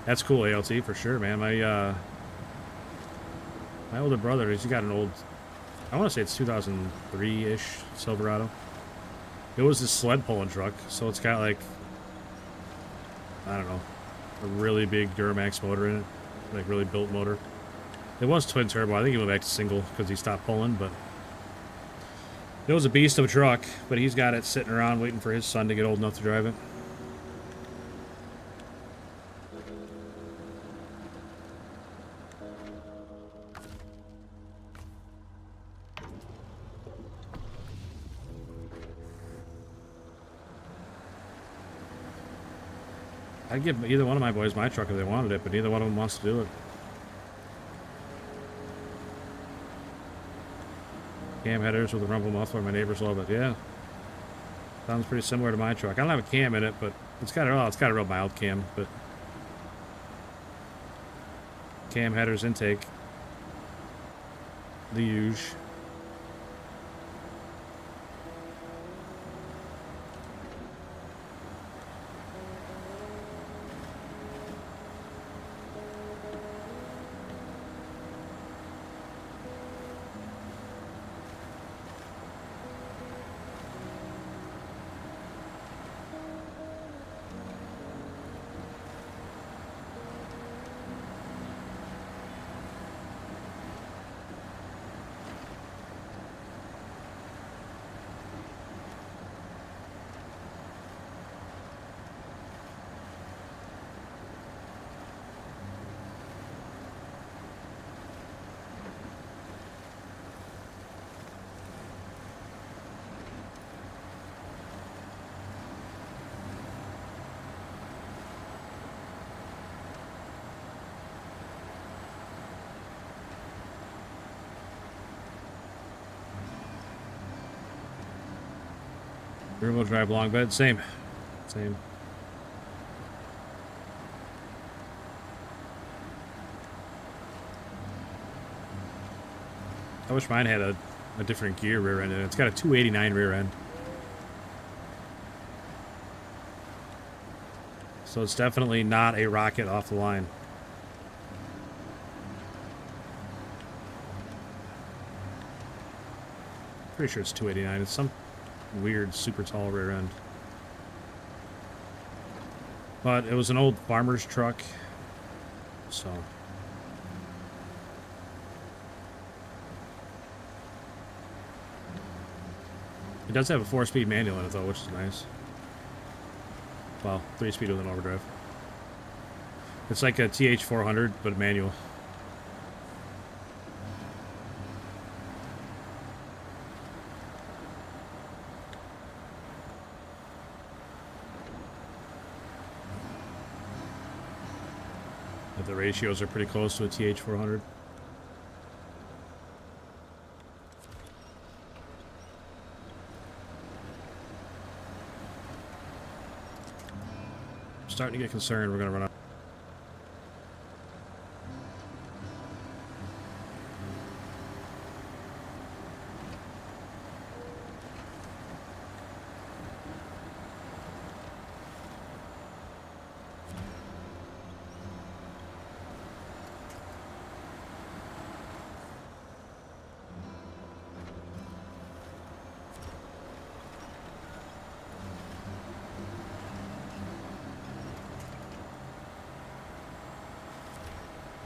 That's cool, ALT, for sure, man. My older brother, he's got an old, I want to say it's 2003-ish Silverado. It was this sled pulling truck, so it's got like, I don't know, a really big Duramax motor in it, like really built motor. It was twin turbo. I think he went back to single because he stopped pulling, but it was a beast of a truck. But he's got it sitting around waiting for his son to get old enough to drive it. I'd give either one of my boys my truck if they wanted it, but neither one of them wants to do it. Cam headers with a rumble muffler. My neighbors love it. Yeah, sounds pretty similar to my truck. I don't have a cam in it, but it's got a real mild cam, but cam headers intake, the usual. Rear-wheel drive long bed, same. I wish mine had a different gear rear end in it. It's got a 289 rear end. So it's definitely not a rocket off the line. Pretty sure it's 289. It's some weird, super tall rear end. But it was an old farmer's truck, so. It does have a 4-speed manual in it, though, which is nice. Well, 3-speed with an overdrive. It's like a TH400, but manual. But the ratios are pretty close to a TH400. Starting to get concerned we're going to run out.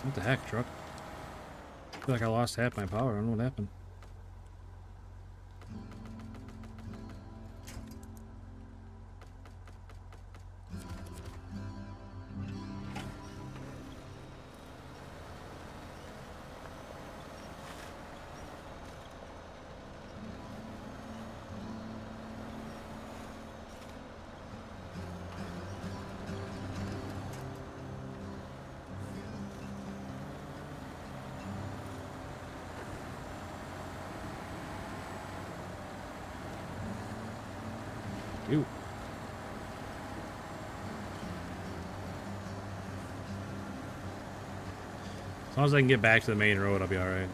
What the heck, truck? I feel like I lost half my power. I don't know what happened. Ew. As long as I can get back to the main road, I'll be alright.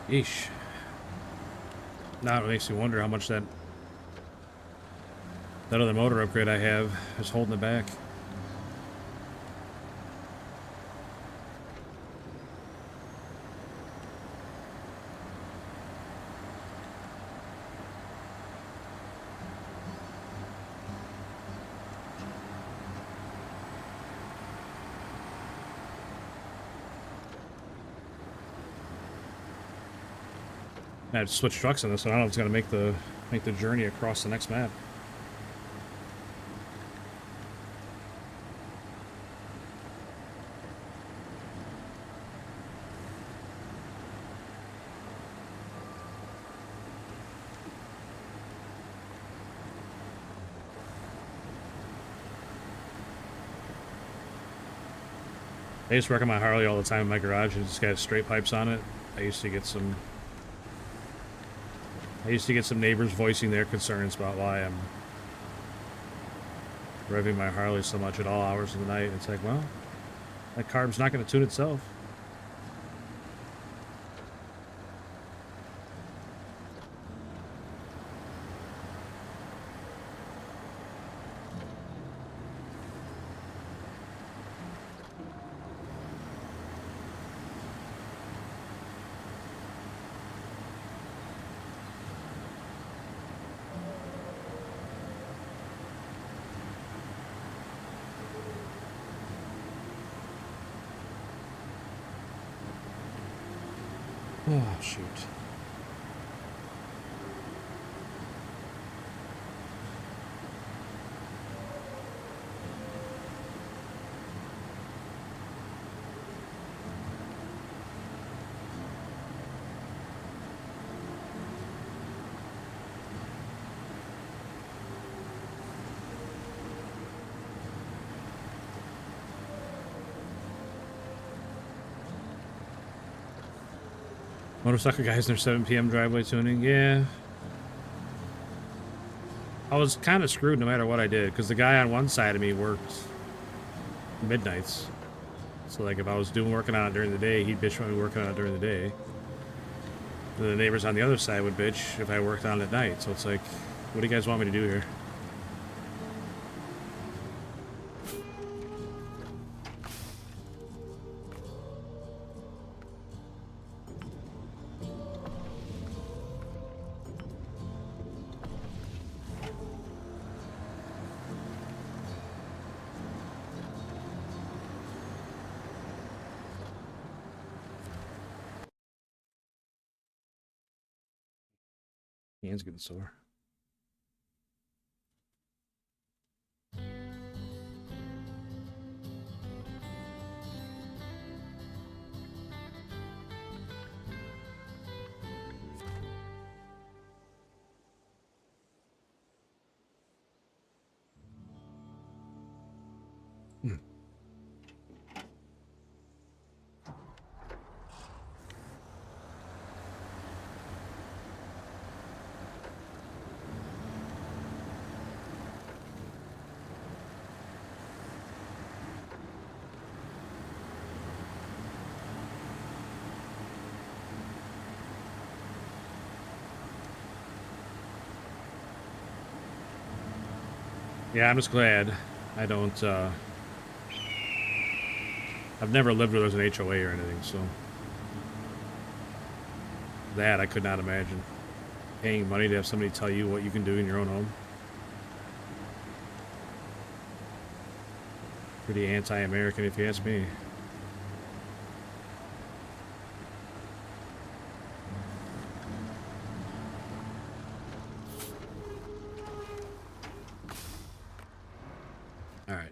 Yeesh. Now it makes me wonder how much that other motor upgrade I have is holding it back. I had to switch trucks on this, so I don't know if it's gonna make the journey across the next map. I used to work on my Harley all the time in my garage. It just got straight pipes on it. I used to get some neighbors voicing their concerns about why I'm revving my Harley so much at all hours of the night. It's like, well, that carb's not going to tune itself. Oh, shoot. Motorcycle guys in their 7 p.m. driveway tuning. Yeah. I was kind of screwed no matter what I did, because the guy on one side of me worked midnights. So, like, if I was working on it during the day, he'd bitch when we were working on it during the day. And the neighbors on the other side would bitch if I worked on it at night. So it's like, what do you guys want me to do here? Hands getting sore. Yeah, I'm just glad I don't, I've never lived where there's an HOA or anything, so that I could not imagine. Paying money to have somebody tell you what you can do in your own home. Pretty anti-American if you ask me. Alright.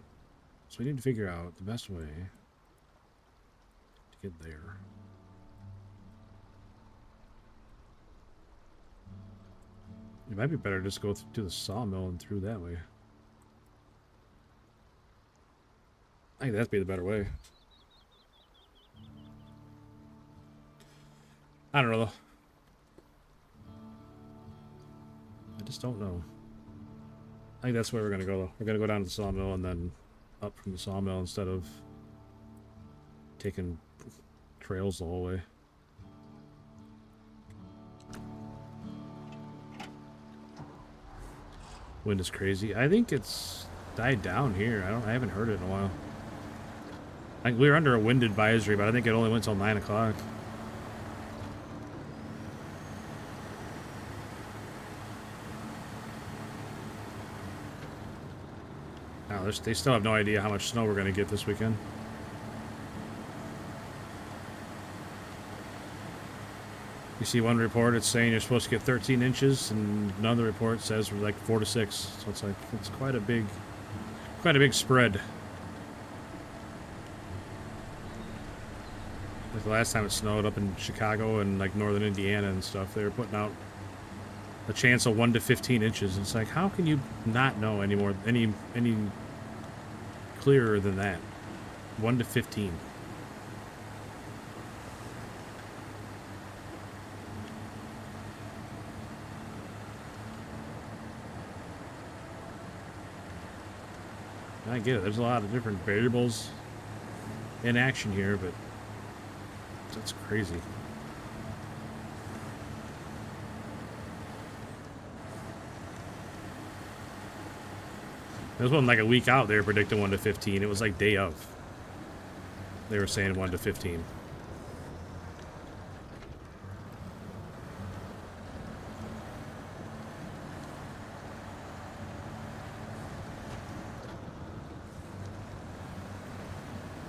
So we need to figure out the best way to get there. It might be better to just go to the sawmill and through that way. I think that'd be the better way. I don't know though. I just don't know. I think that's where we're gonna go though. We're gonna go down to the sawmill and then up from the sawmill instead of taking trails the whole way. Wind is crazy. I think it's died down here. I haven't heard it in a while. We were under a wind advisory, but I think it only went till 9 o'clock. Now, they still have no idea how much snow we're going to get this weekend. You see one report, it's saying you're supposed to get 13 inches, and another report says we're like 4 to 6. So it's like, it's quite a big spread. Like the last time it snowed up in Chicago and like northern Indiana and stuff, they were putting out a chance of 1 to 15 inches. It's like, how can you not know any clearer than that? 1 to 15. I get it. There's a lot of different variables in action here, but that's crazy. There was one like a week out, they were predicting 1 to 15. It was like day of. They were saying 1 to 15.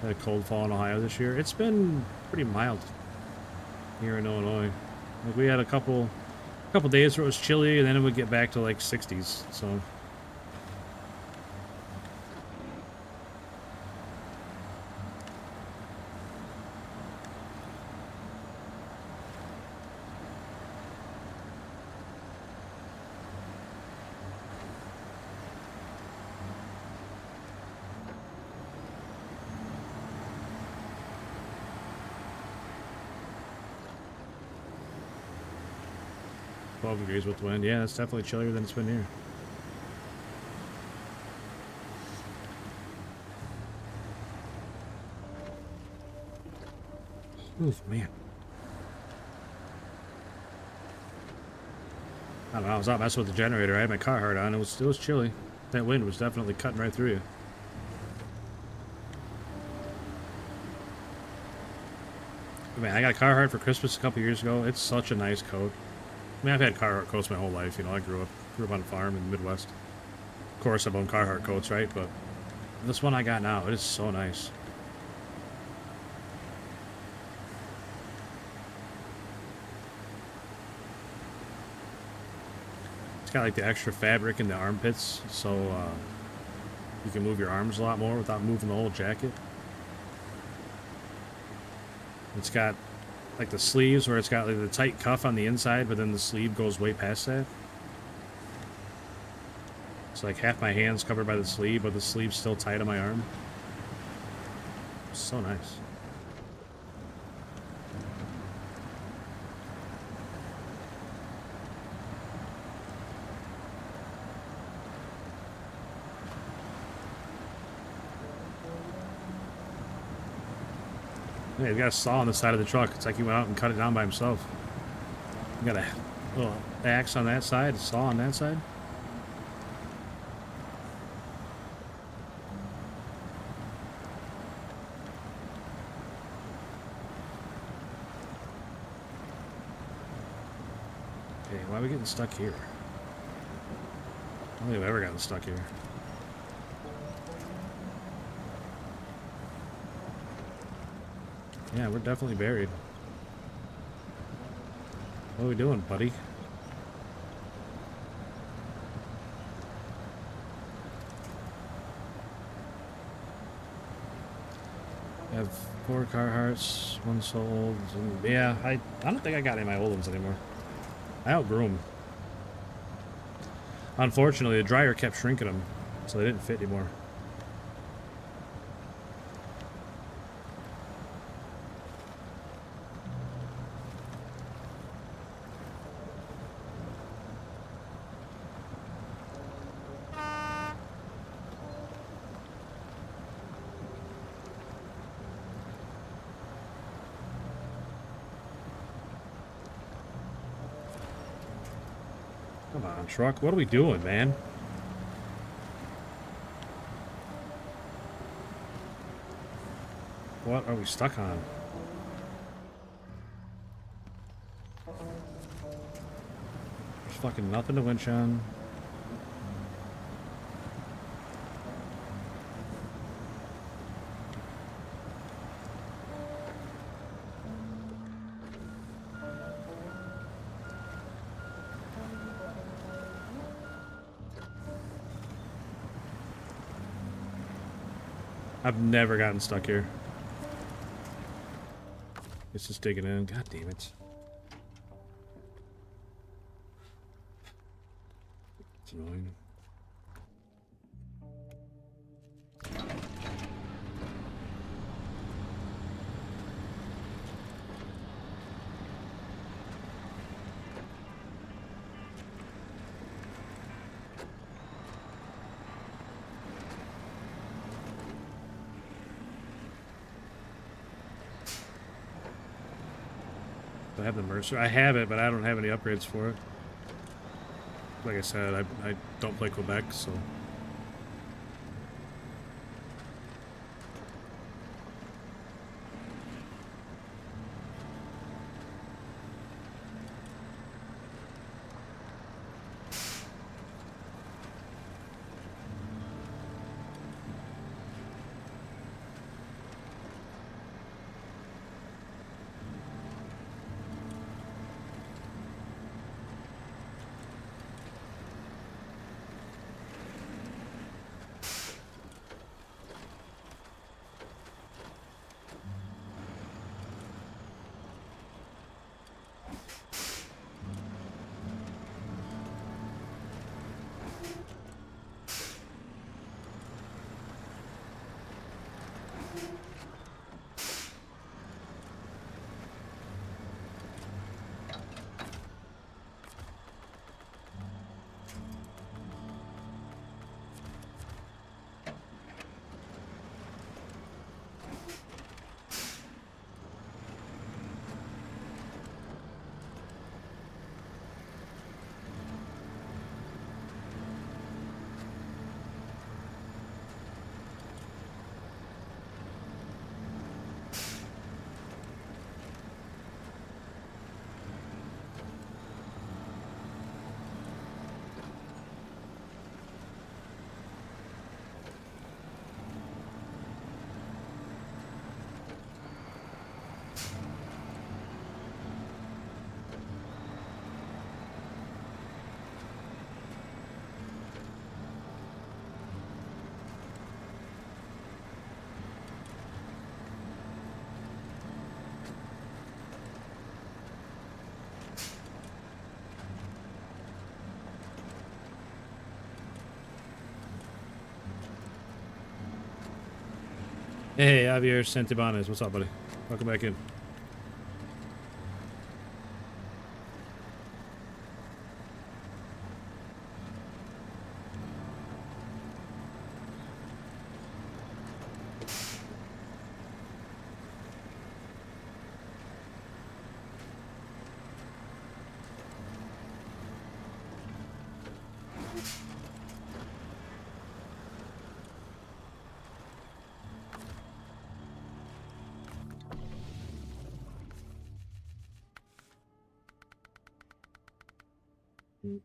Had a cold fall in Ohio this year. It's been pretty mild here in Illinois. Like we had a couple days where it was chilly, and then it would get back to like 60s. So degrees with the wind. Yeah, it's definitely chillier than it's been here. Ooh, man. I don't know, I was out messing with the generator. I had my Carhartt on. It was chilly. That wind was definitely cutting right through you. Man, I got a Carhartt for Christmas a couple years ago. It's such a nice coat. I mean, I've had Carhartt coats my whole life. You know, I grew up on a farm in the Midwest. Of course, I've owned Carhartt coats, right? But this one I got now, it is so nice. It's got like the extra fabric in the armpits, so you can move your arms a lot more without moving the whole jacket. It's got like the sleeves where it's got like the tight cuff on the inside, but then the sleeve goes way past that. It's like half my hand's covered by the sleeve, but the sleeve's still tight on my arm. So nice. Yeah, he's got a saw on the side of the truck. It's like he went out and cut it down by himself. You got a little axe on that side, a saw on that side. Okay, why are we getting stuck here? I don't think I've ever gotten stuck here. Yeah, we're definitely buried. What are we doing, buddy? I have 4 Carhartts, 1 sold. And yeah, I don't think I got any of my old ones anymore. I outgrew them. Unfortunately, the dryer kept shrinking them, so they didn't fit anymore. Come on, truck. What are we doing, man? What are we stuck on? There's fucking nothing to winch on. I've never gotten stuck here. It's just digging in. God damn it. It's annoying. I have the Mercer. I have it, but I don't have any upgrades for it. Like I said, I don't play Quebec, so... Hey, Javier Santibanez, what's up, buddy? Welcome back in.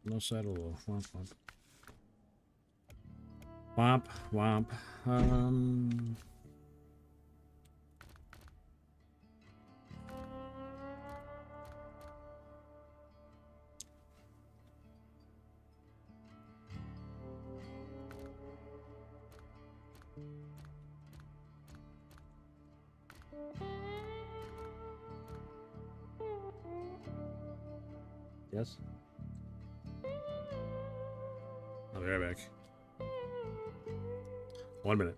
No saddle. Womp womp. Womp womp. Yes. I'll be right back. 1 minute.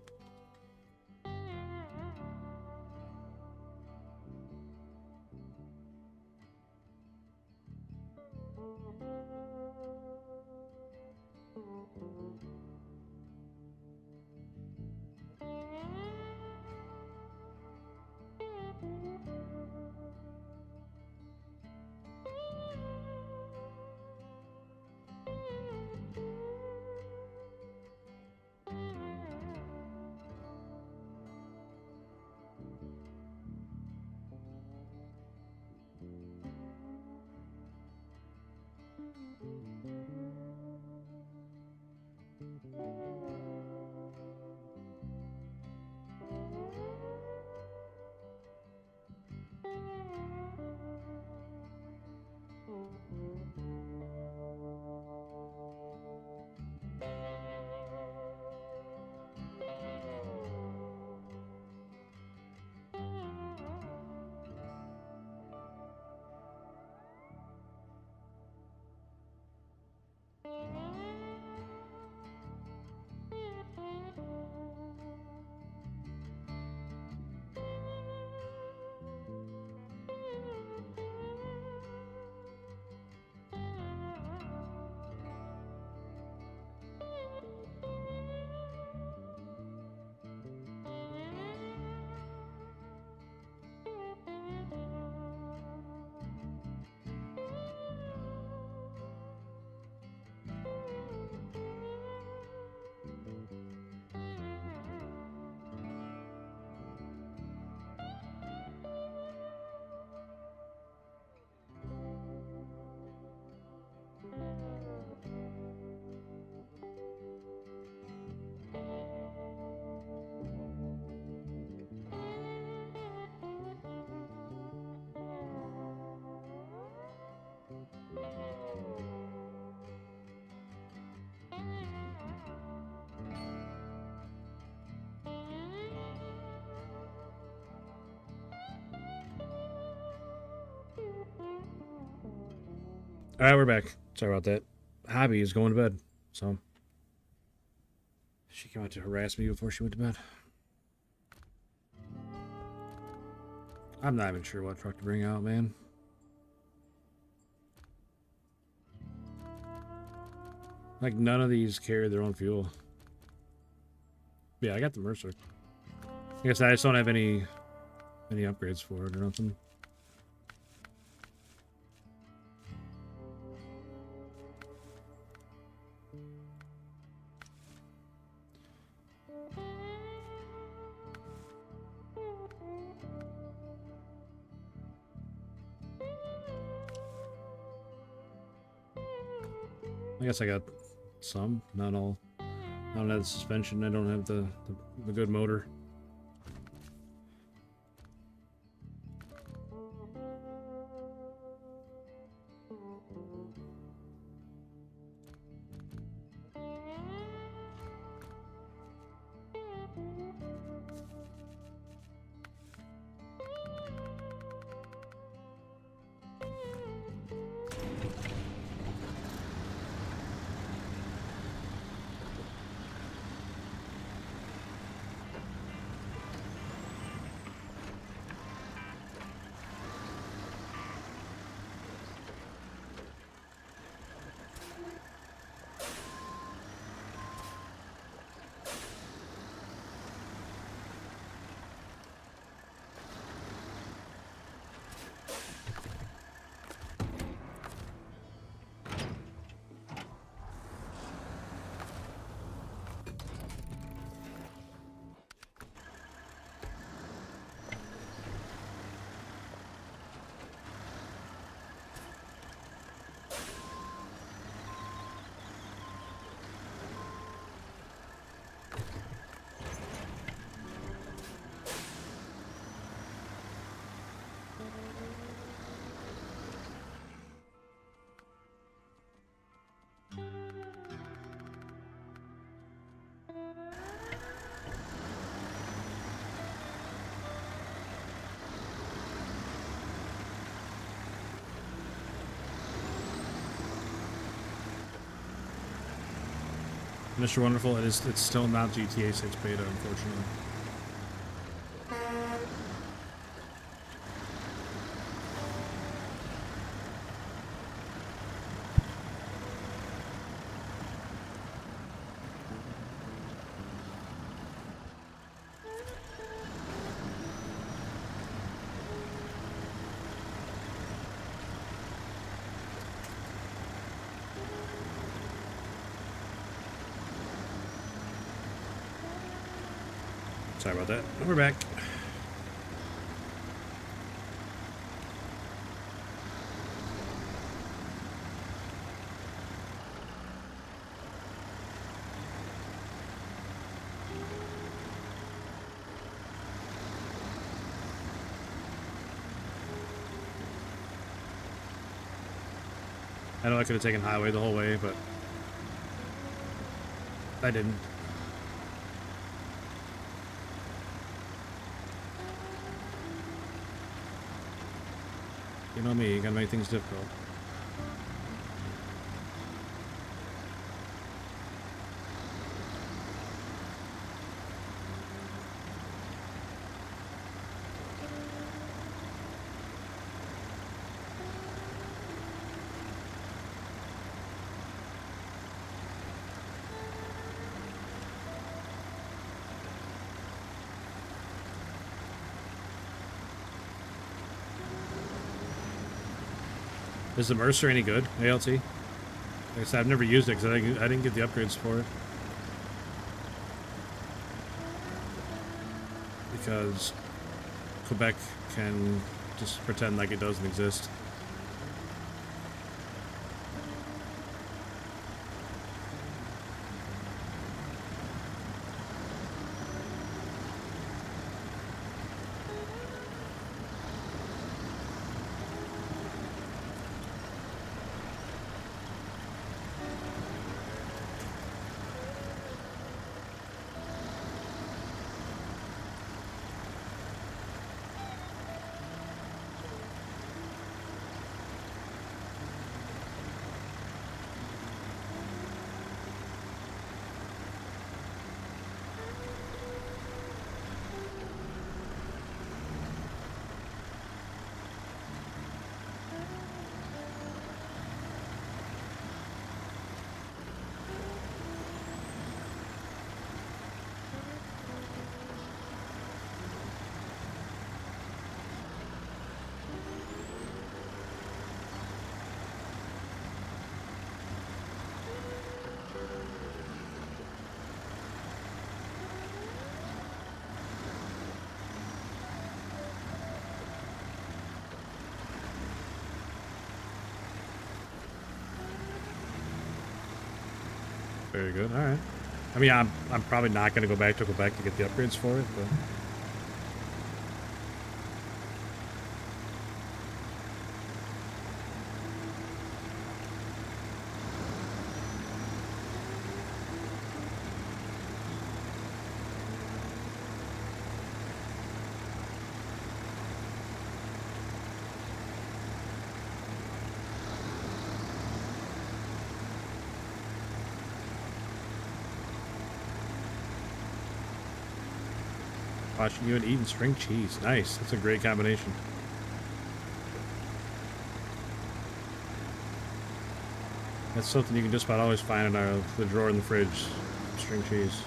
All right, we're back. Sorry about that. Hobby is going to bed, so she came out to harass me before she went to bed. I'm not even sure what truck to bring out, man. Like, none of these carry their own fuel. Yeah, I got the Mercer. I guess I just don't have any upgrades for it or nothing. I guess I got some, not all. I don't have the suspension. I don't have the good motor. Mr. Wonderful, it's still not GTA 6 beta, unfortunately. Sorry about that. We're back. I know I could have taken highway the whole way, but I didn't. You know me, you gotta make things difficult. Is the Mercer any good, ALT? Like I said, I've never used it because I didn't get the upgrades for it. Because Quebec can just pretend like it doesn't exist. Very good. All right. I mean, I'm probably not going to go back to Quebec to get the upgrades for it, but watching you and eating string cheese. Nice. That's a great combination. That's something you can just about always find in the drawer in the fridge. String cheese.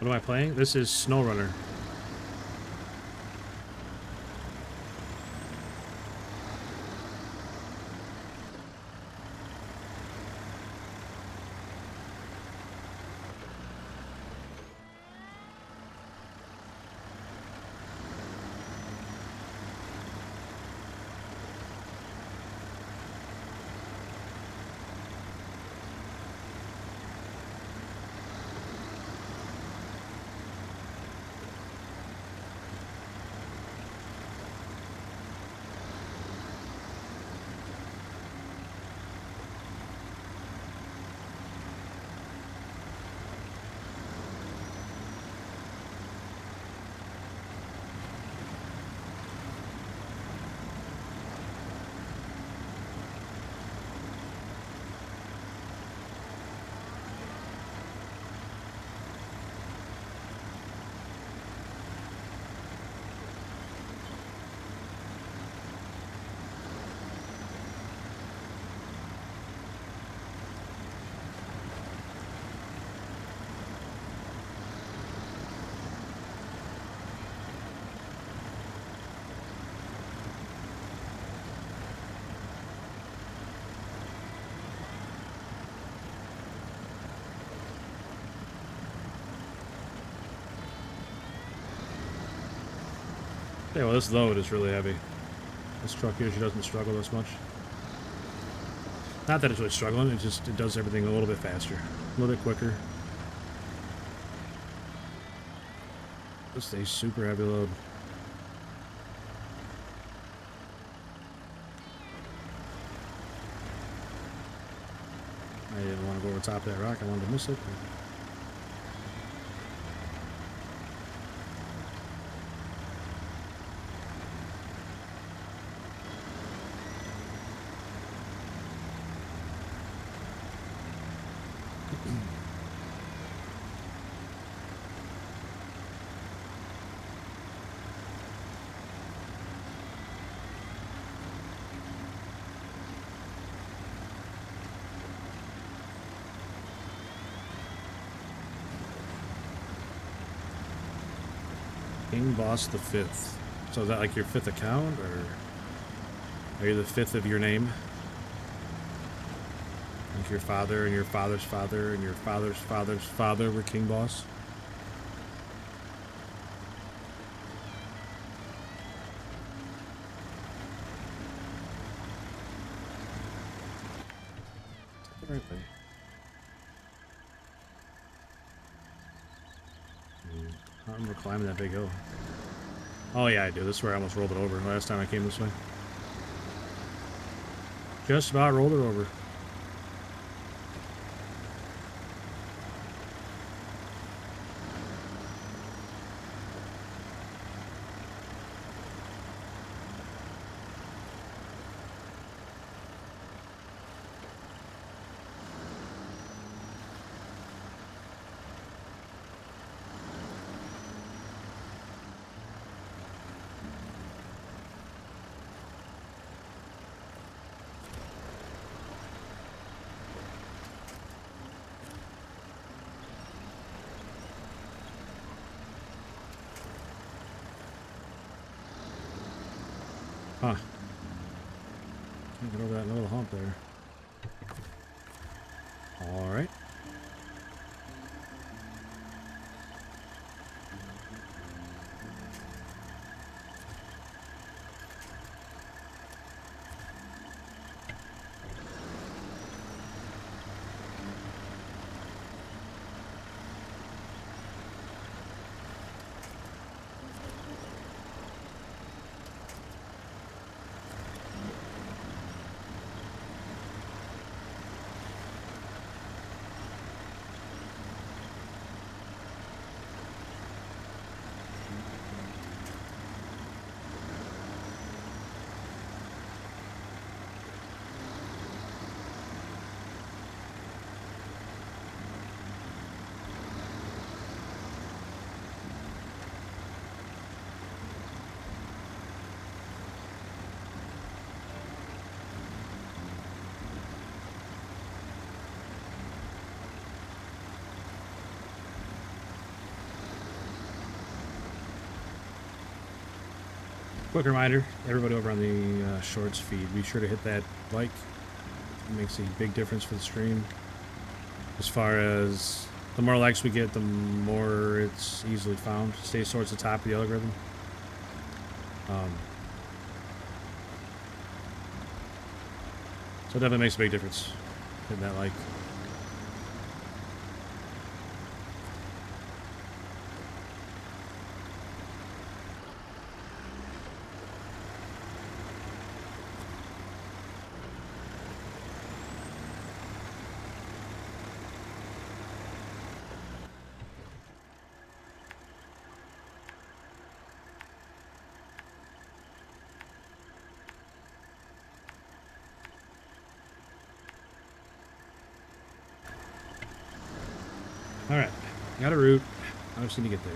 What am I playing? This is SnowRunner. Yeah, well, this load is really heavy. This truck usually doesn't struggle this much. Not that it's really struggling, it just it does everything a little bit faster. A little bit quicker. Just a super heavy load. I didn't want to go over the top of that rock, I wanted to miss it. King Boss the 5th. So is that like your 5th account, or are you the 5th of your name? Like your father and your father's father and your father's father's father were King Boss? Right there. I don't remember climbing that big hill. Oh yeah, I do. This is where I almost rolled it over last time I came this way. Just about rolled it over. Huh. Can't get over that little hump there. Alright. Quick reminder, everybody over on the Shorts feed, be sure to hit that like. It makes a big difference for the stream. As far as the more likes we get, the more it's easily found. Stays towards the top of the algorithm. So it definitely makes a big difference. Hitting that like. Alright, got a route. I just need to get there.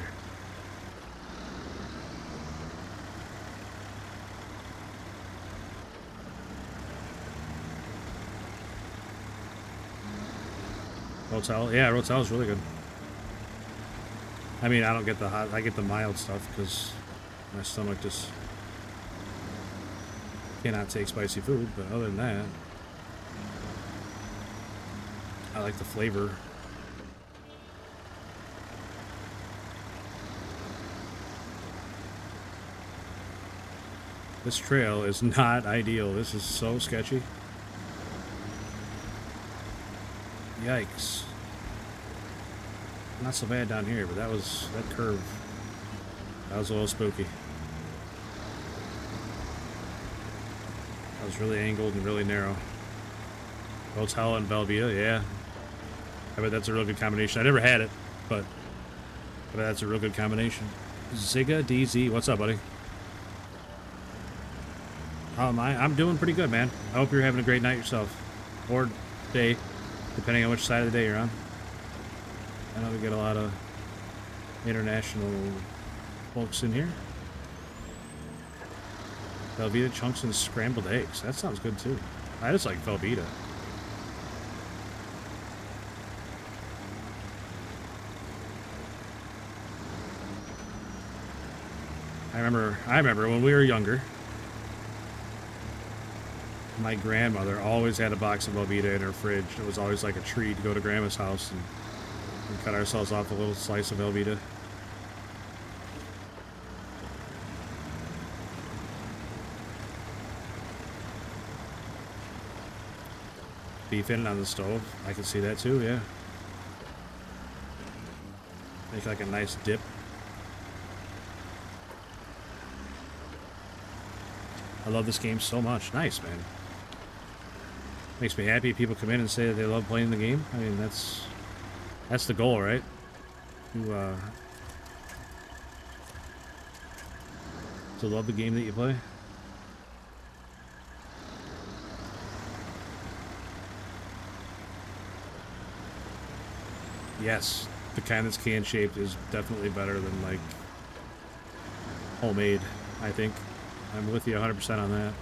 Rotel? Yeah, Rotel is really good. I mean, I don't get the hot, I get the mild stuff because my stomach just cannot take spicy food, but other than that, I like the flavor. This trail is not ideal. This is so sketchy. Yikes. Not so bad down here, but that curve. That was a little spooky. That was really angled and really narrow. Hotel and Velveeta, yeah. I bet that's a real good combination. I never had it, but I bet that's a real good combination. Ziga DZ, what's up, buddy? How am I? I'm doing pretty good, man. I hope you're having a great night yourself. Or day, depending on which side of the day you're on. I know we get a lot of international folks in here. Velveeta chunks and scrambled eggs. That sounds good, too. I just like Velveeta. I remember when we were younger, my grandmother always had a box of Velveeta in her fridge. It was always like a treat to go to Grandma's house and cut ourselves off a little slice of Velveeta. Beef in it on the stove. I can see that too, yeah. Make like a nice dip. I love this game so much. Nice, man. Makes me happy people come in and say that they love playing the game. I mean, that's the goal, right? To love the game that you play. Yes, the kind that's can shaped is definitely better than like homemade, I think. I'm with you 100% on that.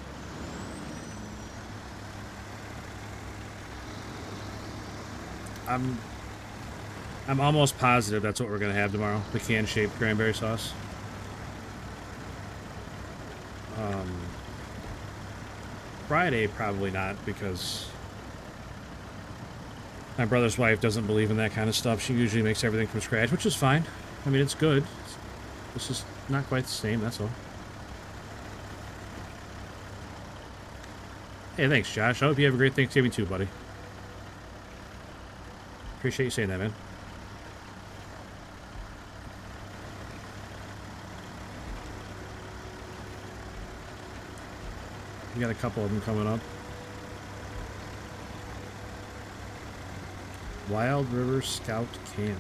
I'm almost positive that's what we're gonna have tomorrow. The can-shaped cranberry sauce. Friday, probably not, because my brother's wife doesn't believe in that kind of stuff. She usually makes everything from scratch, which is fine. I mean, it's good. It's just not quite the same, that's all. Hey, thanks, Josh. I hope you have a great Thanksgiving too, buddy. Appreciate you saying that, man. We got a couple of them coming up. Wild River Scout Camp.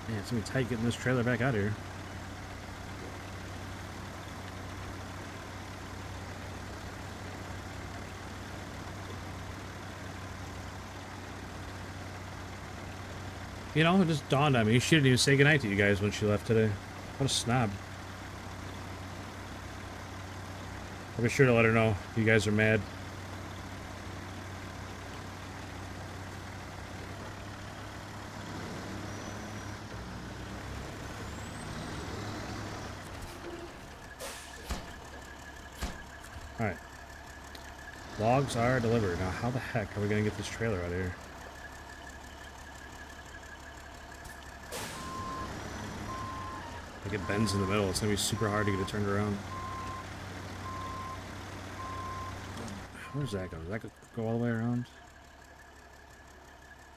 Man, it's gonna be tight getting this trailer back out of here. You know, it just dawned on me. She didn't even say goodnight to you guys when she left today. What a snob. I'll be sure to let her know you guys are mad. Alright. Logs are delivered. Now, how the heck are we going to get this trailer out of here? Like it bends in the middle. It's going to be super hard to get it turned around. Where's that go? Does that go all the way around?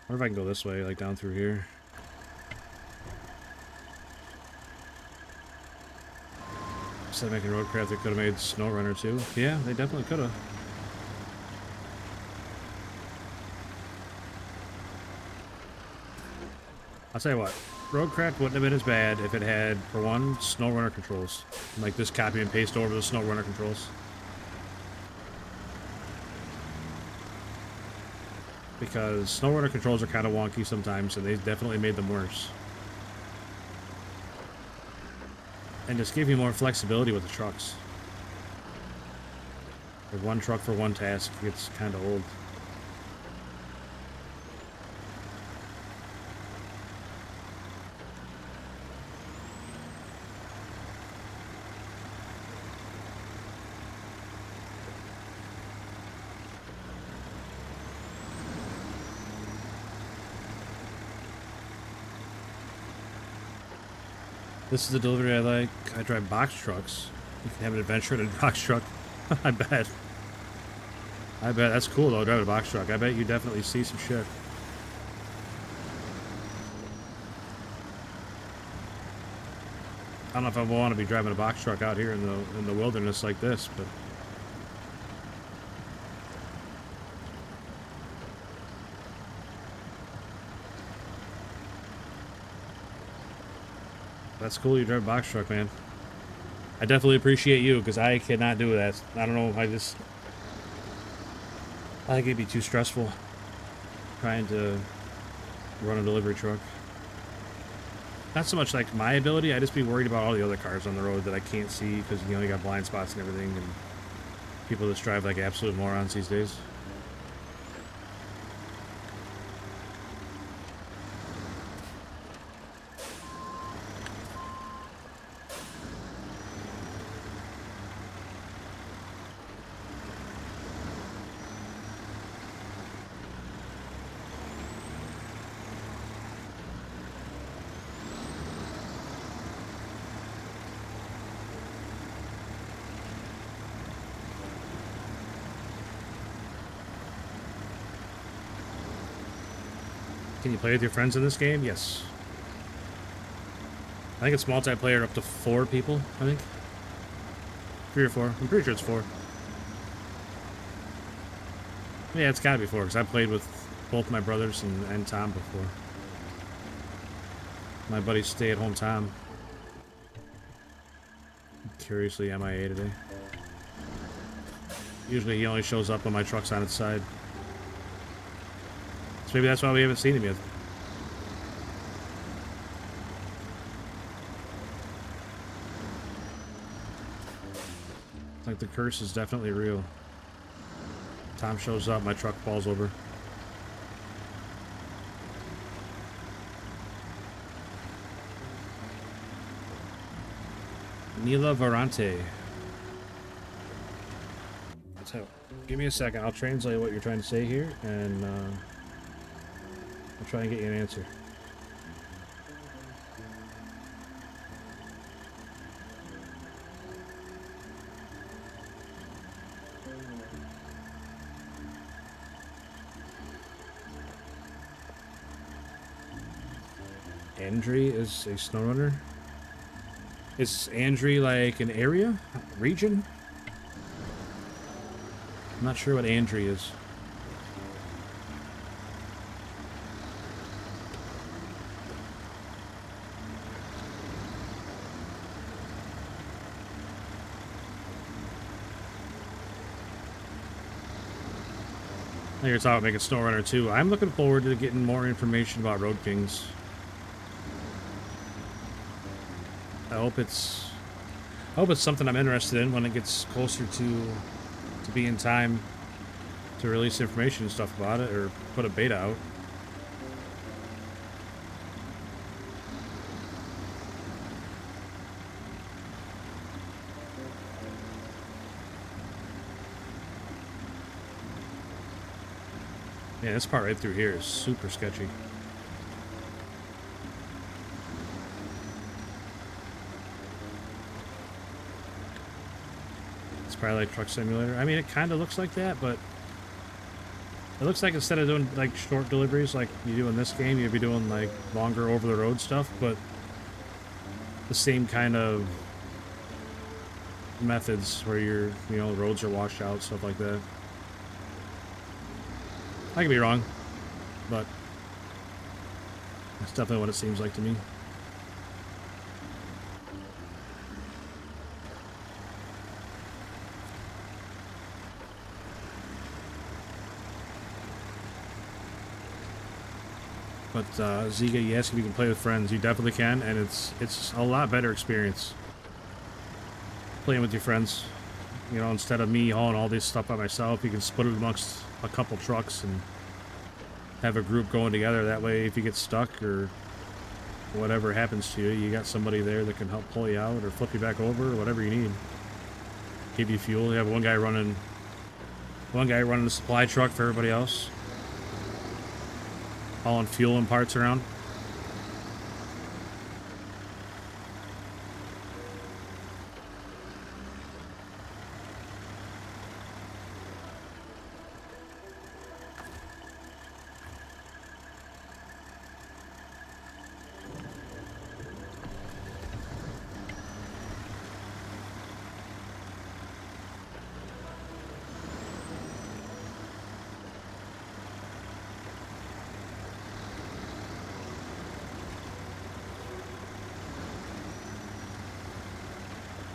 I wonder if I can go this way, like down through here. Instead of making roadcraft, they could have made SnowRunner too. Yeah, they definitely could have. I'll tell you what, roadcraft wouldn't have been as bad if it had, for one, SnowRunner controls. Like this copy and paste over the SnowRunner controls. Because SnowRunner controls are kind of wonky sometimes, and they definitely made them worse. And just give you more flexibility with the trucks. Like one truck for one task gets kind of old. This is the delivery I like. I drive box trucks. You can have an adventure in a box truck. I bet. I bet. That's cool though, driving a box truck. I bet you definitely see some shit. I don't know if I want to be driving a box truck out here in the wilderness like this, but that's cool. You drive a box truck, man. I definitely appreciate you because I cannot do that. I don't know. I think it'd be too stressful trying to run a delivery truck. Not so much like my ability. I just be worried about all the other cars on the road that I can't see because you got blind spots and everything, and people just drive like absolute morons these days. Can you play with your friends in this game? Yes. I think it's multiplayer up to 4 people, I think. 3 or 4. I'm pretty sure it's 4. Yeah, it's gotta be 4, because I played with both my brothers and Tom before. My buddy stay-at-home Tom. Curiously MIA today. Usually he only shows up when my truck's on its side. Maybe that's why we haven't seen him yet. It's like the curse is definitely real. Tom shows up, my truck falls over. Mila Varante. So, give me a second. I'll translate what you're trying to say here, and I'll try and get you an answer. Andre is a SnowRunner? Is Andre like an area? Region? I'm not sure what Andre is. I think you're talking about making SnowRunner 2. I'm looking forward to getting more information about Road Kings. I hope it's... I hope it's something I'm interested in when it gets closer to being time to release information and stuff about it, or put a beta out. Yeah, this part right through here is super sketchy. It's probably like Truck Simulator. I mean, it kind of looks like that, but it looks like instead of doing like short deliveries like you do in this game, you'd be doing like longer over-the-road stuff, but the same kind of methods where you're, you know, roads are washed out, stuff like that. I could be wrong, but that's definitely what it seems like to me. But Ziga, you ask if you can play with friends. You definitely can, and it's a lot better experience playing with your friends. You know, instead of me hauling all this stuff by myself, you can split it amongst a couple trucks and have a group going together. That way, if you get stuck or whatever happens to you, you got somebody there that can help pull you out or flip you back over or whatever you need. Give you fuel. You have one guy running the supply truck for everybody else, hauling fuel and parts around.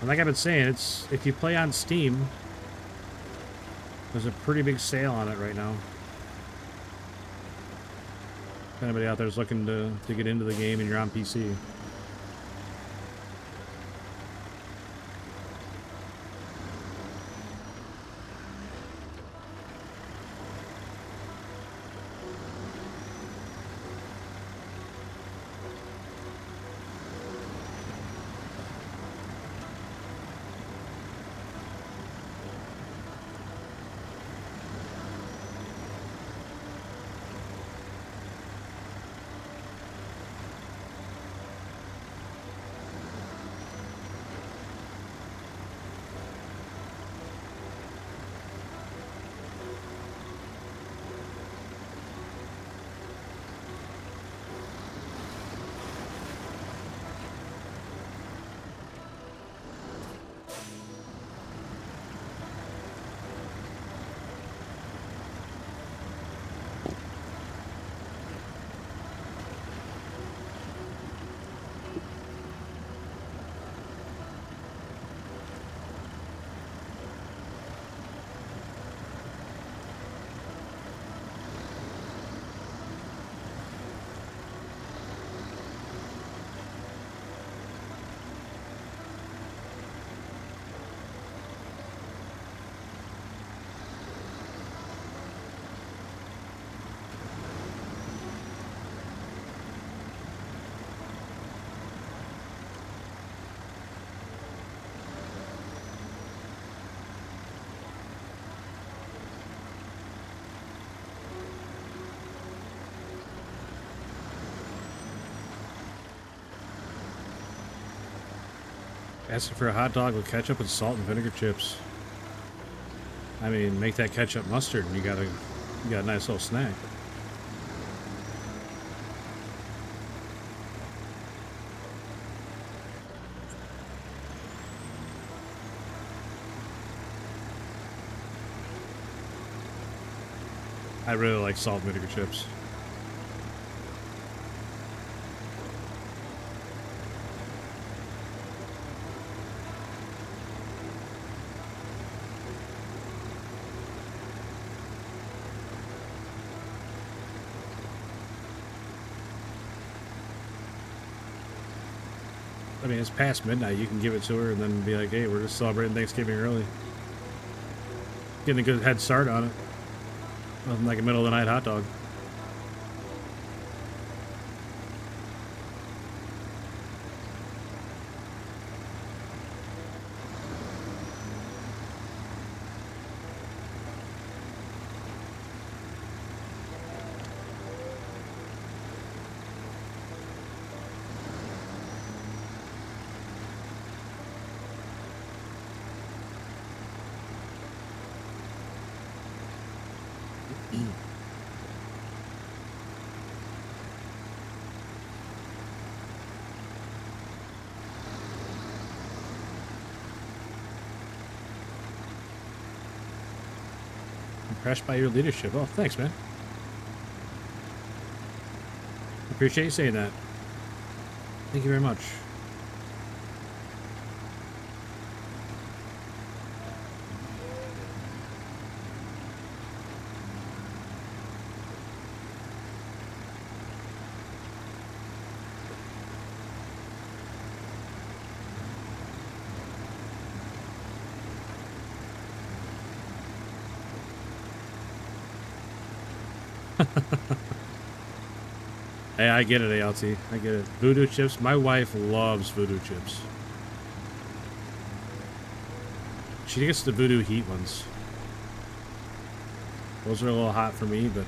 And like I've been saying, it's if you play on Steam, there's a pretty big sale on it right now. If anybody out there is looking to get into the game and you're on PC. Asking for a hot dog with ketchup and salt and vinegar chips. I mean, make that ketchup mustard and you got a nice little snack. I really like salt and vinegar chips. I mean, it's past midnight. You can give it to her and then be like, hey, we're just celebrating Thanksgiving early. Getting a good head start on it. Nothing like a middle of the night hot dog. Impressed by your leadership. Oh, thanks, man. Appreciate you saying that. Thank you very much. Hey, I get it, ALT. I get it. Voodoo chips. My wife loves voodoo chips. She gets the voodoo heat ones. Those are a little hot for me, but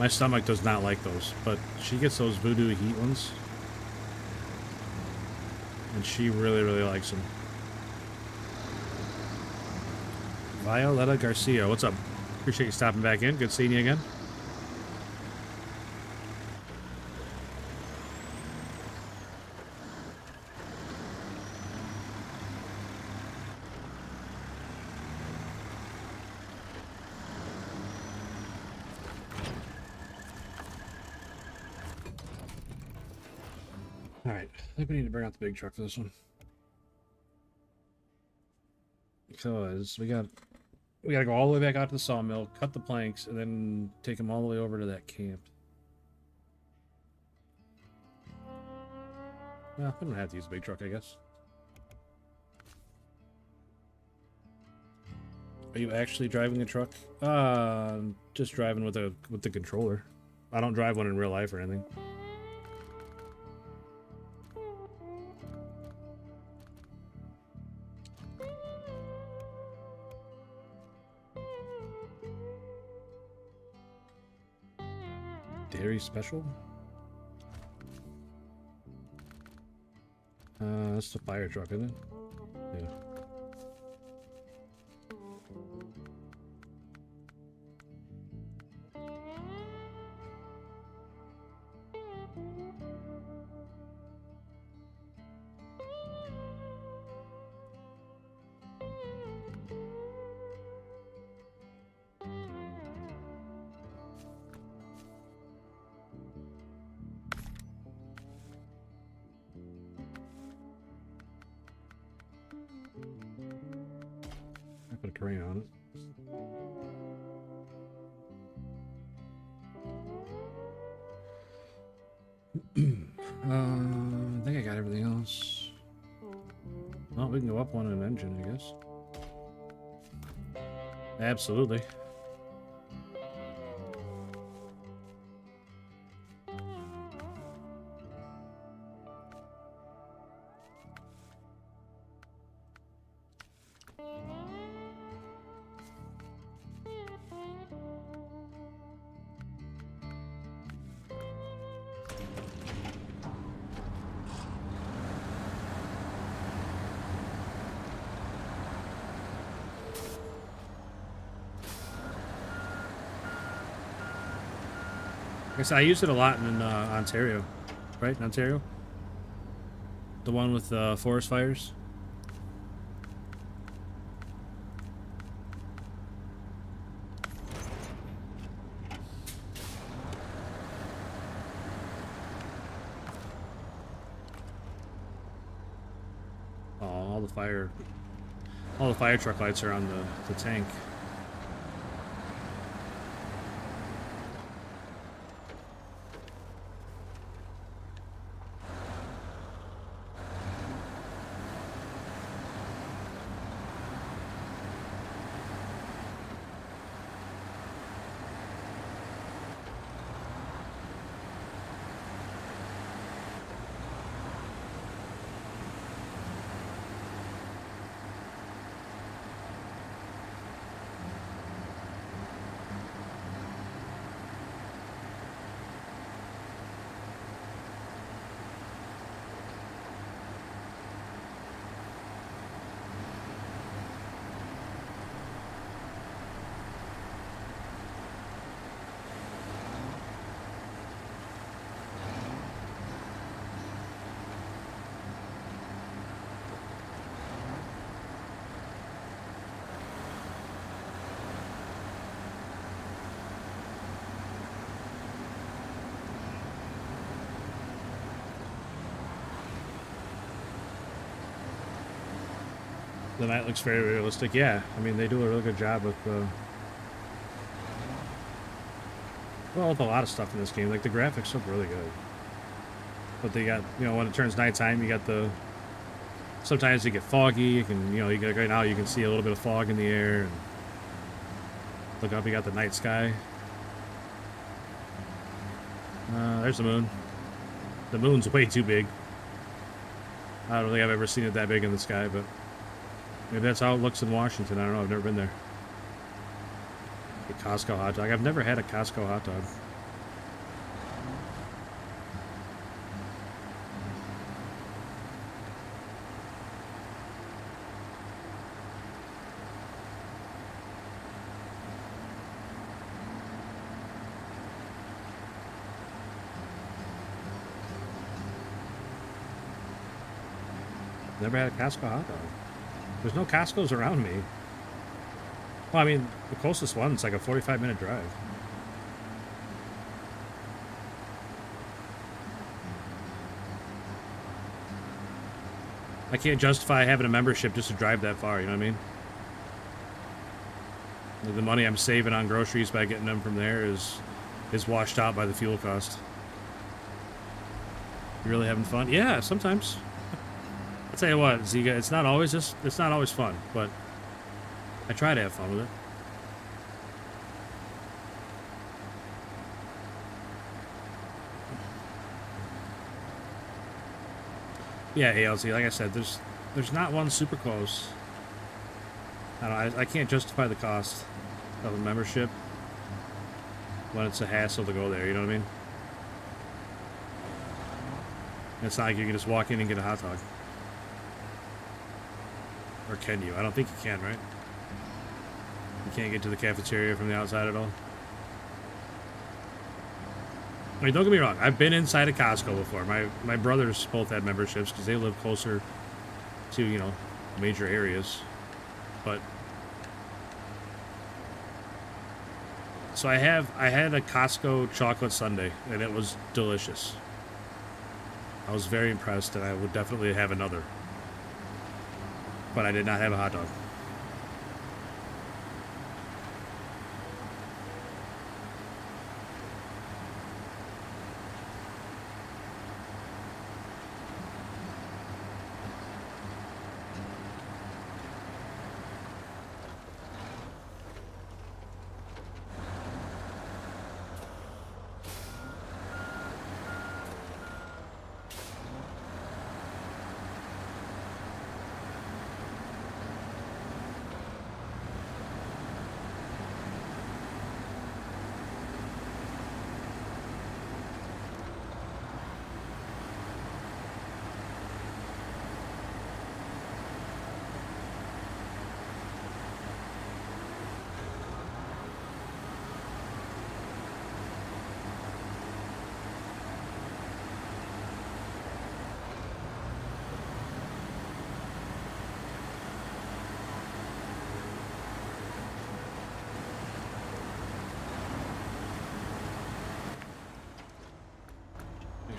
my stomach does not like those. But she gets those voodoo heat ones. And she really, really likes them. Violetta Garcia, what's up? Appreciate you stopping back in. Good seeing you again. Alright, I think we need to bring out the big truck for this one. Because we gotta go all the way back out to the sawmill, cut the planks, and then take them all the way over to that camp. Well, we don't have to use a big truck, I guess. Are you actually driving a truck? Just driving with the controller. I don't drive one in real life or anything. Dairy special? That's the fire truck, isn't it? Yeah. I put a terrain on it. I think I got everything else. Well, we can go up on an engine, I guess. Absolutely. I guess I used it a lot in Ontario, right? In Ontario? The one with forest fires? Oh, all the fire truck lights are on the tank. The night looks very realistic. Yeah, I mean, they do a really good job with well, with a lot of stuff in this game. Like, the graphics look really good. But they got, you know, when it turns nighttime, you got the... Sometimes you get foggy. You can, you know, you got, right now you can see a little bit of fog in the air. And look up, you got the night sky. There's the moon. The moon's way too big. I don't think I've ever seen it that big in the sky, but maybe that's how it looks in Washington. I don't know. I've never been there. A Costco hot dog. I've never had a Costco hot dog. Never had a Costco hot dog. There's no Costco's around me. Well, I mean, the closest one's like a 45-minute drive. I can't justify having a membership just to drive that far, you know what I mean? The money I'm saving on groceries by getting them from there is washed out by the fuel cost. You really having fun? Yeah, sometimes. I'll tell you what, Ziga, it's not always fun, but I try to have fun with it. Yeah, ALZ, like I said, there's not one super close. I can't justify the cost of a membership when it's a hassle to go there, you know what I mean? It's not like you can just walk in and get a hot dog. Or can you? I don't think you can, right? You can't get to the cafeteria from the outside at all. I mean, don't get me wrong. I've been inside a Costco before. My brothers both had memberships because they live closer to, you know, major areas. But so I had a Costco chocolate sundae, and it was delicious. I was very impressed, and I would definitely have another. But I did not have a hot dog.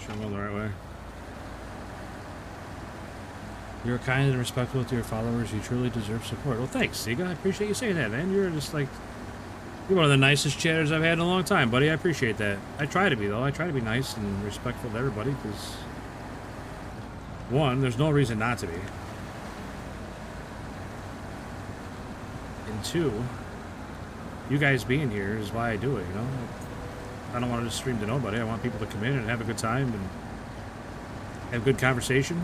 I'm going the right way. You're kind and respectful to your followers. You truly deserve support. Well, thanks, Siga. I appreciate you saying that, man. You're just like... You're one of the nicest chatters I've had in a long time, buddy. I appreciate that. I try to be, though. I try to be nice and respectful to everybody, because... One, there's no reason not to be. And two, you guys being here is why I do it, you know? I don't want to just stream to nobody. I want people to come in and have a good time and have good conversation.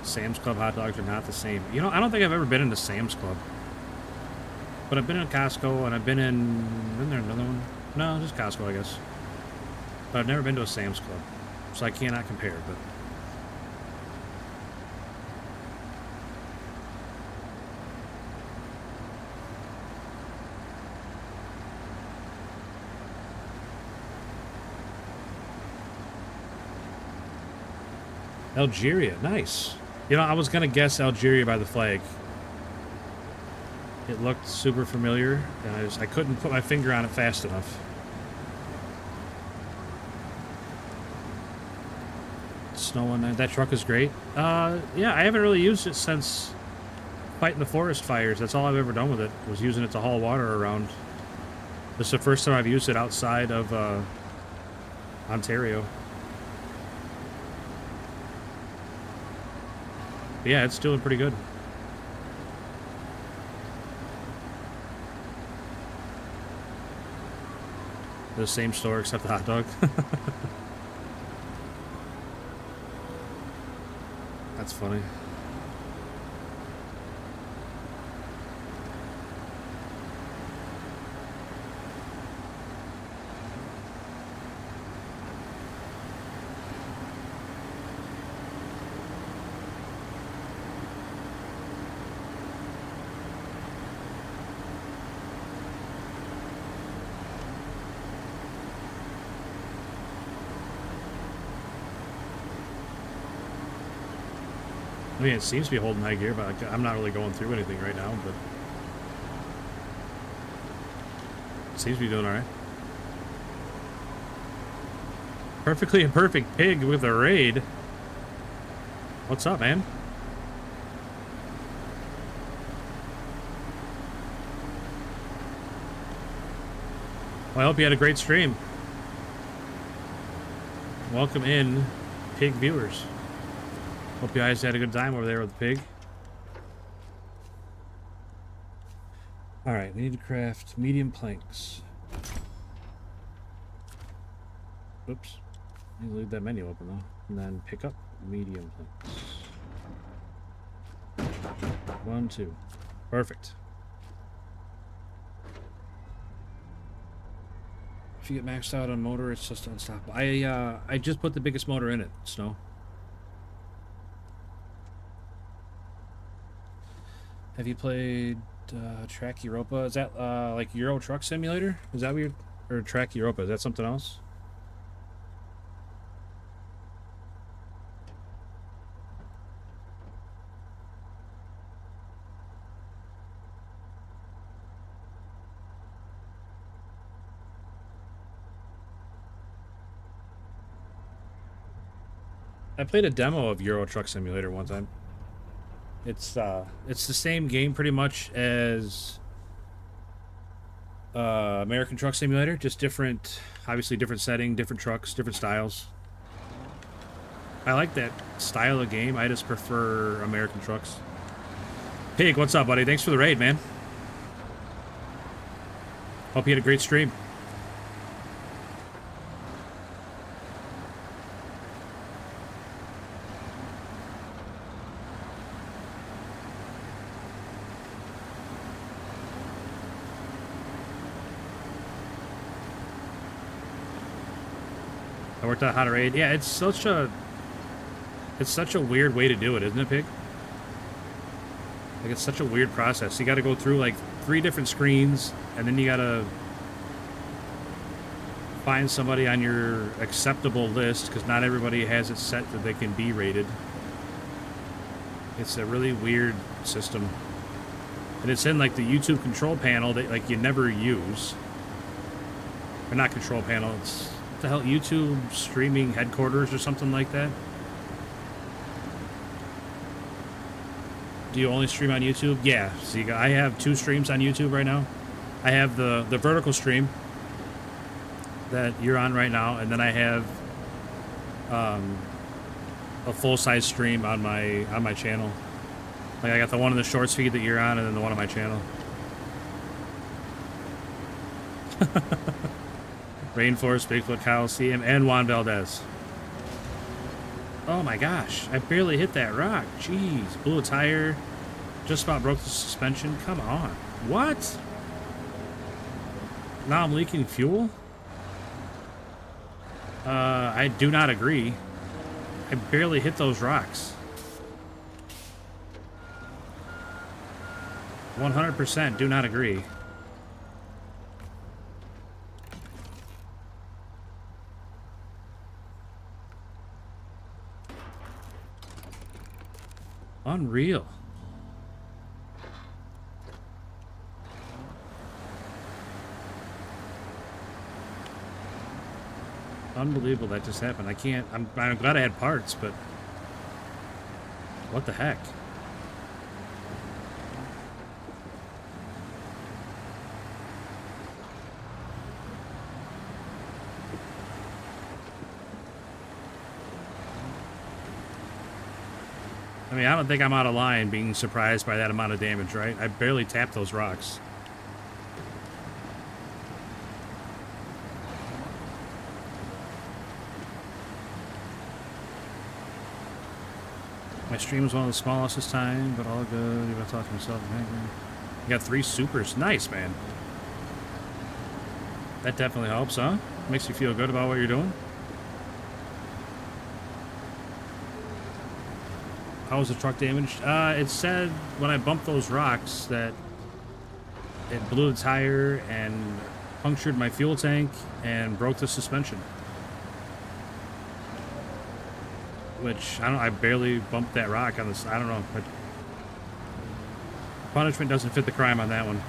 Sam's Club hot dogs are not the same. You know, I don't think I've ever been into Sam's Club. But I've been in Costco and I've been in... Isn't there another one? No, just Costco, I guess. But I've never been to a Sam's Club. So I cannot compare, but... Algeria, nice. You know, I was gonna guess Algeria by the flag. It looked super familiar, and I couldn't put my finger on it fast enough. Snow one. That truck is great. Yeah, I haven't really used it since fighting the forest fires. That's all I've ever done with it, was using it to haul water around. This is the first time I've used it outside of Ontario. But yeah, it's doing pretty good. The same store except the hot dog. That's funny. I mean, it seems to be holding high gear, but I'm not really going through anything right now, but it seems to be doing all right. Perfectly imperfect pig with a raid. What's up, man? Well, I hope you had a great stream. Welcome in, pig viewers. Hope you guys had a good time over there with the pig. Alright, we need to craft medium planks. Oops. I need to leave that menu open though. And then pick up medium planks. 1, 2. Perfect. If you get maxed out on motor, it's just unstoppable. I just put the biggest motor in it, Snow. Have you played Track Europa? Is that like Euro Truck Simulator? Is that weird? Or Track Europa? Is that something else? I played a demo of Euro Truck Simulator one time. It's the same game pretty much as American Truck Simulator, just different, obviously different setting, different trucks, different styles. I like that style of game. I just prefer American trucks. Pig, what's up, buddy? Thanks for the raid, man. Hope you had a great stream. I worked out how to raid. Yeah, it's such a weird way to do it, isn't it, Pig? Like, it's such a weird process. You got to go through like 3 different screens, and then you got to find somebody on your acceptable list, because not everybody has it set that they can be rated. It's a really weird system, and it's in like the YouTube control panel that like you never use, or not control panel. It's what the hell, YouTube streaming headquarters or something like that. Do you only stream on YouTube? Yeah. See, I have 2 streams on YouTube right now. I have the vertical stream that you're on right now, and then I have a full-size stream on my channel. Like, I got the one in the shorts feed that you're on, and then the one on my channel. Rainforest, Bigfoot, Coliseum, and Juan Valdez. Oh my gosh, I barely hit that rock. Jeez, blew a tire. Just about broke the suspension. Come on. What? Now I'm leaking fuel? I do not agree. I barely hit those rocks. 100% do not agree. Unreal. Unbelievable that just happened. I can't... I'm glad I had parts, but... What the heck? I mean, I don't think I'm out of line being surprised by that amount of damage, right? I barely tapped those rocks. My stream was one of the smallest this time, but all good. You gotta talk to myself. You got 3 supers. Nice, man. That definitely helps, huh? Makes you feel good about what you're doing. How was the truck damaged? It said when I bumped those rocks that it blew the tire and punctured my fuel tank and broke the suspension. Which, I barely bumped that rock on this. I don't know. But punishment doesn't fit the crime on that one.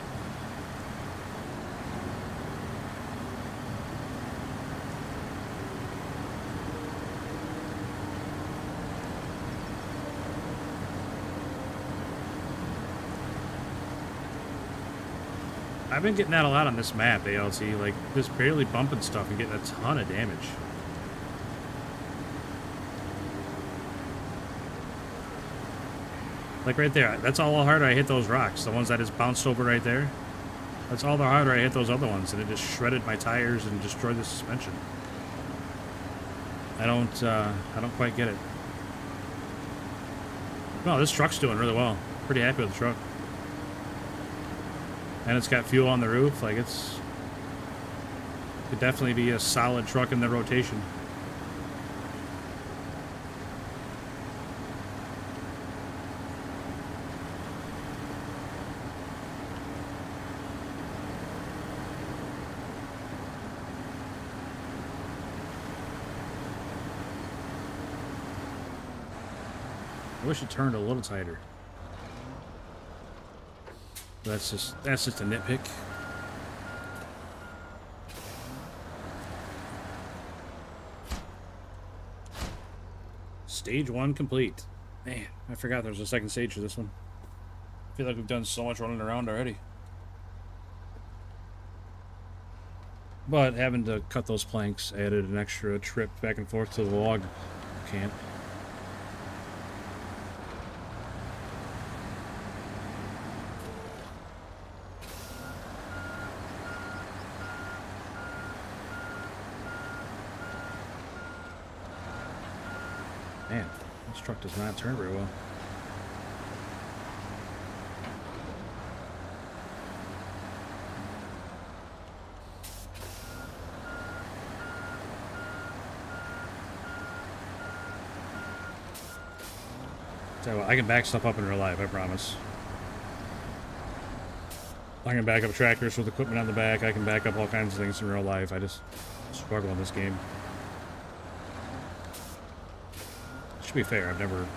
I've been getting that a lot on this map, ALT. Like, just barely bumping stuff and getting a ton of damage. Like right there, that's all the harder I hit those rocks. The ones that just bounced over right there. That's all the harder I hit those other ones, and it just shredded my tires and destroyed the suspension. I don't quite get it. No, this truck's doing really well. Pretty happy with the truck. And it's got fuel on the roof. Like, could definitely be a solid truck in the rotation. I wish it turned a little tighter. That's just a nitpick. Stage 1 complete. Man, I forgot there was a second stage for this one. I feel like we've done so much running around already. But having to cut those planks added an extra trip back and forth to the log camp. Man, this truck does not turn very well. So I can back stuff up in real life, I promise. I can back up tractors with equipment on the back. I can back up all kinds of things in real life. I just struggle in this game. To be fair, I've never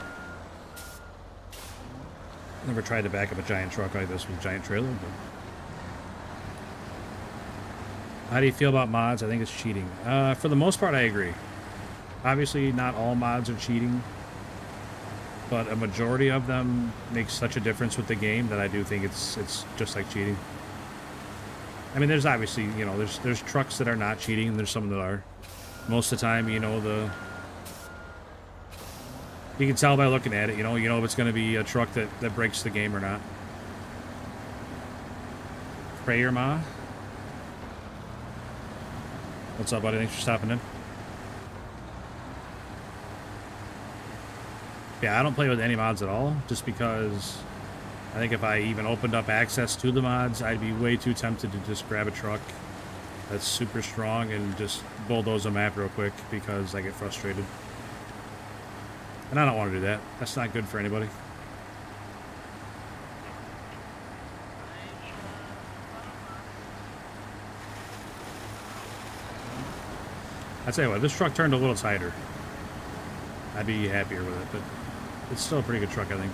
tried to back up a giant truck like this with a giant trailer. But how do you feel about mods? I think it's cheating. For the most part, I agree. Obviously, not all mods are cheating, but a majority of them make such a difference with the game that I do think it's just like cheating. I mean, there's obviously, you know, there's trucks that are not cheating, and there's some that are. Most of the time, you know, you can tell by looking at it, you know if it's going to be a truck that breaks the game or not. Prayer Ma. What's up, buddy? Thanks for stopping in. Yeah, I don't play with any mods at all, just because I think if I even opened up access to the mods, I'd be way too tempted to just grab a truck that's super strong and just bulldoze a map real quick because I get frustrated. And I don't want to do that. That's not good for anybody. I tell you what, if this truck turned a little tighter, I'd be happier with it, but it's still a pretty good truck, I think.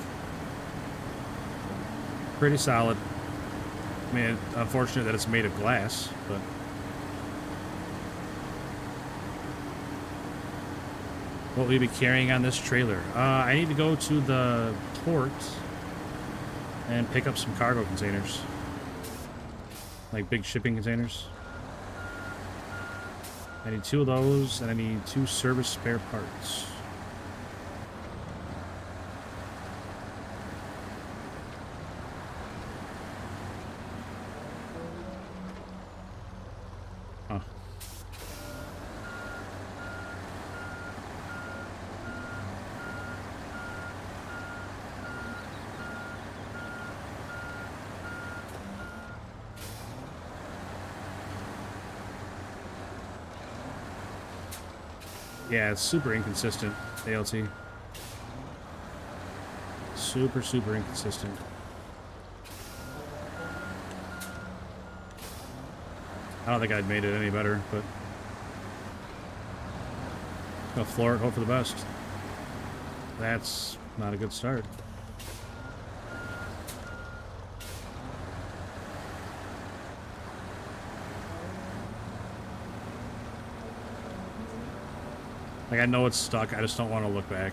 Pretty solid. I mean, unfortunate that it's made of glass, but What will you be carrying on this trailer? I need to go to the port and pick up some cargo containers. Like big shipping containers. I need 2 of those, and I need 2 service spare parts. Huh. Yeah, it's super inconsistent, ALT. Super, super inconsistent. I don't think I'd made it any better, but go floor it, hope for the best. That's not a good start. Like, I know it's stuck, I just don't want to look back.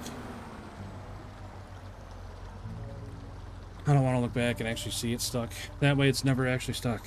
I don't want to look back and actually see it stuck. That way it's never actually stuck.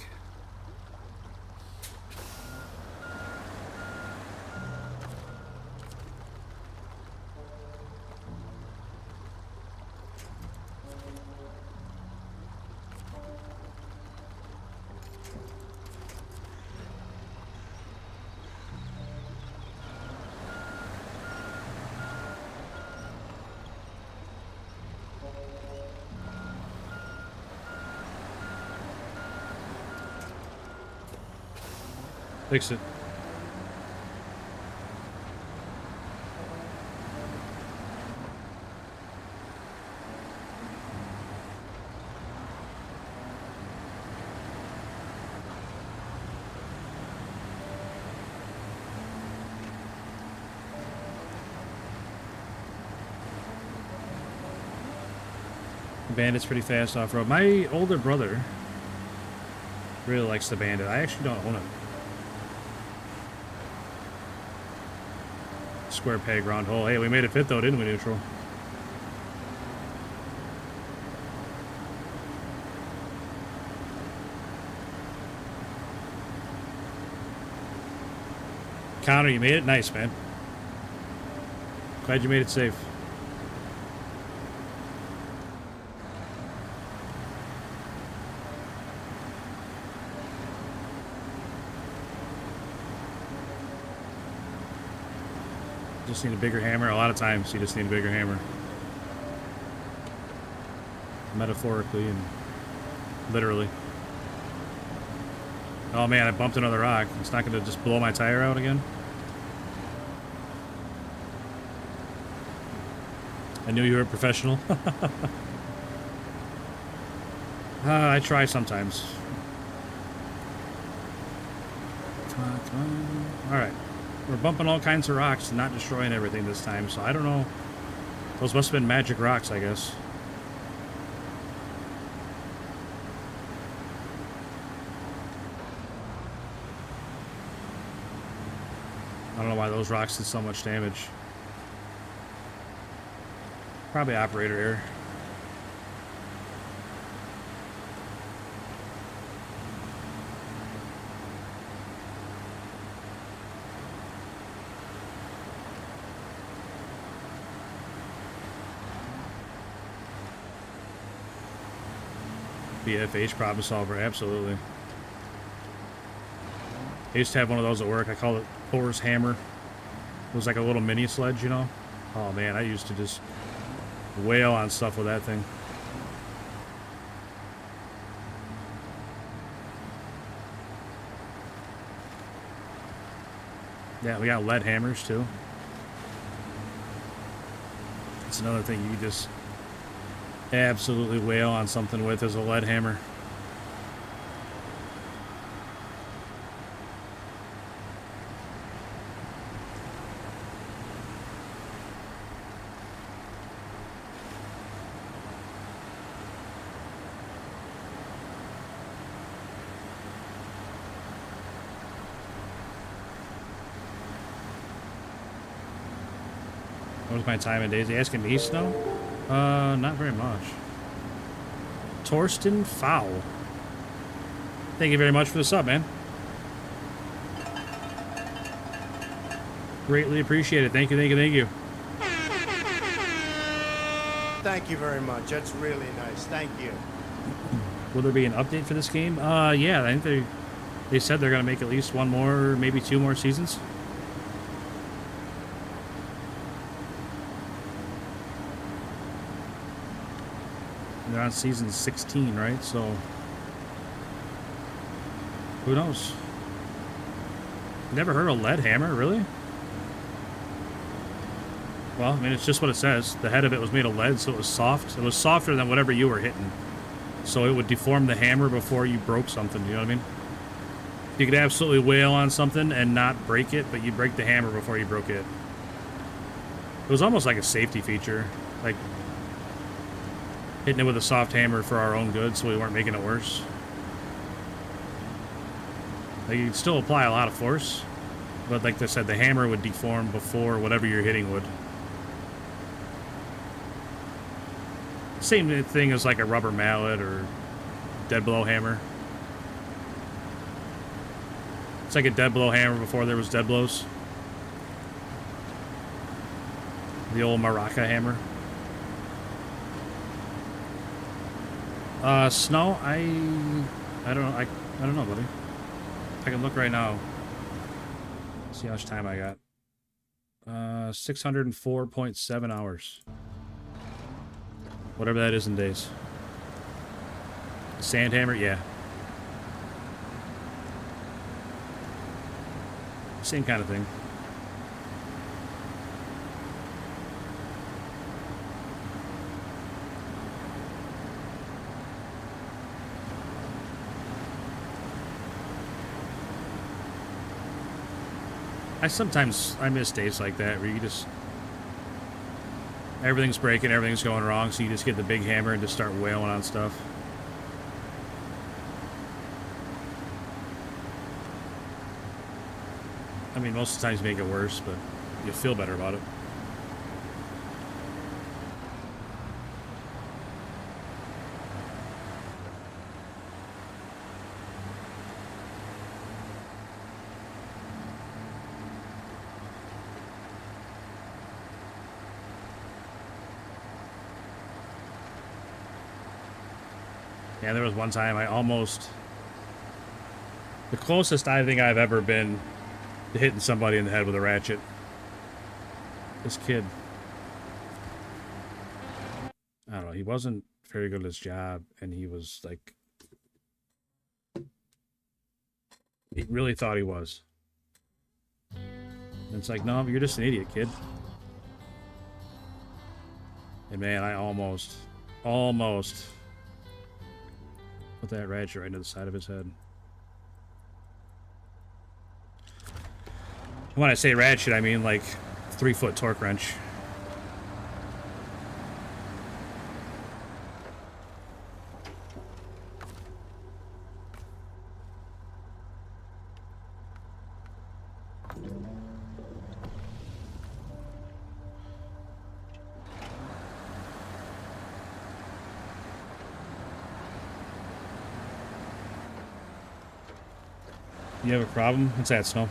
Fix it. Bandit's pretty fast off-road. My older brother really likes the Bandit. I actually don't own it. Square peg, round hole. Hey, we made it fit though, didn't we, Neutral? Connor, you made it nice, man. Glad you made it safe. Just need a bigger hammer. A lot of times you just need a bigger hammer. Metaphorically and literally. Oh man, I bumped another rock. It's not going to just blow my tire out again. I knew you were a professional. I try sometimes. Come on, come on. All right. We're bumping all kinds of rocks and not destroying everything this time, so I don't know. Those must have been magic rocks, I guess. I don't know why those rocks did so much damage. Probably operator error. BFH problem solver, absolutely. I used to have one of those at work. I called it Thor's hammer. It was like a little mini sledge, you know? Oh man, I used to just wail on stuff with that thing. Yeah, we got lead hammers too. It's another thing you just absolutely wail on something with is a lead hammer. What was my time in Daisy? Asking me, Snow? Not very much. Torsten Fowl. Thank you very much for the sub, man. Greatly appreciated. Thank you, thank you, thank you. Thank you very much. That's really nice. Thank you. Will there be an update for this game? Yeah, I think they said they're gonna make at least one more, maybe 2 more seasons. They're on season 16, right? So who knows? Never heard of lead hammer, really? Well, I mean, it's just what it says. The head of it was made of lead, so it was soft. It was softer than whatever you were hitting. So it would deform the hammer before you broke something, you know what I mean? You could absolutely wail on something and not break it, but you break the hammer before you broke it. It was almost like a safety feature. Like, hitting it with a soft hammer for our own good, so we weren't making it worse. Like, you could still apply a lot of force, but like I said, the hammer would deform before whatever you're hitting would. Same thing as like a rubber mallet or dead blow hammer. It's like a dead blow hammer before there was dead blows. The old Maraca hammer. Snow, I don't know. I don't know, buddy. I can look right now. See how much time I got. 604.7 hours. Whatever that is in days. Sandhammer, yeah. Same kind of thing. I miss days like that where you just everything's breaking, everything's going wrong, so you just get the big hammer and just start wailing on stuff. I mean, most of the times you make it worse, but you feel better about it. Yeah, there was one time the closest I think I've ever been to hitting somebody in the head with a ratchet. This kid, I don't know, he wasn't very good at his job, and he was like, he really thought he was. And it's like, no, you're just an idiot, kid. And man, I almost put that ratchet right into the side of his head. When I say ratchet, I mean like 3-foot torque wrench. You have a problem? What's that, Snow?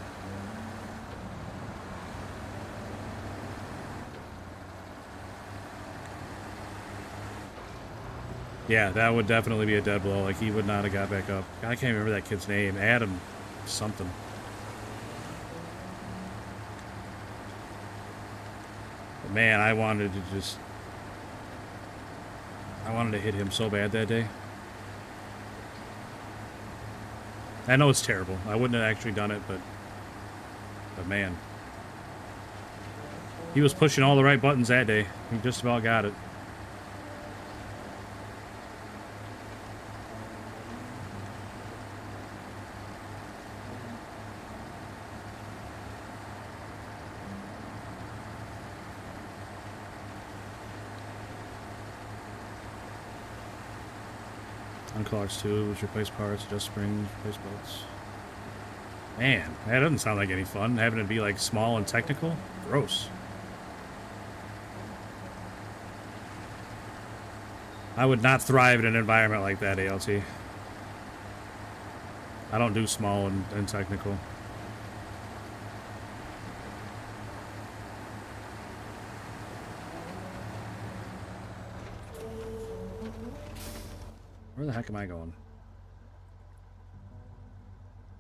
Yeah, that would definitely be a dead blow. Like, he would not have got back up. I can't remember that kid's name. Adam something. But man, I wanted to hit him so bad that day. I know it's terrible. I wouldn't have actually done it, but man. He was pushing all the right buttons that day. He just about got it. Unclogs tubes, replace parts, adjust springs, replace bolts. Man, that doesn't sound like any fun. Having it be like small and technical. Gross. I would not thrive in an environment like that, ALT. I don't do small and technical. Where the heck am I going?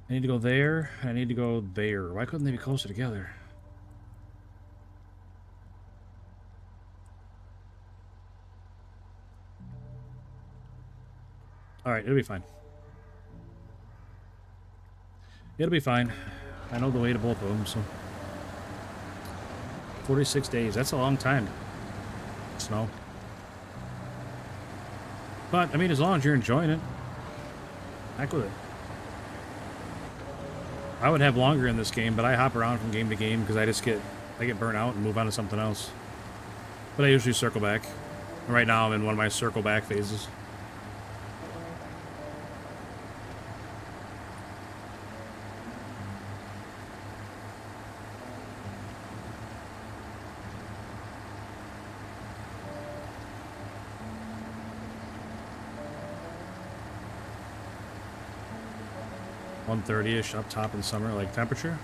I need to go there. I need to go there. Why couldn't they be closer together? Alright, it'll be fine. It'll be fine. I know the way to both of them, so... 46 days. That's a long time. Snow. But, I mean, as long as you're enjoying it, heck with it. I would have longer in this game, but I hop around from game to game because I get burnt out and move on to something else. But I usually circle back. Right now I'm in one of my circle back phases. .130-ish up top in summer, like temperature.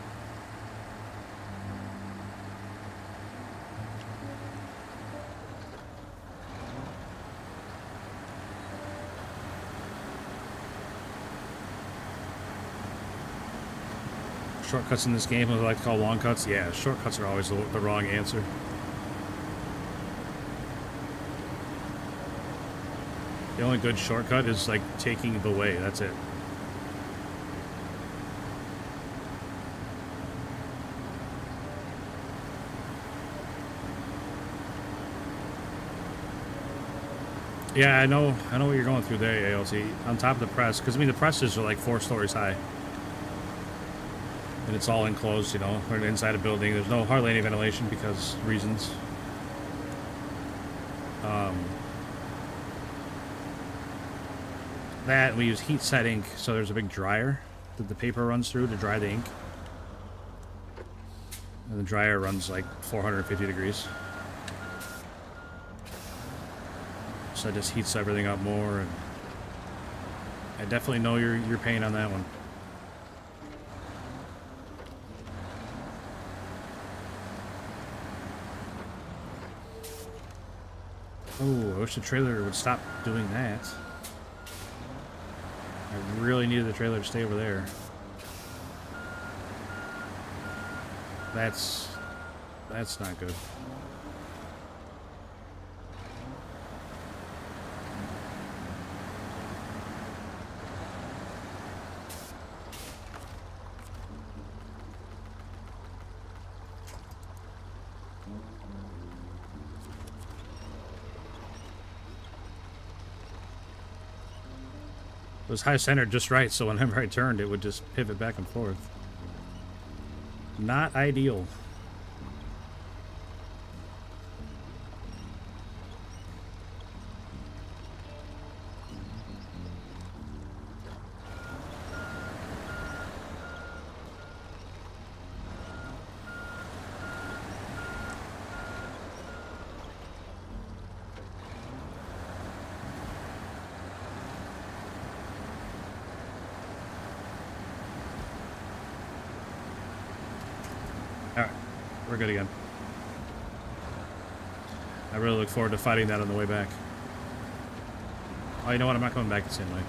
Shortcuts in this game, what I like to call long cuts. Yeah, shortcuts are always the wrong answer. The only good shortcut is like taking the way, that's it. Yeah, I know what you're going through there, ALT. On top of the press, because I mean the presses are like 4 stories high, and it's all enclosed, you know, or inside a building. There's hardly any ventilation because reasons. That we use heat set ink, so there's a big dryer that the paper runs through to dry the ink, and the dryer runs like 450 degrees. So it just heats everything up more, and I definitely know your pain on that one. Oh, I wish the trailer would stop doing that. I really needed the trailer to stay over there. That's not good. It was high centered just right, so whenever I turned, it would just pivot back and forth. Not ideal. We're good again. I really look forward to fighting that on the way back. Oh, you know what? I'm not coming back the same way.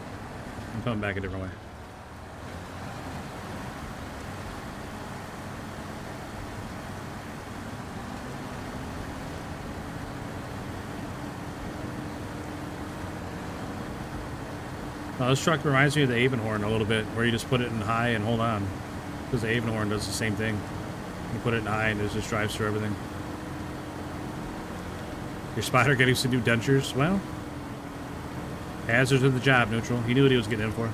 I'm coming back a different way. Now, this truck reminds me of the Avonhorn a little bit, where you just put it in high and hold on. Because the Avonhorn does the same thing. You put it in high and it just drives through everything. Your spotter getting some new dentures? Well, hazards of the job, Neutral. He knew what he was getting in for.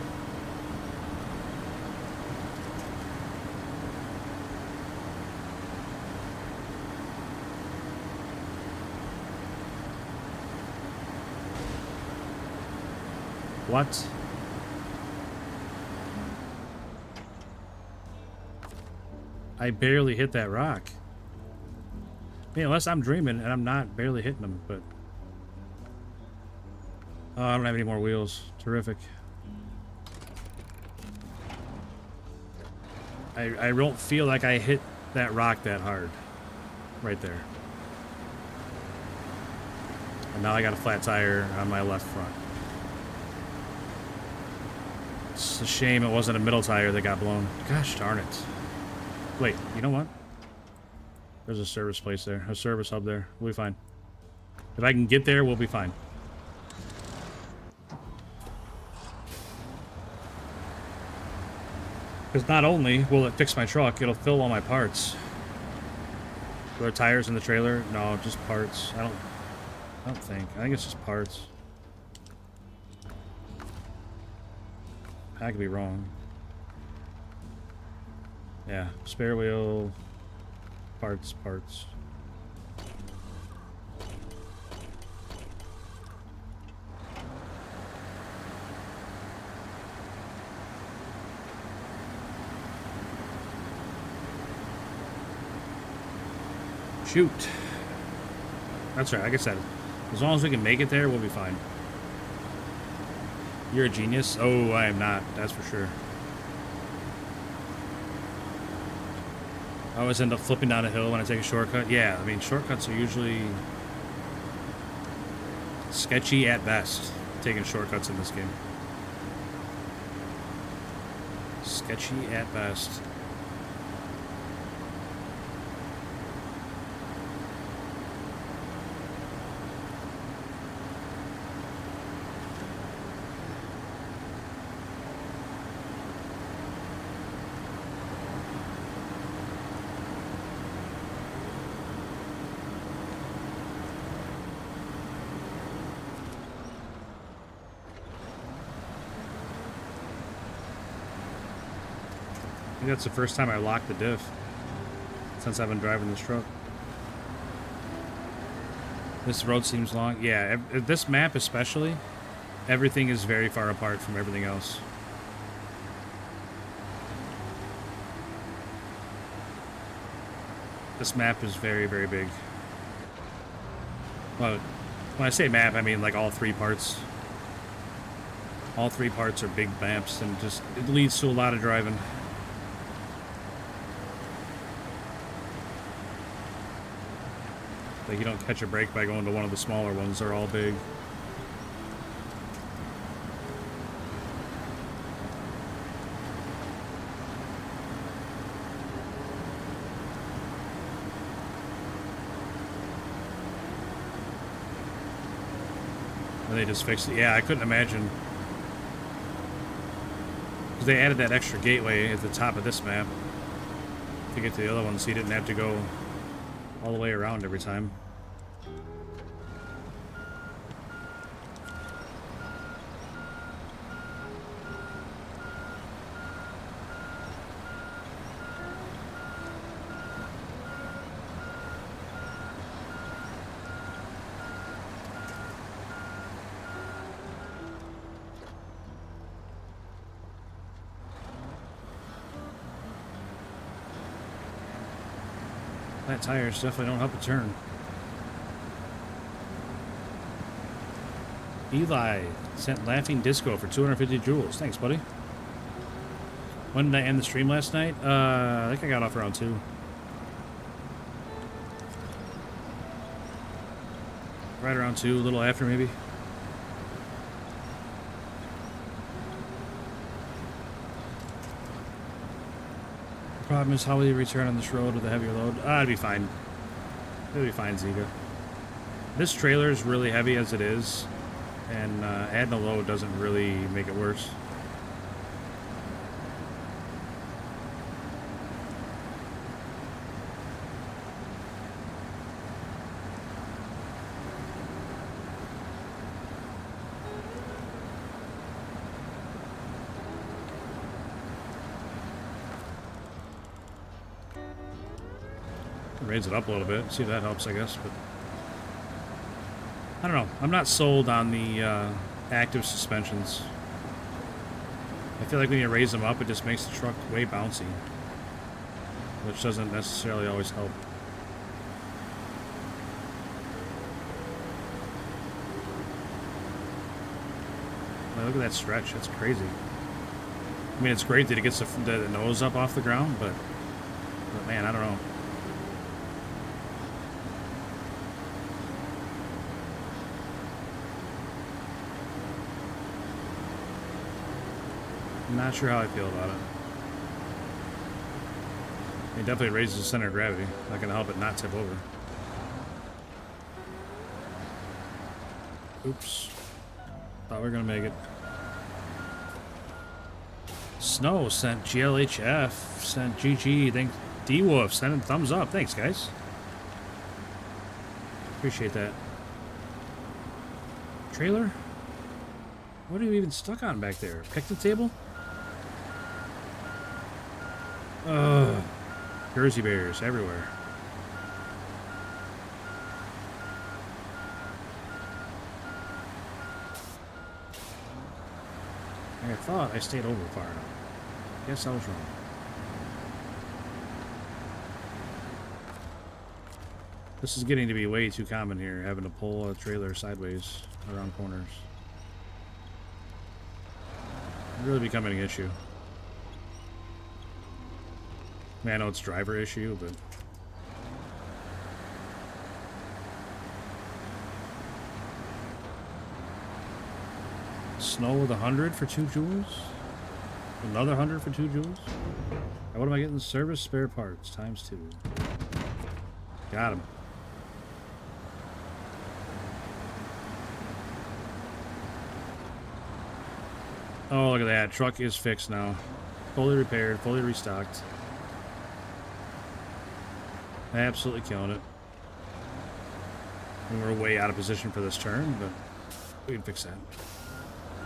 What? I barely hit that rock. I mean, unless I'm dreaming and I'm not barely hitting them, but... Oh, I don't have any more wheels. Terrific. I don't feel like I hit that rock that hard. Right there. And now I got a flat tire on my left front. It's a shame it wasn't a middle tire that got blown. Gosh darn it. Wait, you know what? There's a service place there. A service hub there. We'll be fine. If I can get there, we'll be fine. Because not only will it fix my truck, it'll fill all my parts. Are there tires in the trailer? No, just parts. I don't think. I think it's just parts. I could be wrong. Yeah, spare wheel, parts. Shoot. That's right, like I said, as long as we can make it there, we'll be fine. You're a genius? Oh, I am not, that's for sure. I always end up flipping down a hill when I take a shortcut. Yeah, I mean, shortcuts are usually sketchy at best, taking shortcuts in this game. Sketchy at best. I think that's the first time I locked the diff since I've been driving this truck. This road seems long. Yeah, this map especially, everything is very far apart from everything else. This map is very, very big. Well, when I say map, I mean like all three parts. All three parts are big maps, and just it leads to a lot of driving. Like you don't catch a break by going to one of the smaller ones. They're all big. And they just fixed it. Yeah, I couldn't imagine. Because they added that extra gateway at the top of this map to get to the other one, so you didn't have to go all the way around every time. Flat tires definitely don't help a turn. Eli sent Laughing Disco for 250 joules. Thanks, buddy. When did I end the stream last night? I think I got off around 2. Right around 2, a little after maybe. Problem is how will you return on this road with a heavier load? It'd be fine. It'll be fine, Ziga. This trailer is really heavy as it is, and adding a load doesn't really make it worse. Raise it up a little bit, see if that helps, I guess, but I don't know. I'm not sold on the active suspensions. I feel like when you raise them up, it just makes the truck way bouncy, which doesn't necessarily always help. look at that stretch. That's crazy. I mean, it's great that it gets the nose up off the ground, but man, I don't know. I'm not sure how I feel about it. It definitely raises the center of gravity. Not gonna help it not tip over. Oops. Thought we were gonna make it. Snow sent GLHF, sent GG, thanks. D-Wolf sent a thumbs up. Thanks, guys. Appreciate that. Trailer? What are you even stuck on back there? Picnic table? Ugh. Jersey bears everywhere. I thought I stayed over far enough. Guess I was wrong. This is getting to be way too common here, having to pull a trailer sideways around corners. It's really becoming an issue. I mean, I know it's driver issue, but snow with 100 for 2 joules? Another 100 for 2 joules? What am I getting? Service spare parts times 2. Got him. Oh, look at that. Truck is fixed now. Fully repaired, fully restocked. Absolutely killing it. And we're way out of position for this turn, but we can fix that.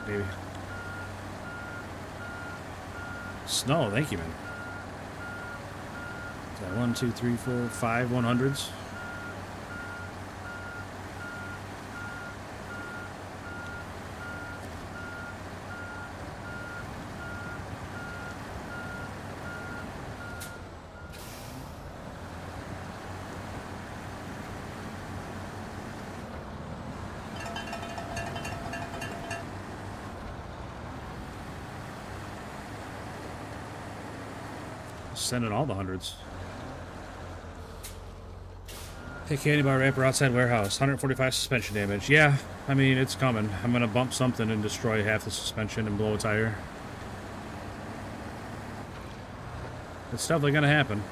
Maybe. Snow, thank you, man. Is that 1, 2, 3, 4, 5 100s? Sending all the 100s. Hey, candy bar wrapper outside warehouse. 145 suspension damage. Yeah, I mean, it's coming. I'm gonna bump something and destroy half the suspension and blow a tire. It's definitely gonna happen.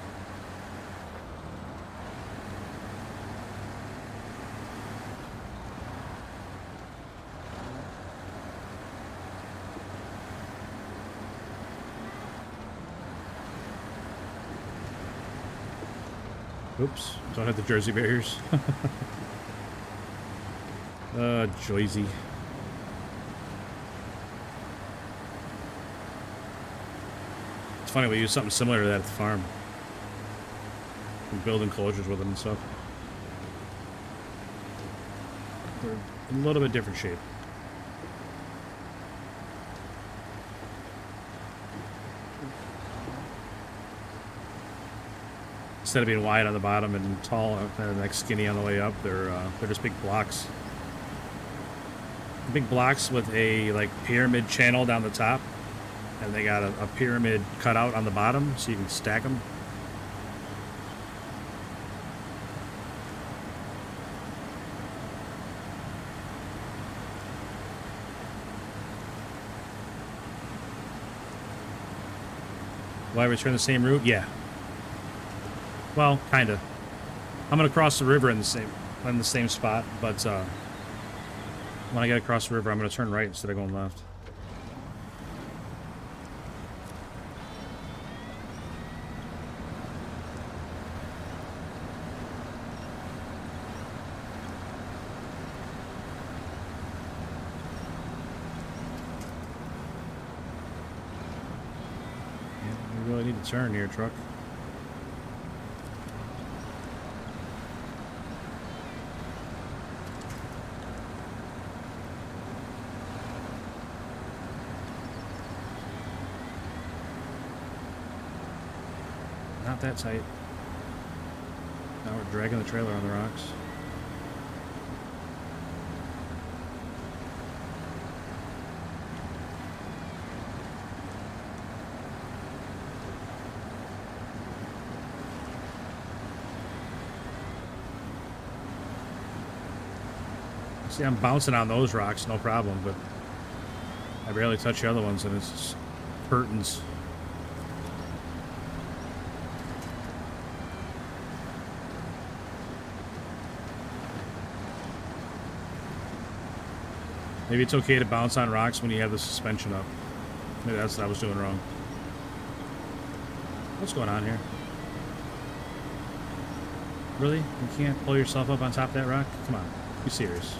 Oops, don't have the Jersey barriers. Joyzy. It's funny, we use something similar to that at the farm. We build enclosures with them and stuff. They're a little bit different shape. Instead of being wide on the bottom and tall, like skinny on the way up, they're just big blocks. Big blocks with a like pyramid channel down the top, and they got a pyramid cut out on the bottom, so you can stack them. Will I return the same route? Yeah. Well, kinda. I'm gonna cross the river in the same spot, but when I get across the river, I'm gonna turn right instead of going left. Yeah, we really need to turn here, truck. Not that tight. Now we're dragging the trailer on the rocks. See, I'm bouncing on those rocks, no problem, but I barely touch the other ones, and it's just curtains. Maybe it's okay to bounce on rocks when you have the suspension up. Maybe that's what I was doing wrong. What's going on here? Really? You can't pull yourself up on top of that rock? Come on. Be serious.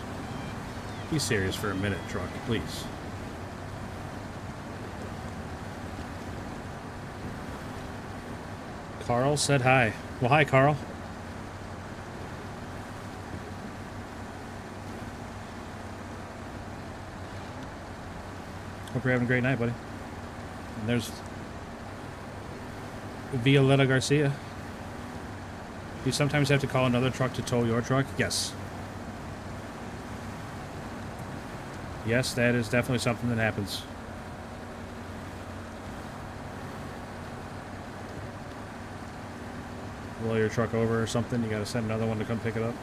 Be serious for a minute, truck, please. Carl said hi. Well, hi, Carl. Hope you're having a great night, buddy. And there's Violetta Garcia. Do you sometimes have to call another truck to tow your truck? Yes. Yes, that is definitely something that happens. Blow your truck over or something, you gotta send another one to come pick it up.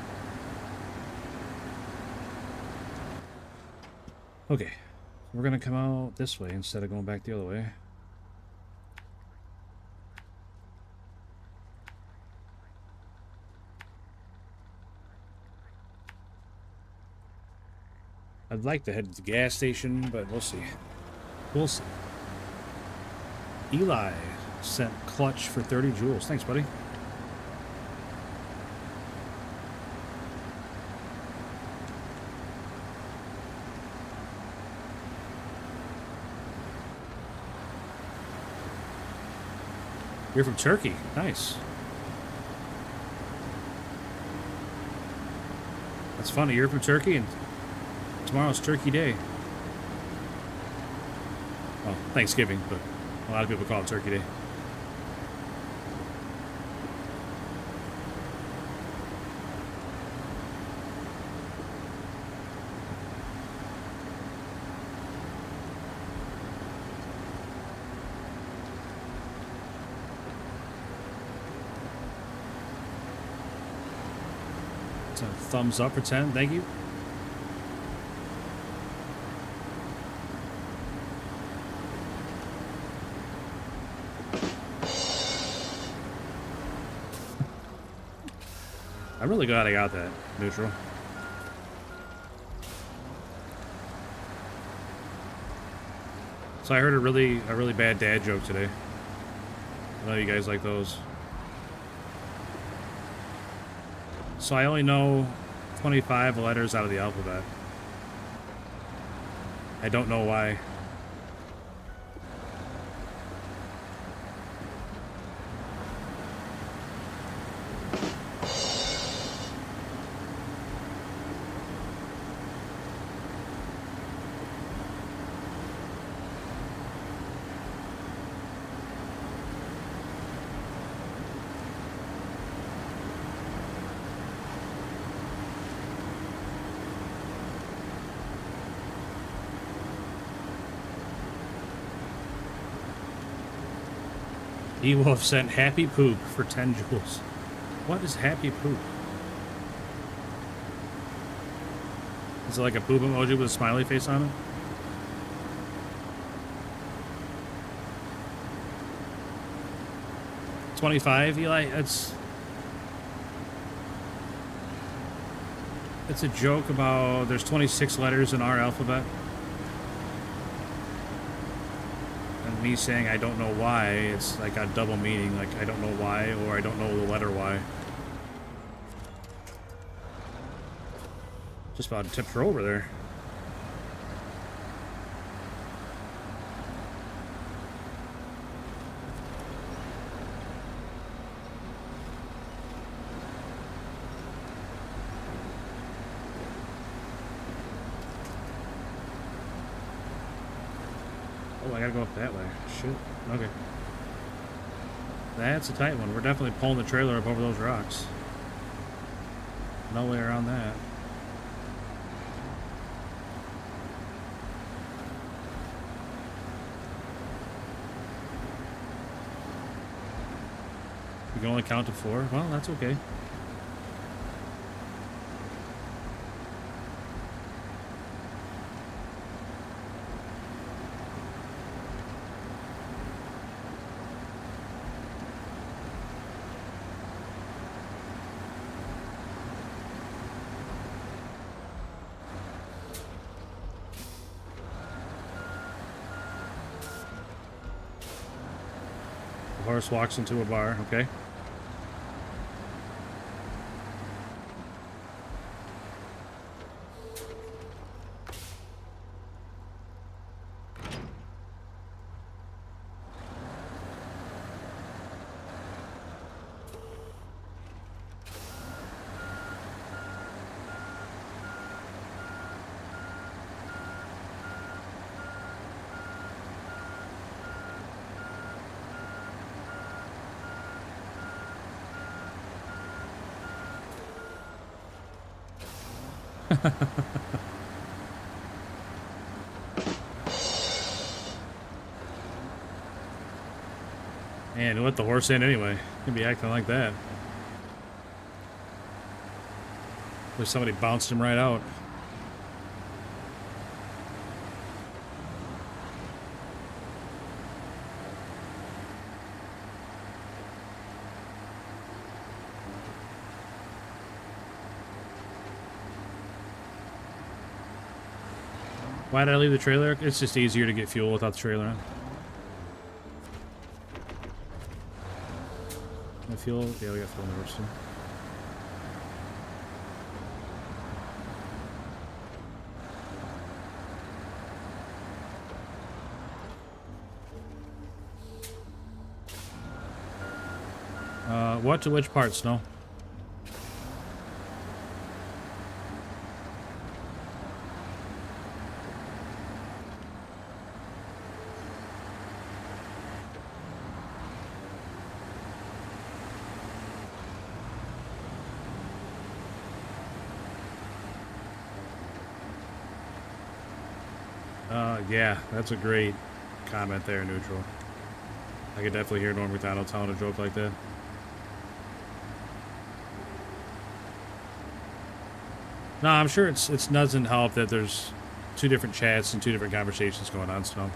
Okay. We're gonna come out this way instead of going back the other way. I'd like to head to the gas station, but we'll see. We'll see. Eli sent clutch for 30 joules. Thanks, buddy. You're from Turkey. Nice. That's funny. You're from Turkey, and tomorrow's Turkey Day. Well, Thanksgiving, but a lot of people call it Turkey Day. It's a thumbs up for 10. Thank you. I'm really glad I got that neutral. So I heard a really bad dad joke today. I know you guys like those. So I only know 25 letters out of the alphabet. I don't know why. E-Wolf sent happy poop for 10 joules. What is happy poop? Is it like a poop emoji with a smiley face on it? $25, Eli? It's a joke about there's 26 letters in our alphabet. And me saying I don't know why, it's like a double meaning, like I don't know why, or I don't know the letter Y. Just about tipped her over there. Oh, I gotta go up that way. Shit. Okay. That's a tight one. We're definitely pulling the trailer up over those rocks. No way around that. We can only count to 4. Well, that's okay. Horse walks into a bar. Okay. Man, who let the horse in anyway? He'd be acting like that. Wish somebody bounced him right out. Why did I leave the trailer? It's just easier to get fuel without the trailer on. Fuel? Yeah, we got fuel in the horse too. What to which part, Snow? Yeah, that's a great comment there, Neutral. I could definitely hear Norm Macdonald telling a joke like that. No, I'm sure it doesn't help that there's two different chats and two different conversations going on, Snow.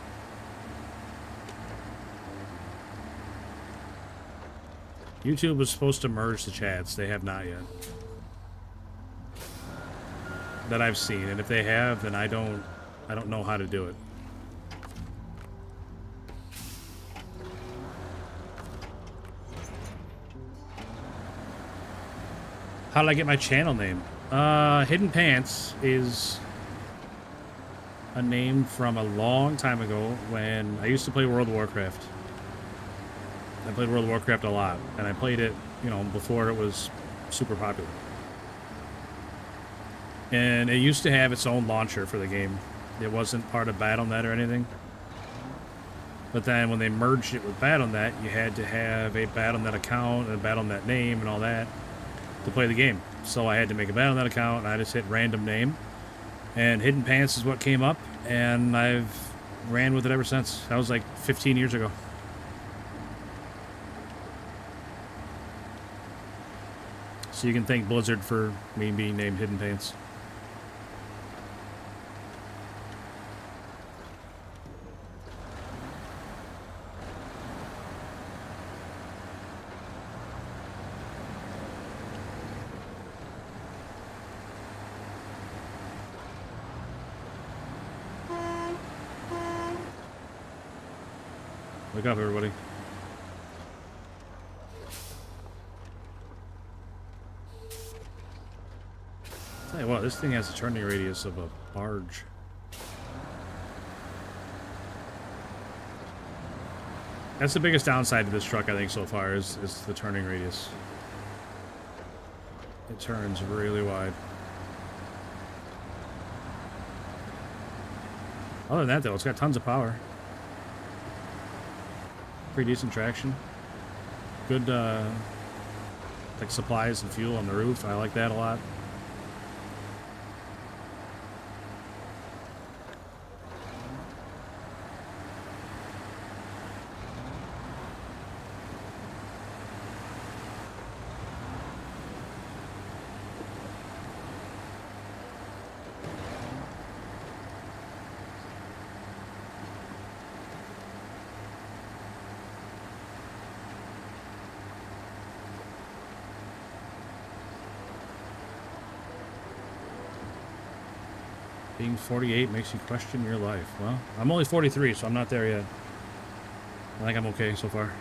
YouTube was supposed to merge the chats. They have not yet. That I've seen, and if they have, then I don't know how to do it. How did I get my channel name? Hidden Pants is a name from a long time ago when I used to play World of Warcraft. I played World of Warcraft a lot, and I played it, you know, before it was super popular. And it used to have its own launcher for the game. It wasn't part of Battle.net or anything. But then when they merged it with Battle.net, you had to have a Battle.net account and a Battle.net name and all that to play the game. So I had to make a Battle.net account, and I just hit random name. And Hidden Pants is what came up, and I've ran with it ever since. That was like 15 years ago. So you can thank Blizzard for me being named Hidden Pants. Wake up, everybody. Tell you what, this thing has a turning radius of a barge. That's the biggest downside to this truck, I think, so far, is the turning radius. It turns really wide. Other than that, though, it's got tons of power. Pretty decent traction. Good, like, supplies and fuel on the roof. I like that a lot. Being 48 makes you question your life. Well, I'm only 43, so I'm not there yet. I think I'm okay so far.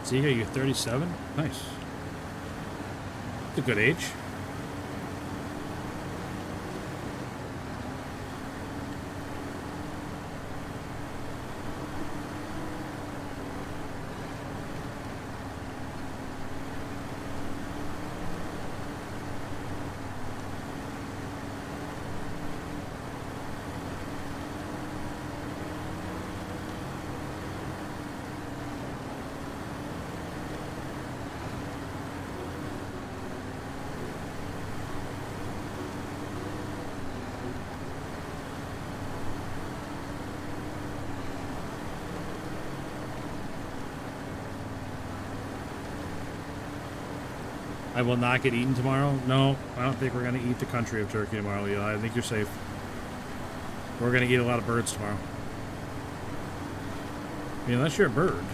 Ziga, you're 37? Nice. It's a good age. I will not get eaten tomorrow. No, I don't think we're going to eat the country of turkey tomorrow, Eli. I think you're safe. We're going to eat a lot of birds tomorrow. I mean, unless you're a bird.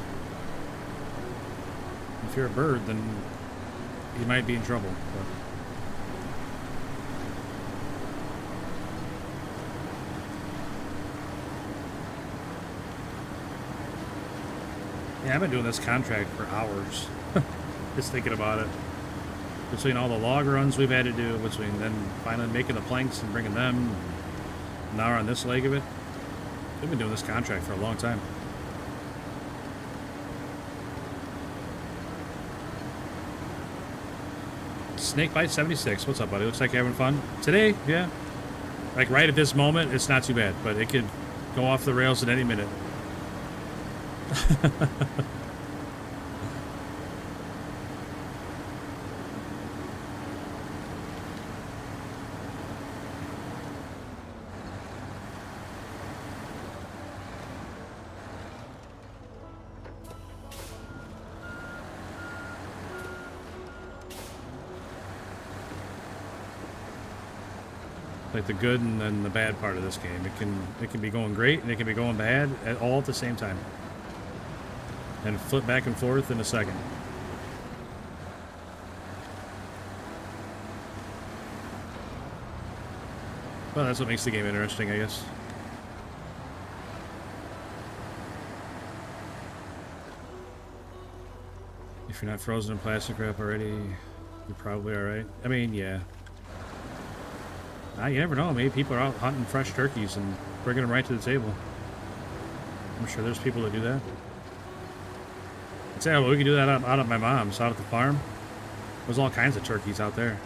If you're a bird, then you might be in trouble. But. Yeah, I've been doing this contract for hours. Just thinking about it. Between all the log runs we've had to do, between then finally making the planks and bringing them, and now we're on this leg of it. We've been doing this contract for a long time. Snakebite 76, what's up, buddy? Looks like you're having fun. Today, yeah. Like right at this moment, it's not too bad, but it could go off the rails at any minute. Like the good and then the bad part of this game. It can be going great and it can be going bad all at the same time. And flip back and forth in a second. Well, that's what makes the game interesting, I guess. If you're not frozen in plastic wrap already, you're probably alright. I mean, yeah. You never know. Maybe people are out hunting fresh turkeys and bringing them right to the table. I'm sure there's people that do that. Yeah, well, we could do that out at my mom's, out at the farm. There's all kinds of turkeys out there.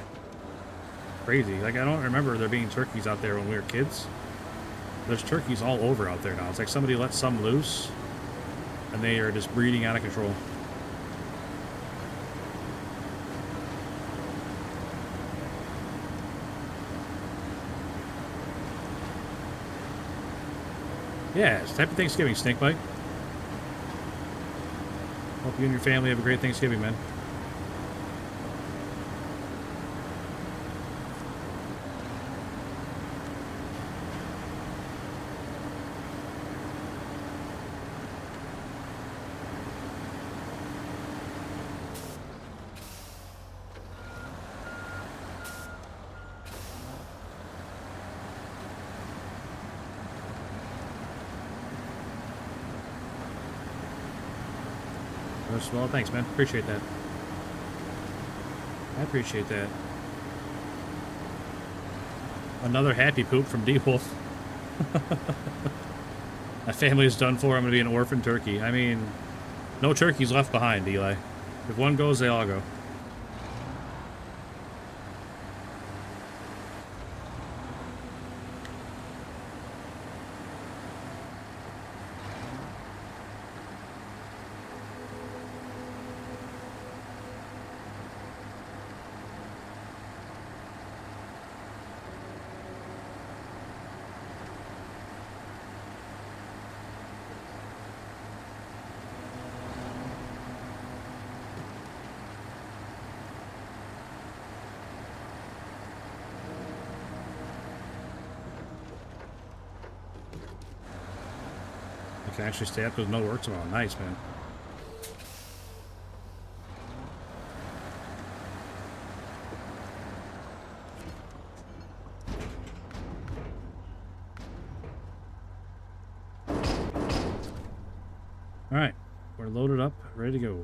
Crazy. Like, I don't remember there being turkeys out there when we were kids. There's turkeys all over out there now. It's like somebody let some loose, and they are just breeding out of control. Yeah, it's type of Thanksgiving, Snakebite. Hope you and your family have a great Thanksgiving, man. Well, thanks, man. Appreciate that. I appreciate that. Another happy poop from D-Wolf. My family is done for. I'm going to be an orphan turkey. I mean, no turkeys left behind, Eli. If one goes, they all go. Can actually stay up with no work tomorrow. Nice, man. All right, we're loaded up, ready to go.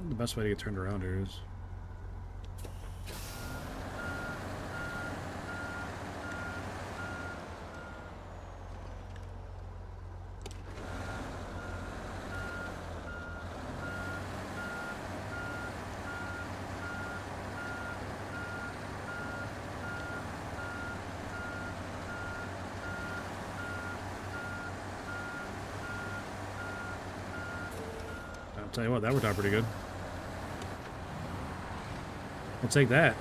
The best way to get turned around here is. I'll tell you what, that worked out pretty good. I'll take that.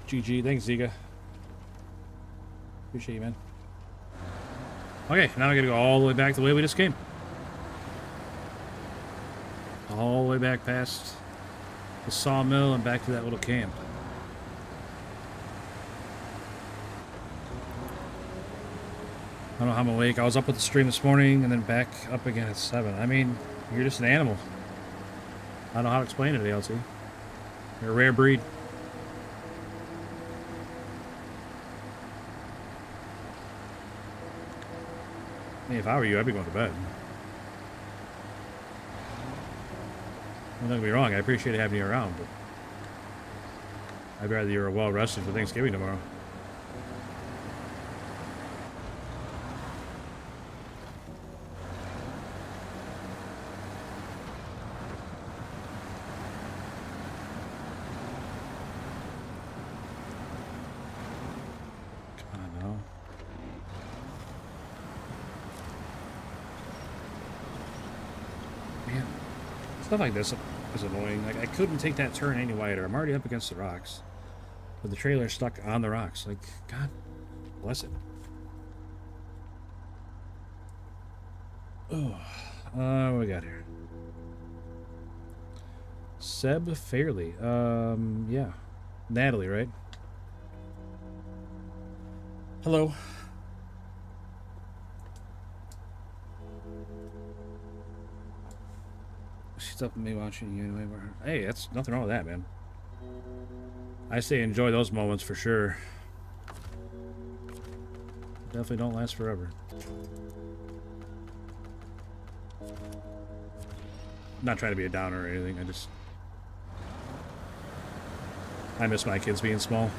GG, thanks, Ziga. Appreciate you, man. Okay, now I gotta go all the way back the way we just came. All the way back past the sawmill and back to that little camp. I don't know how I'm awake. I was up with the stream this morning and then back up again at 7. I mean, you're just an animal. I don't know how to explain it, ALT. You're a rare breed. I mean, if I were you, I'd be going to bed. Don't get me wrong, I appreciate having you around, but I'd rather you were well rested for Thanksgiving tomorrow. Stuff like this is annoying. Like, I couldn't take that turn any wider. I'm already up against the rocks. But the trailer's stuck on the rocks. Like, God bless it. Oh, what we got here? Seb Fairley. Yeah. Natalie, right? Hello. She's up with me watching you anyway. Hey, that's nothing wrong with that, man. I say enjoy those moments for sure. Definitely don't last forever. I'm not trying to be a downer or anything. I miss my kids being small.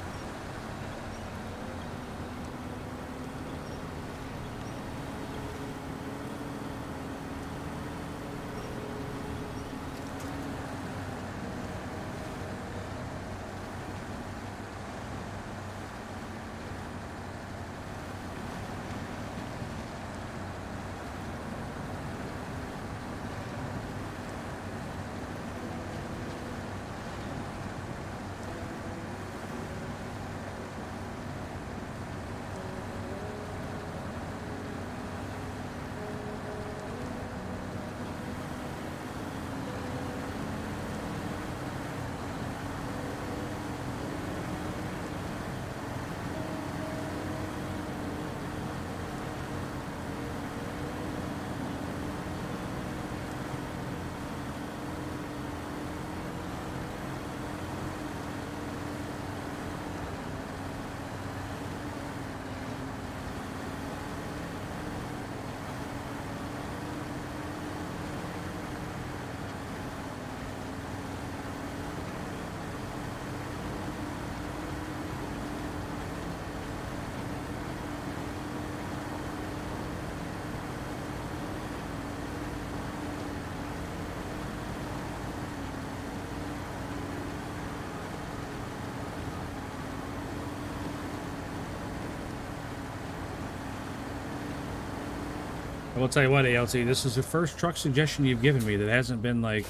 I will tell you what, ALT, this is the first truck suggestion you've given me that hasn't been like,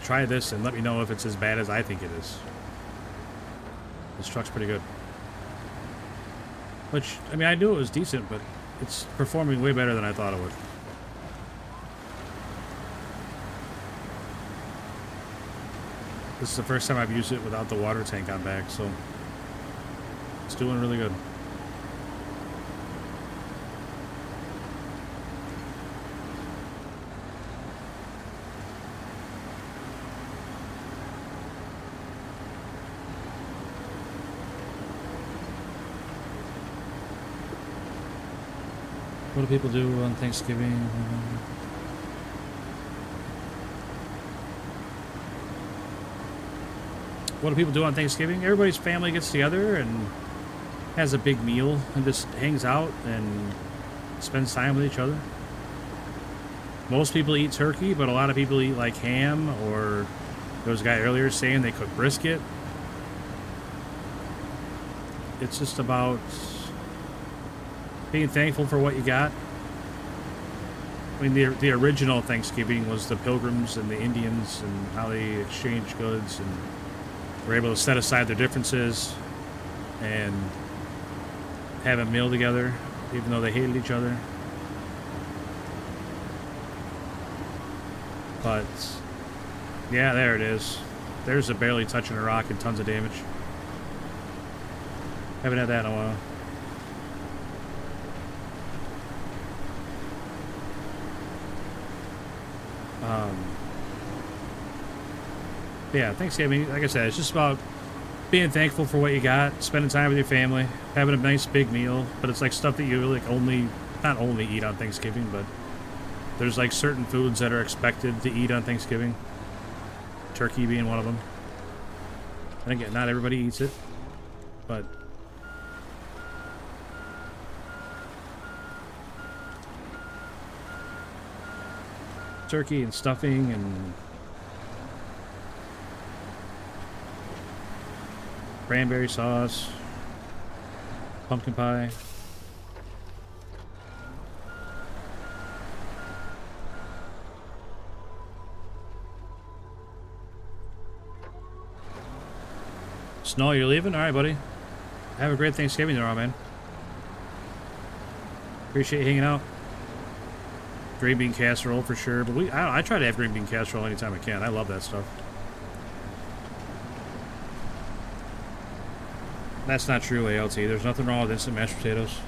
try this and let me know if it's as bad as I think it is. This truck's pretty good. Which, I mean, I knew it was decent, but it's performing way better than I thought it would. This is the first time I've used it without the water tank on back, so it's doing really good. What do people do on Thanksgiving? What do people do on Thanksgiving? Everybody's family gets together and has a big meal and just hangs out and spends time with each other. Most people eat turkey, but a lot of people eat like ham, or there was a guy earlier saying they cook brisket. It's just about being thankful for what you got. I mean, the original Thanksgiving was the Pilgrims and the Indians and how they exchanged goods and were able to set aside their differences and have a meal together, even though they hated each other. But yeah, there it is. There's a barely touching a rock and tons of damage. Haven't had that in a while. Yeah, Thanksgiving, like I said, it's just about being thankful for what you got, spending time with your family, having a nice big meal. But it's like stuff that you like not only eat on Thanksgiving, but there's like certain foods that are expected to eat on Thanksgiving. Turkey being one of them. And again, not everybody eats it, but turkey and stuffing and cranberry sauce, pumpkin pie. Snow, you're leaving? All right, buddy. Have a great Thanksgiving there, man. Appreciate you hanging out. Green bean casserole for sure, but I try to have green bean casserole anytime I can. I love that stuff. That's not true, ALT. There's nothing wrong with instant mashed potatoes.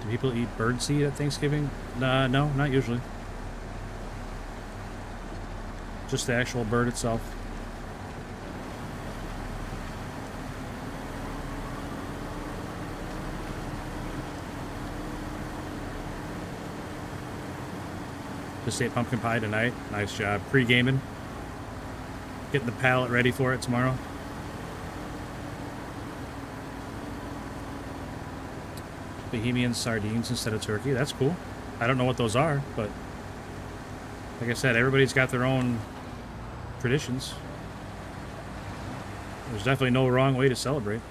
Do people eat birdseed at Thanksgiving? No, not usually. Just the actual bird itself. Just ate pumpkin pie tonight. Nice job. Pre-gaming. Getting the palate ready for it tomorrow. Bohemian sardines instead of turkey. That's cool. I don't know what those are, but like I said, everybody's got their own traditions. There's definitely no wrong way to celebrate.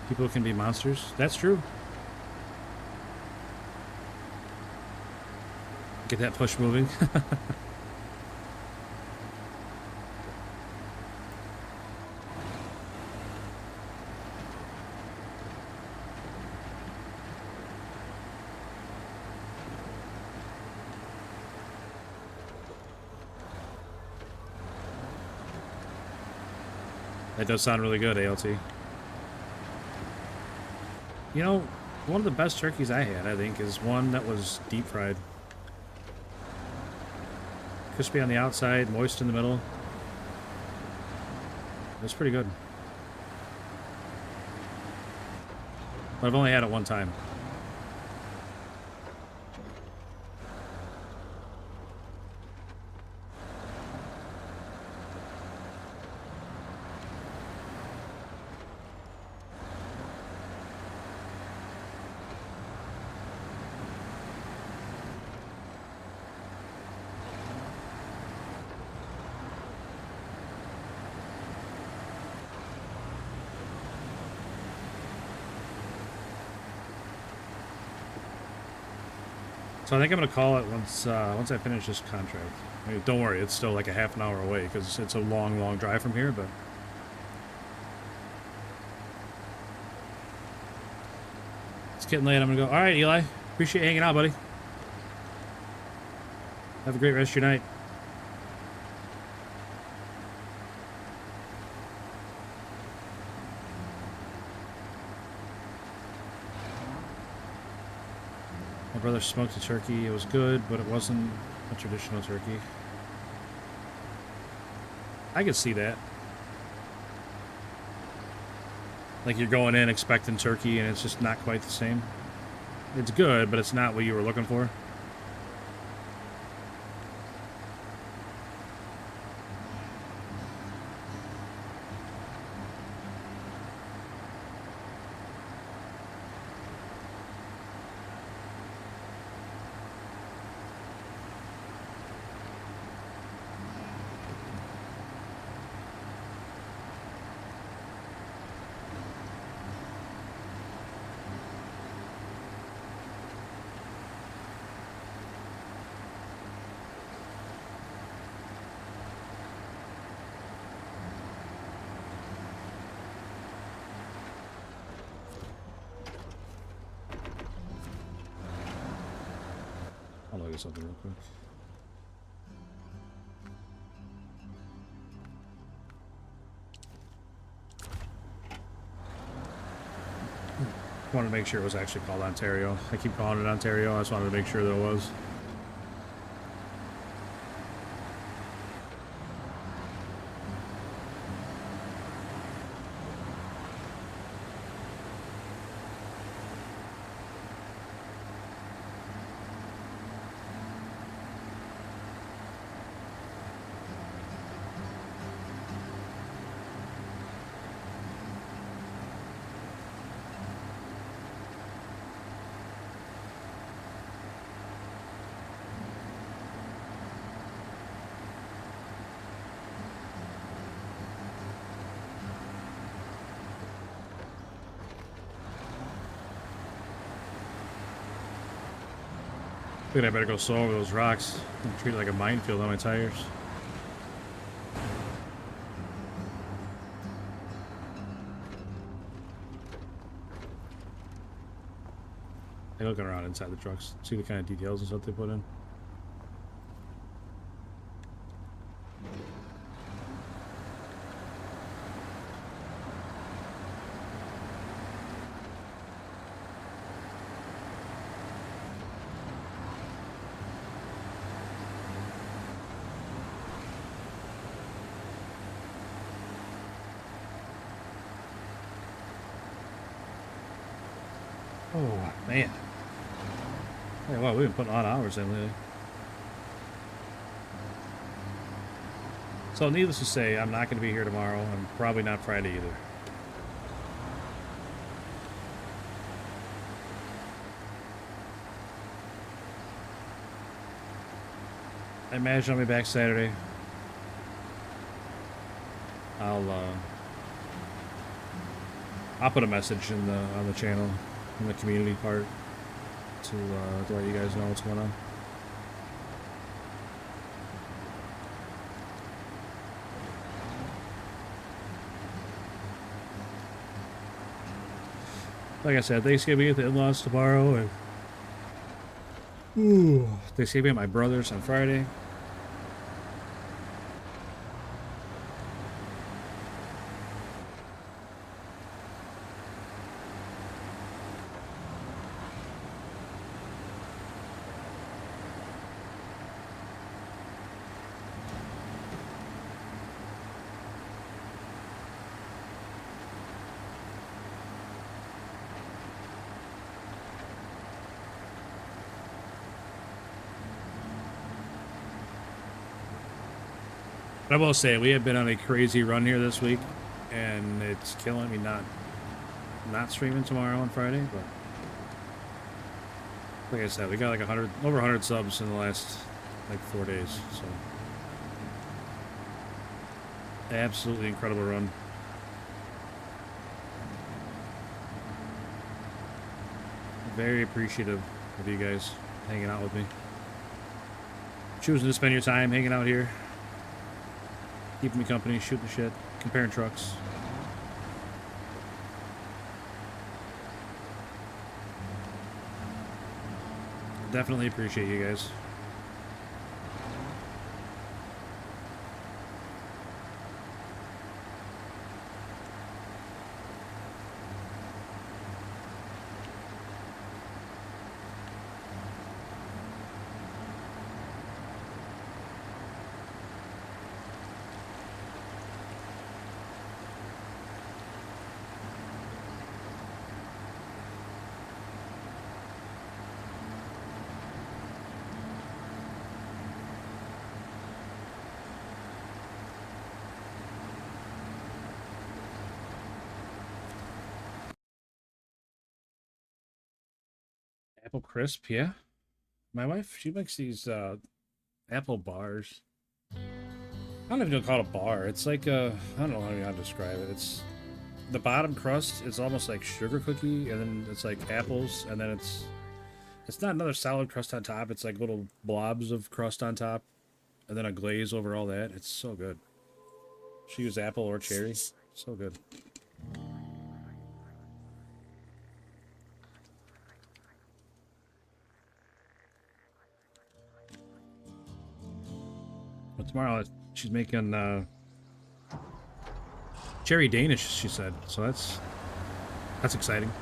People can be monsters. That's true. Get that push moving. That does sound really good, ALT. You know, one of the best turkeys I had, I think, is one that was deep fried. Crispy on the outside, moist in the middle. It was pretty good. But I've only had it one time. So I think I'm gonna call it once I finish this contract. I mean, don't worry, it's still like a half an hour away because it's a long drive from here. But it's getting late. I'm gonna go. All right, Eli. Appreciate you hanging out, buddy. Have a great rest of your night. My brother smoked a turkey. It was good, but it wasn't A traditional turkey. I could see that. Like you're going in expecting turkey and it's just not quite the same. It's good, but it's not what you were looking for. I'll look at something real quick. Wanted to make sure it was actually called Ontario. I keep calling it Ontario. I just wanted to make sure that it was. I think I better go slow over those rocks. I'm treated like a minefield on my tires. I'm looking around inside the trucks, see the kind of details and stuff they put in. Oh, man. Hey, wow, we've been putting a lot of hours in lately. So, needless to say, I'm not going to be here tomorrow, and probably not Friday either. I imagine I'll be back Saturday. I'll put a message in on the channel, in the community part, to let you guys know what's going on. Like I said, Thanksgiving at the in-laws tomorrow, and Thanksgiving at my brother's on Friday. But I will say, we have been on a crazy run here this week, and it's killing me not streaming tomorrow and Friday, but like I said, we got like over 100 subs in the last like 4 days, so absolutely incredible run. Very appreciative of you guys hanging out with me, choosing to spend your time hanging out here, keeping me company, shooting the shit, comparing trucks. Definitely appreciate you guys. Apple crisp, yeah. My wife, she makes these apple bars. I don't even call it a bar. It's like a, I don't know how to describe it. It's the bottom crust is almost like sugar cookie, and then it's like apples, and then it's not another solid crust on top. It's like little blobs of crust on top, and then a glaze over all that. It's so good. She used apple or cherry. So good. But tomorrow she's making cherry Danish, she said. So that's exciting.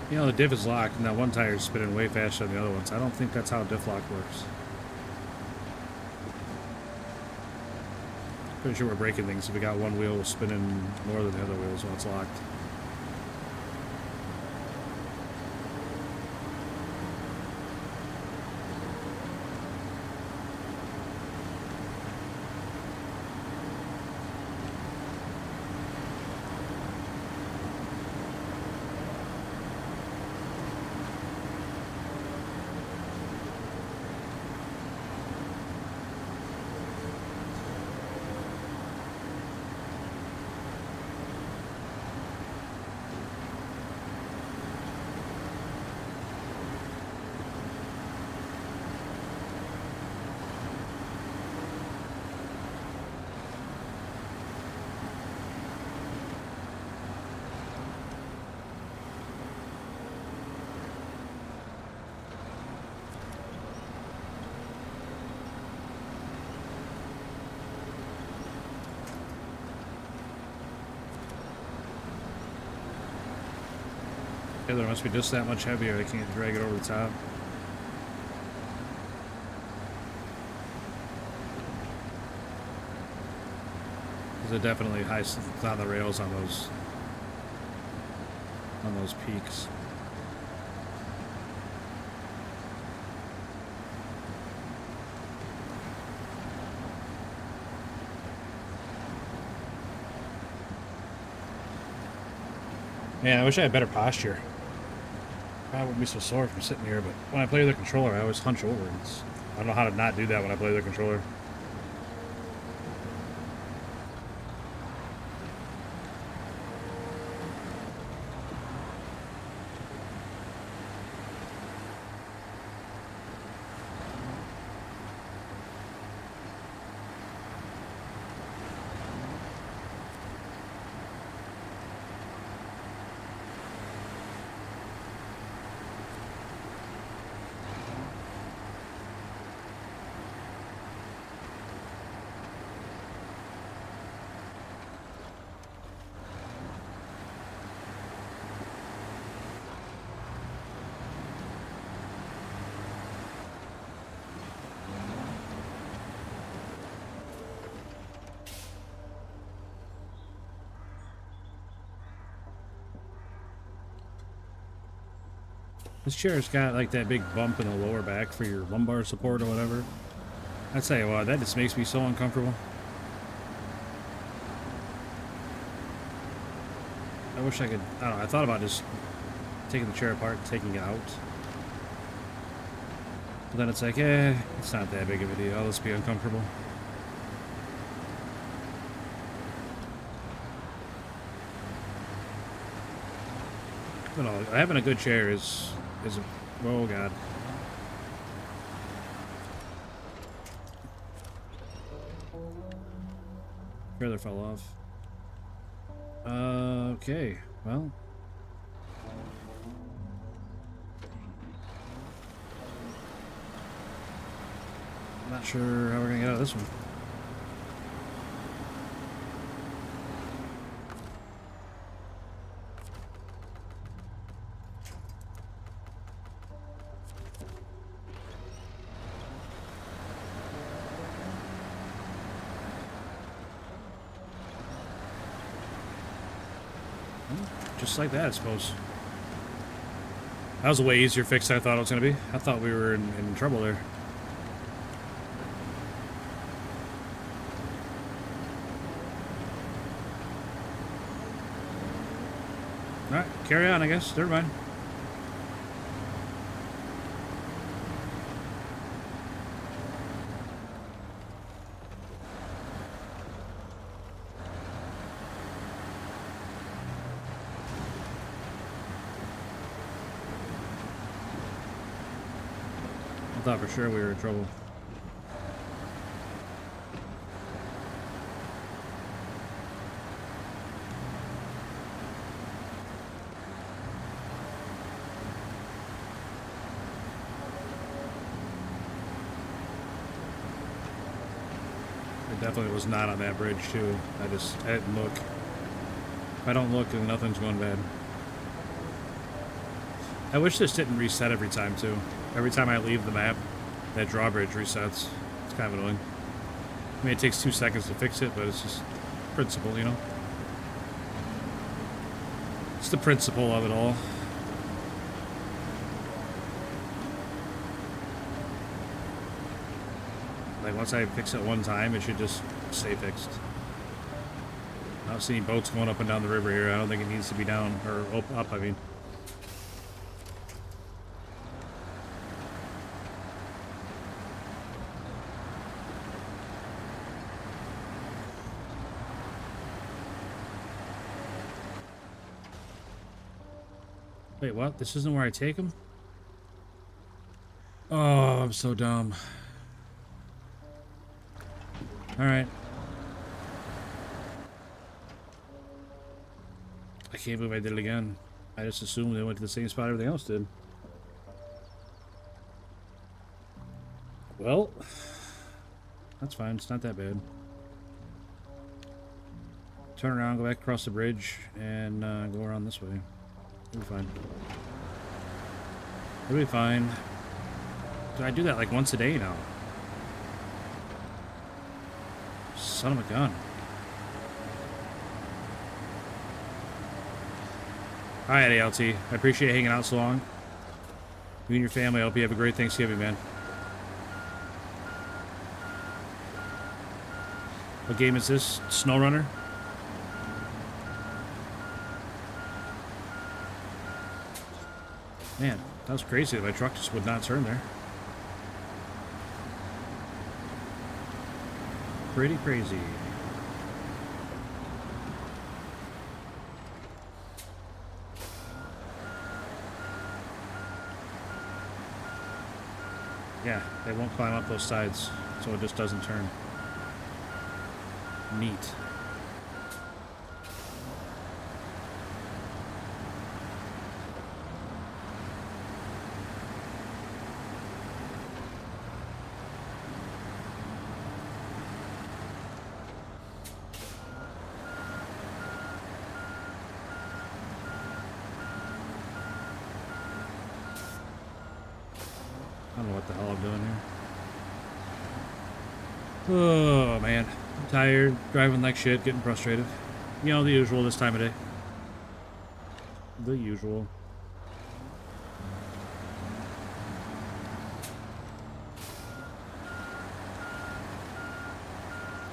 You know, the diff is locked, and that one tire is spinning way faster than the other ones. I don't think that's how diff lock works. Pretty sure we're breaking things if we got one wheel spinning more than the other wheels when it's locked. Yeah, there must be just that much heavier. I can't drag it over the top. There's a definitely high on the rails on those peaks. Man, I wish I had better posture. I wouldn't be so sore from sitting here, but when I play with the controller, I always hunch over. I don't know how to not do that when I play with the controller. This chair's got like that big bump in the lower back for your lumbar support or whatever. I tell you what, that just makes me so uncomfortable. I wish I could, I don't know, I thought about just taking the chair apart and taking it out. But then it's like, it's not that big of a deal. Let's be uncomfortable. But no, having a good chair is oh god. Trailer fell off. Okay, well. I'm not sure how we're gonna get out of this one. Just like that, I suppose. That was a way easier fix than I thought it was going to be. I thought we were in trouble there. Alright, carry on, I guess. Never mind. I thought for sure we were in trouble. It definitely was not on that bridge too. I didn't look. If I don't look, then nothing's going bad. I wish this didn't reset every time too. Every time I leave the map, that drawbridge resets. It's kind of annoying. I mean, it takes 2 seconds to fix it, but it's just principle, you know? It's the principle of it all. Like, once I fix it one time, it should just stay fixed. I don't see any boats going up and down the river here. I don't think it needs to be down, or up, I mean. Wait, what? This isn't where I take them? Oh, I'm so dumb. Alright. I can't believe I did it again. I just assumed they went to the same spot everything else did. Well, that's fine. It's not that bad. Turn around, go back across the bridge, and go around this way. It'll be fine. It'll be fine. I do that like once a day now. Son of a gun. Alright, ALT. I appreciate hanging out so long. You and your family, I hope you have a great Thanksgiving, man. What game is this? SnowRunner? Man, that was crazy that my truck just would not turn there. Pretty crazy. Yeah, they won't climb up those sides, so it just doesn't turn. Neat. I don't know what the hell I'm doing here. Oh, man. I'm tired, driving like shit, getting frustrated. You know, the usual this time of day. The usual.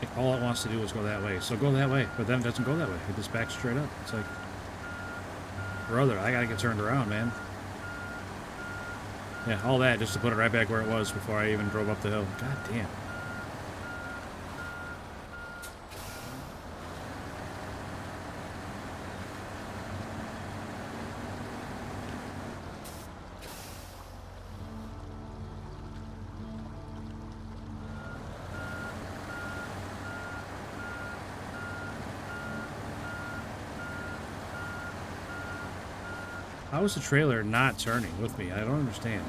Like, all it wants to do is go that way. So go that way. But then it doesn't go that way. It just backs straight up. It's like, brother, I gotta get turned around, man. Yeah, all that just to put it right back where it was before I even drove up the hill. God damn. How is the trailer not turning with me? I don't understand.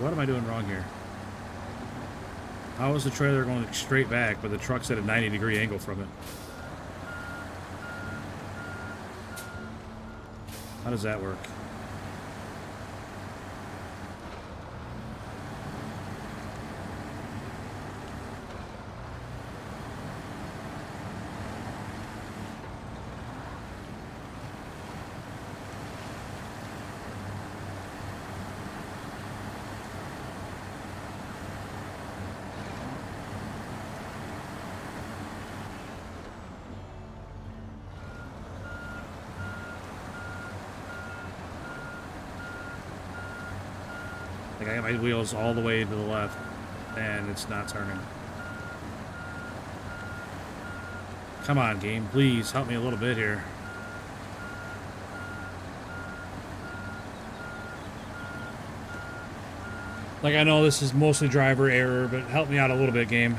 What am I doing wrong here? How is the trailer going straight back, but the truck's at a 90-degree angle from it? How does that work? Like, I got my wheels all the way to the left, and it's not turning. Come on, game. Please help me a little bit here. Like, I know this is mostly driver error, but help me out a little bit, game.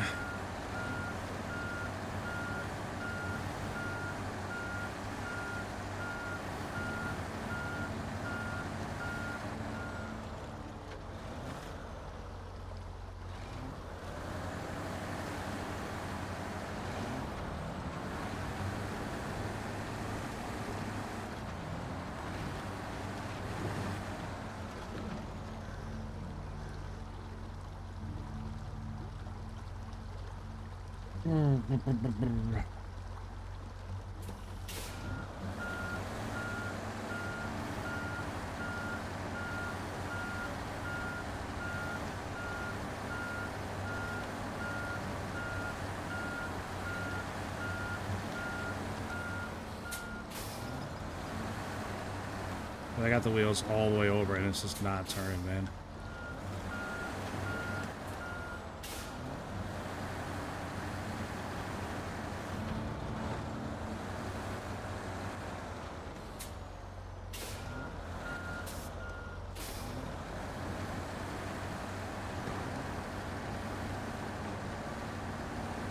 I got the wheels all the way over and it's just not turning, man.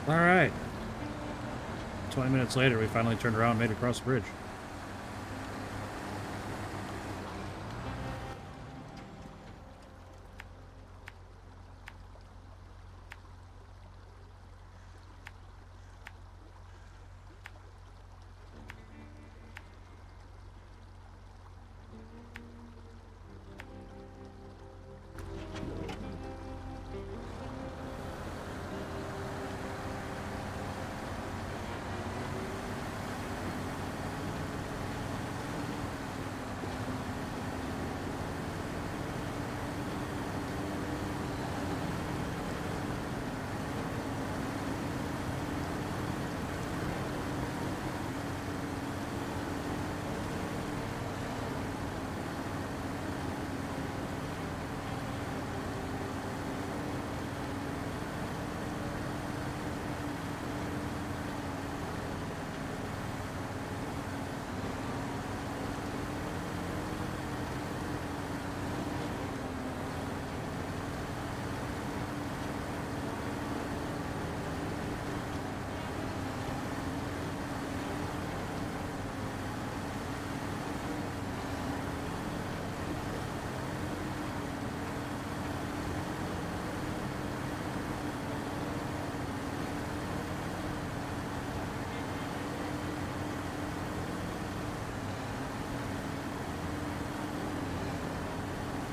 All right. 20 minutes later, we finally turned around and made it across the bridge.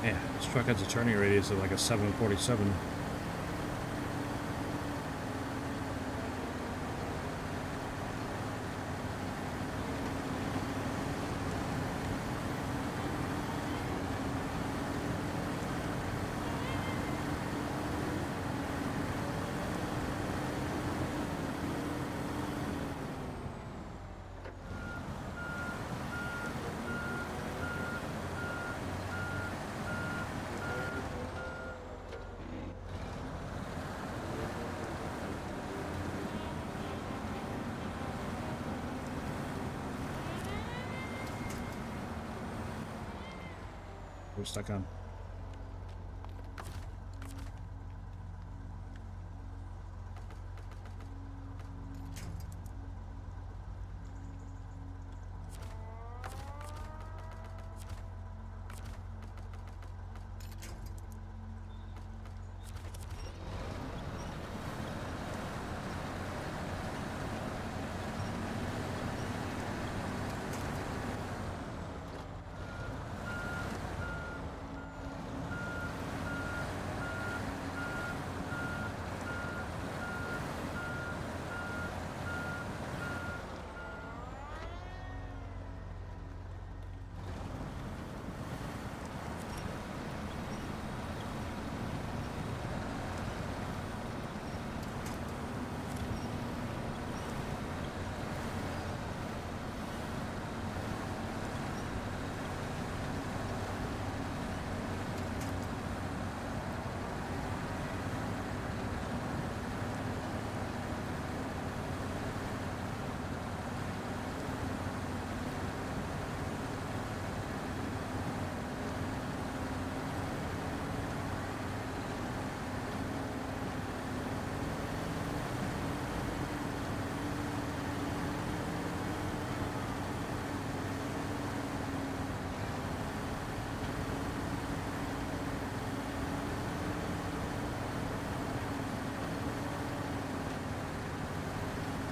Yeah, this truck has a turning radius of like a 747. We're stuck on.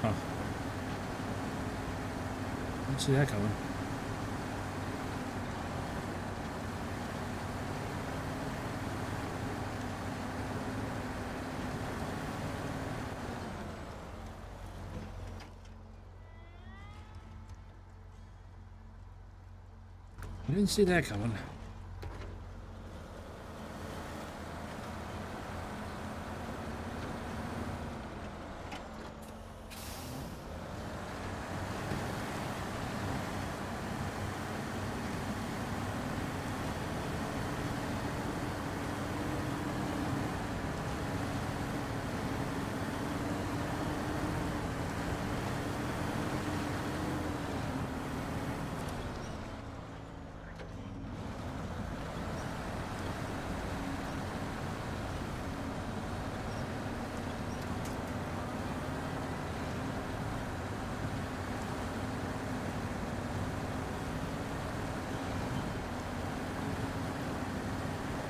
Huh. Didn't see that coming. I didn't see that coming.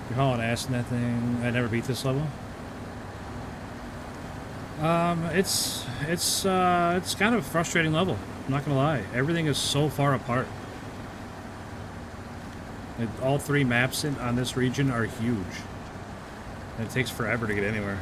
You're hauling ass in that thing. I never beat this level. It's kind of a frustrating level. I'm not gonna lie. Everything is so far apart. Like, all three maps on this region are huge. And it takes forever to get anywhere.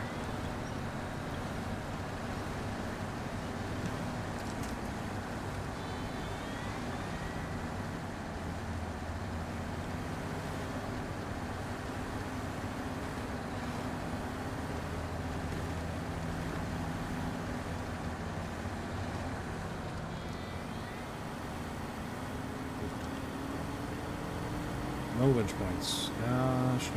No wedge points. Sure.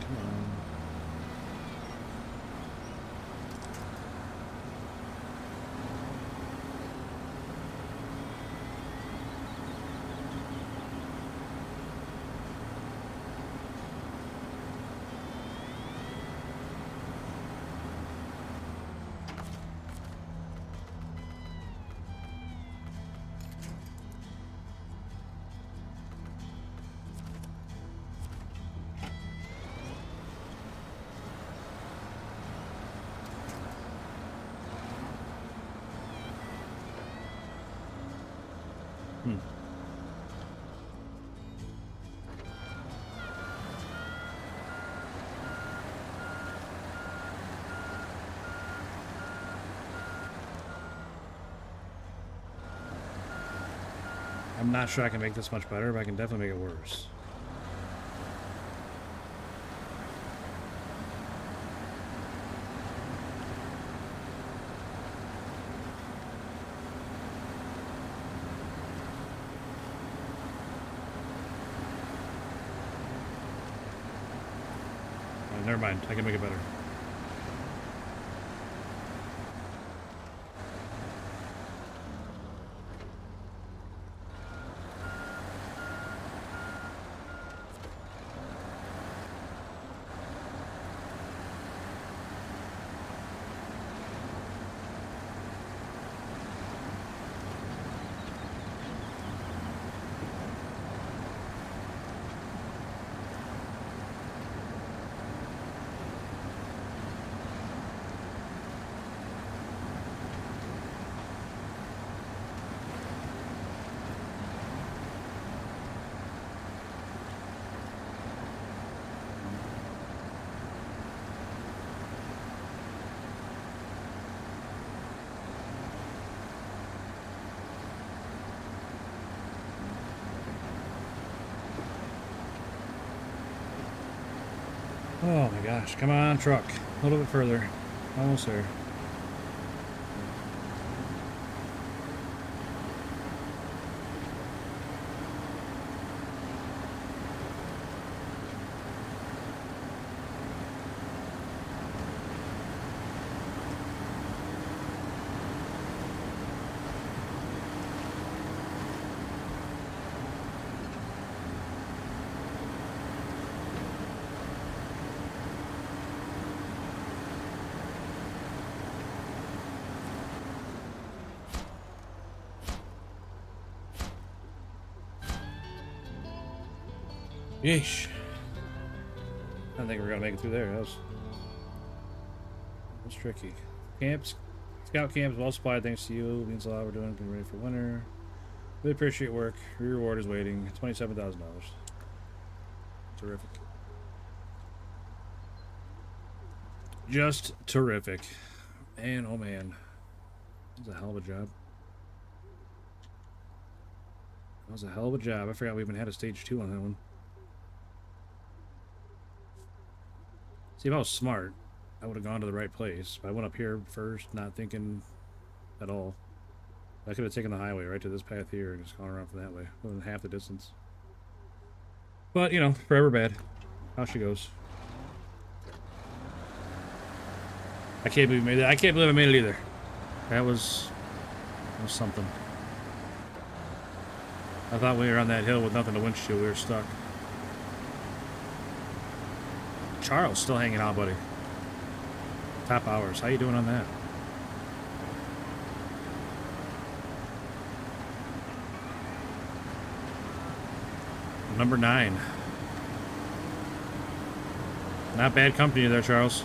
Come on. I'm not sure I can make this much better, but I can definitely make it worse. Never mind. I can make it better. Oh my gosh, come on, truck. A little bit further. Almost there. Yeesh. I don't think we're gonna make it through there. That was tricky. Camps, scout camps, well supplied. Thanks to you, means a lot. We're doing. Getting ready for winter. Really appreciate work. Your reward is waiting. $27,000. Terrific. Just terrific. Man, oh man, that was a hell of a job. That was a hell of a job. I forgot we even had a stage 2 on that one. See, if I was smart, I would have gone to the right place. I went up here first, not thinking at all. I could have taken the highway right to this path here and just gone around from that way. More than half the distance. But, you know, forever bad. How she goes. I can't believe I made it. I can't believe I made it either. That was something. I thought we were on that hill with nothing to windshield. We were stuck. Charles still hanging out, buddy. Top hours. How you doing on that? Number 9. Not bad company there, Charles.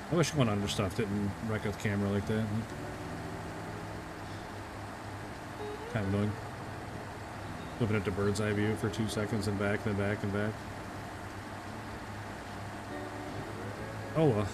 I wish going under stuff didn't wreck the camera like that. Kind of annoying. Flipping it to bird's eye view for 2 seconds and back, then back and back. Oh well.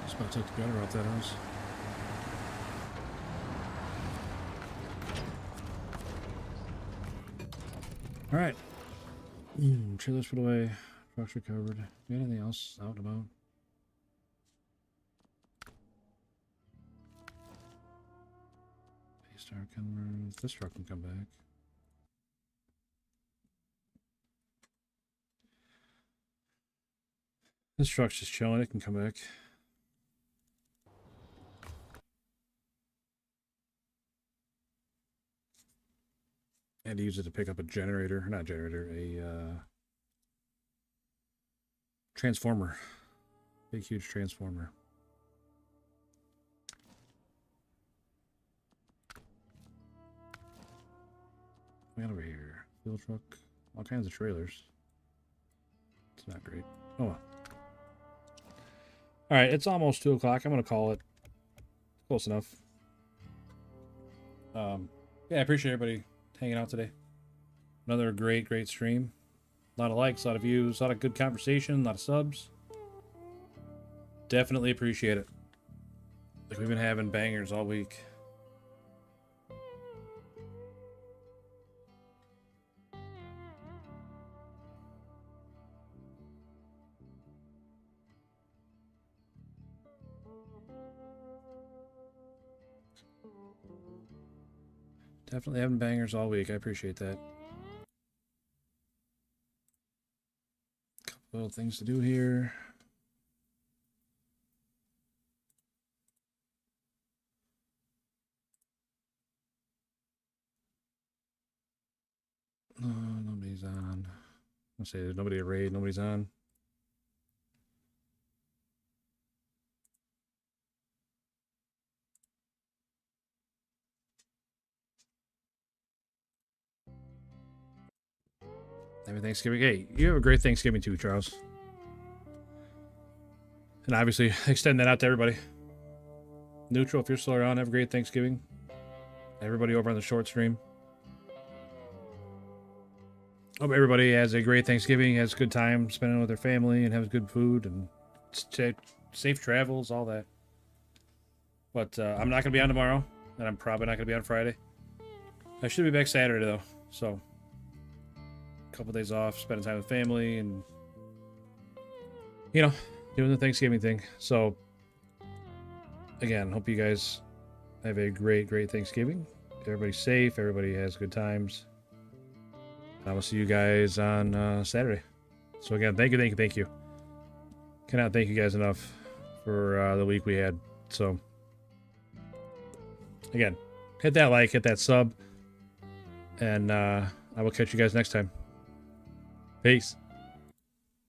Just about took the gutter off that house. All right. Trailers put away. Trucks recovered. Got anything else out and about? Star can. This truck can come back. This truck's just chilling. It can come back. I had to use it to pick up a generator. Not generator, a transformer. Big, huge transformer. We got over here. Fuel truck. All kinds of trailers. It's not great. Oh well. Alright, it's almost 2 o'clock. I'm going to call it. Close enough. Yeah, I appreciate everybody hanging out today. Another great stream. A lot of likes, a lot of views, a lot of good conversation, a lot of subs. Definitely appreciate it. Like we've been having bangers all week. Definitely having bangers all week. I appreciate that. Couple little things to do here. No, nobody's on. I'll say there's nobody to raid. Nobody's on. Happy Thanksgiving. Hey, you have a great Thanksgiving too, Charles. And obviously, extend that out to everybody. Neutral, if you're still around, have a great Thanksgiving. Everybody over on the short stream. Hope everybody has a great Thanksgiving, has a good time spending with their family, and has good food, and safe travels, all that. But I'm not going to be on tomorrow, and I'm probably not going to be on Friday. I should be back Saturday, though, so... couple days off, spending time with family, and you know, doing the Thanksgiving thing. So again, hope you guys have a great Thanksgiving. Everybody's safe, everybody has good times. I will see you guys on Saturday. So again, thank you. Cannot thank you guys enough for the week we had. So again, hit that like, hit that sub, and I will catch you guys next time. Peace.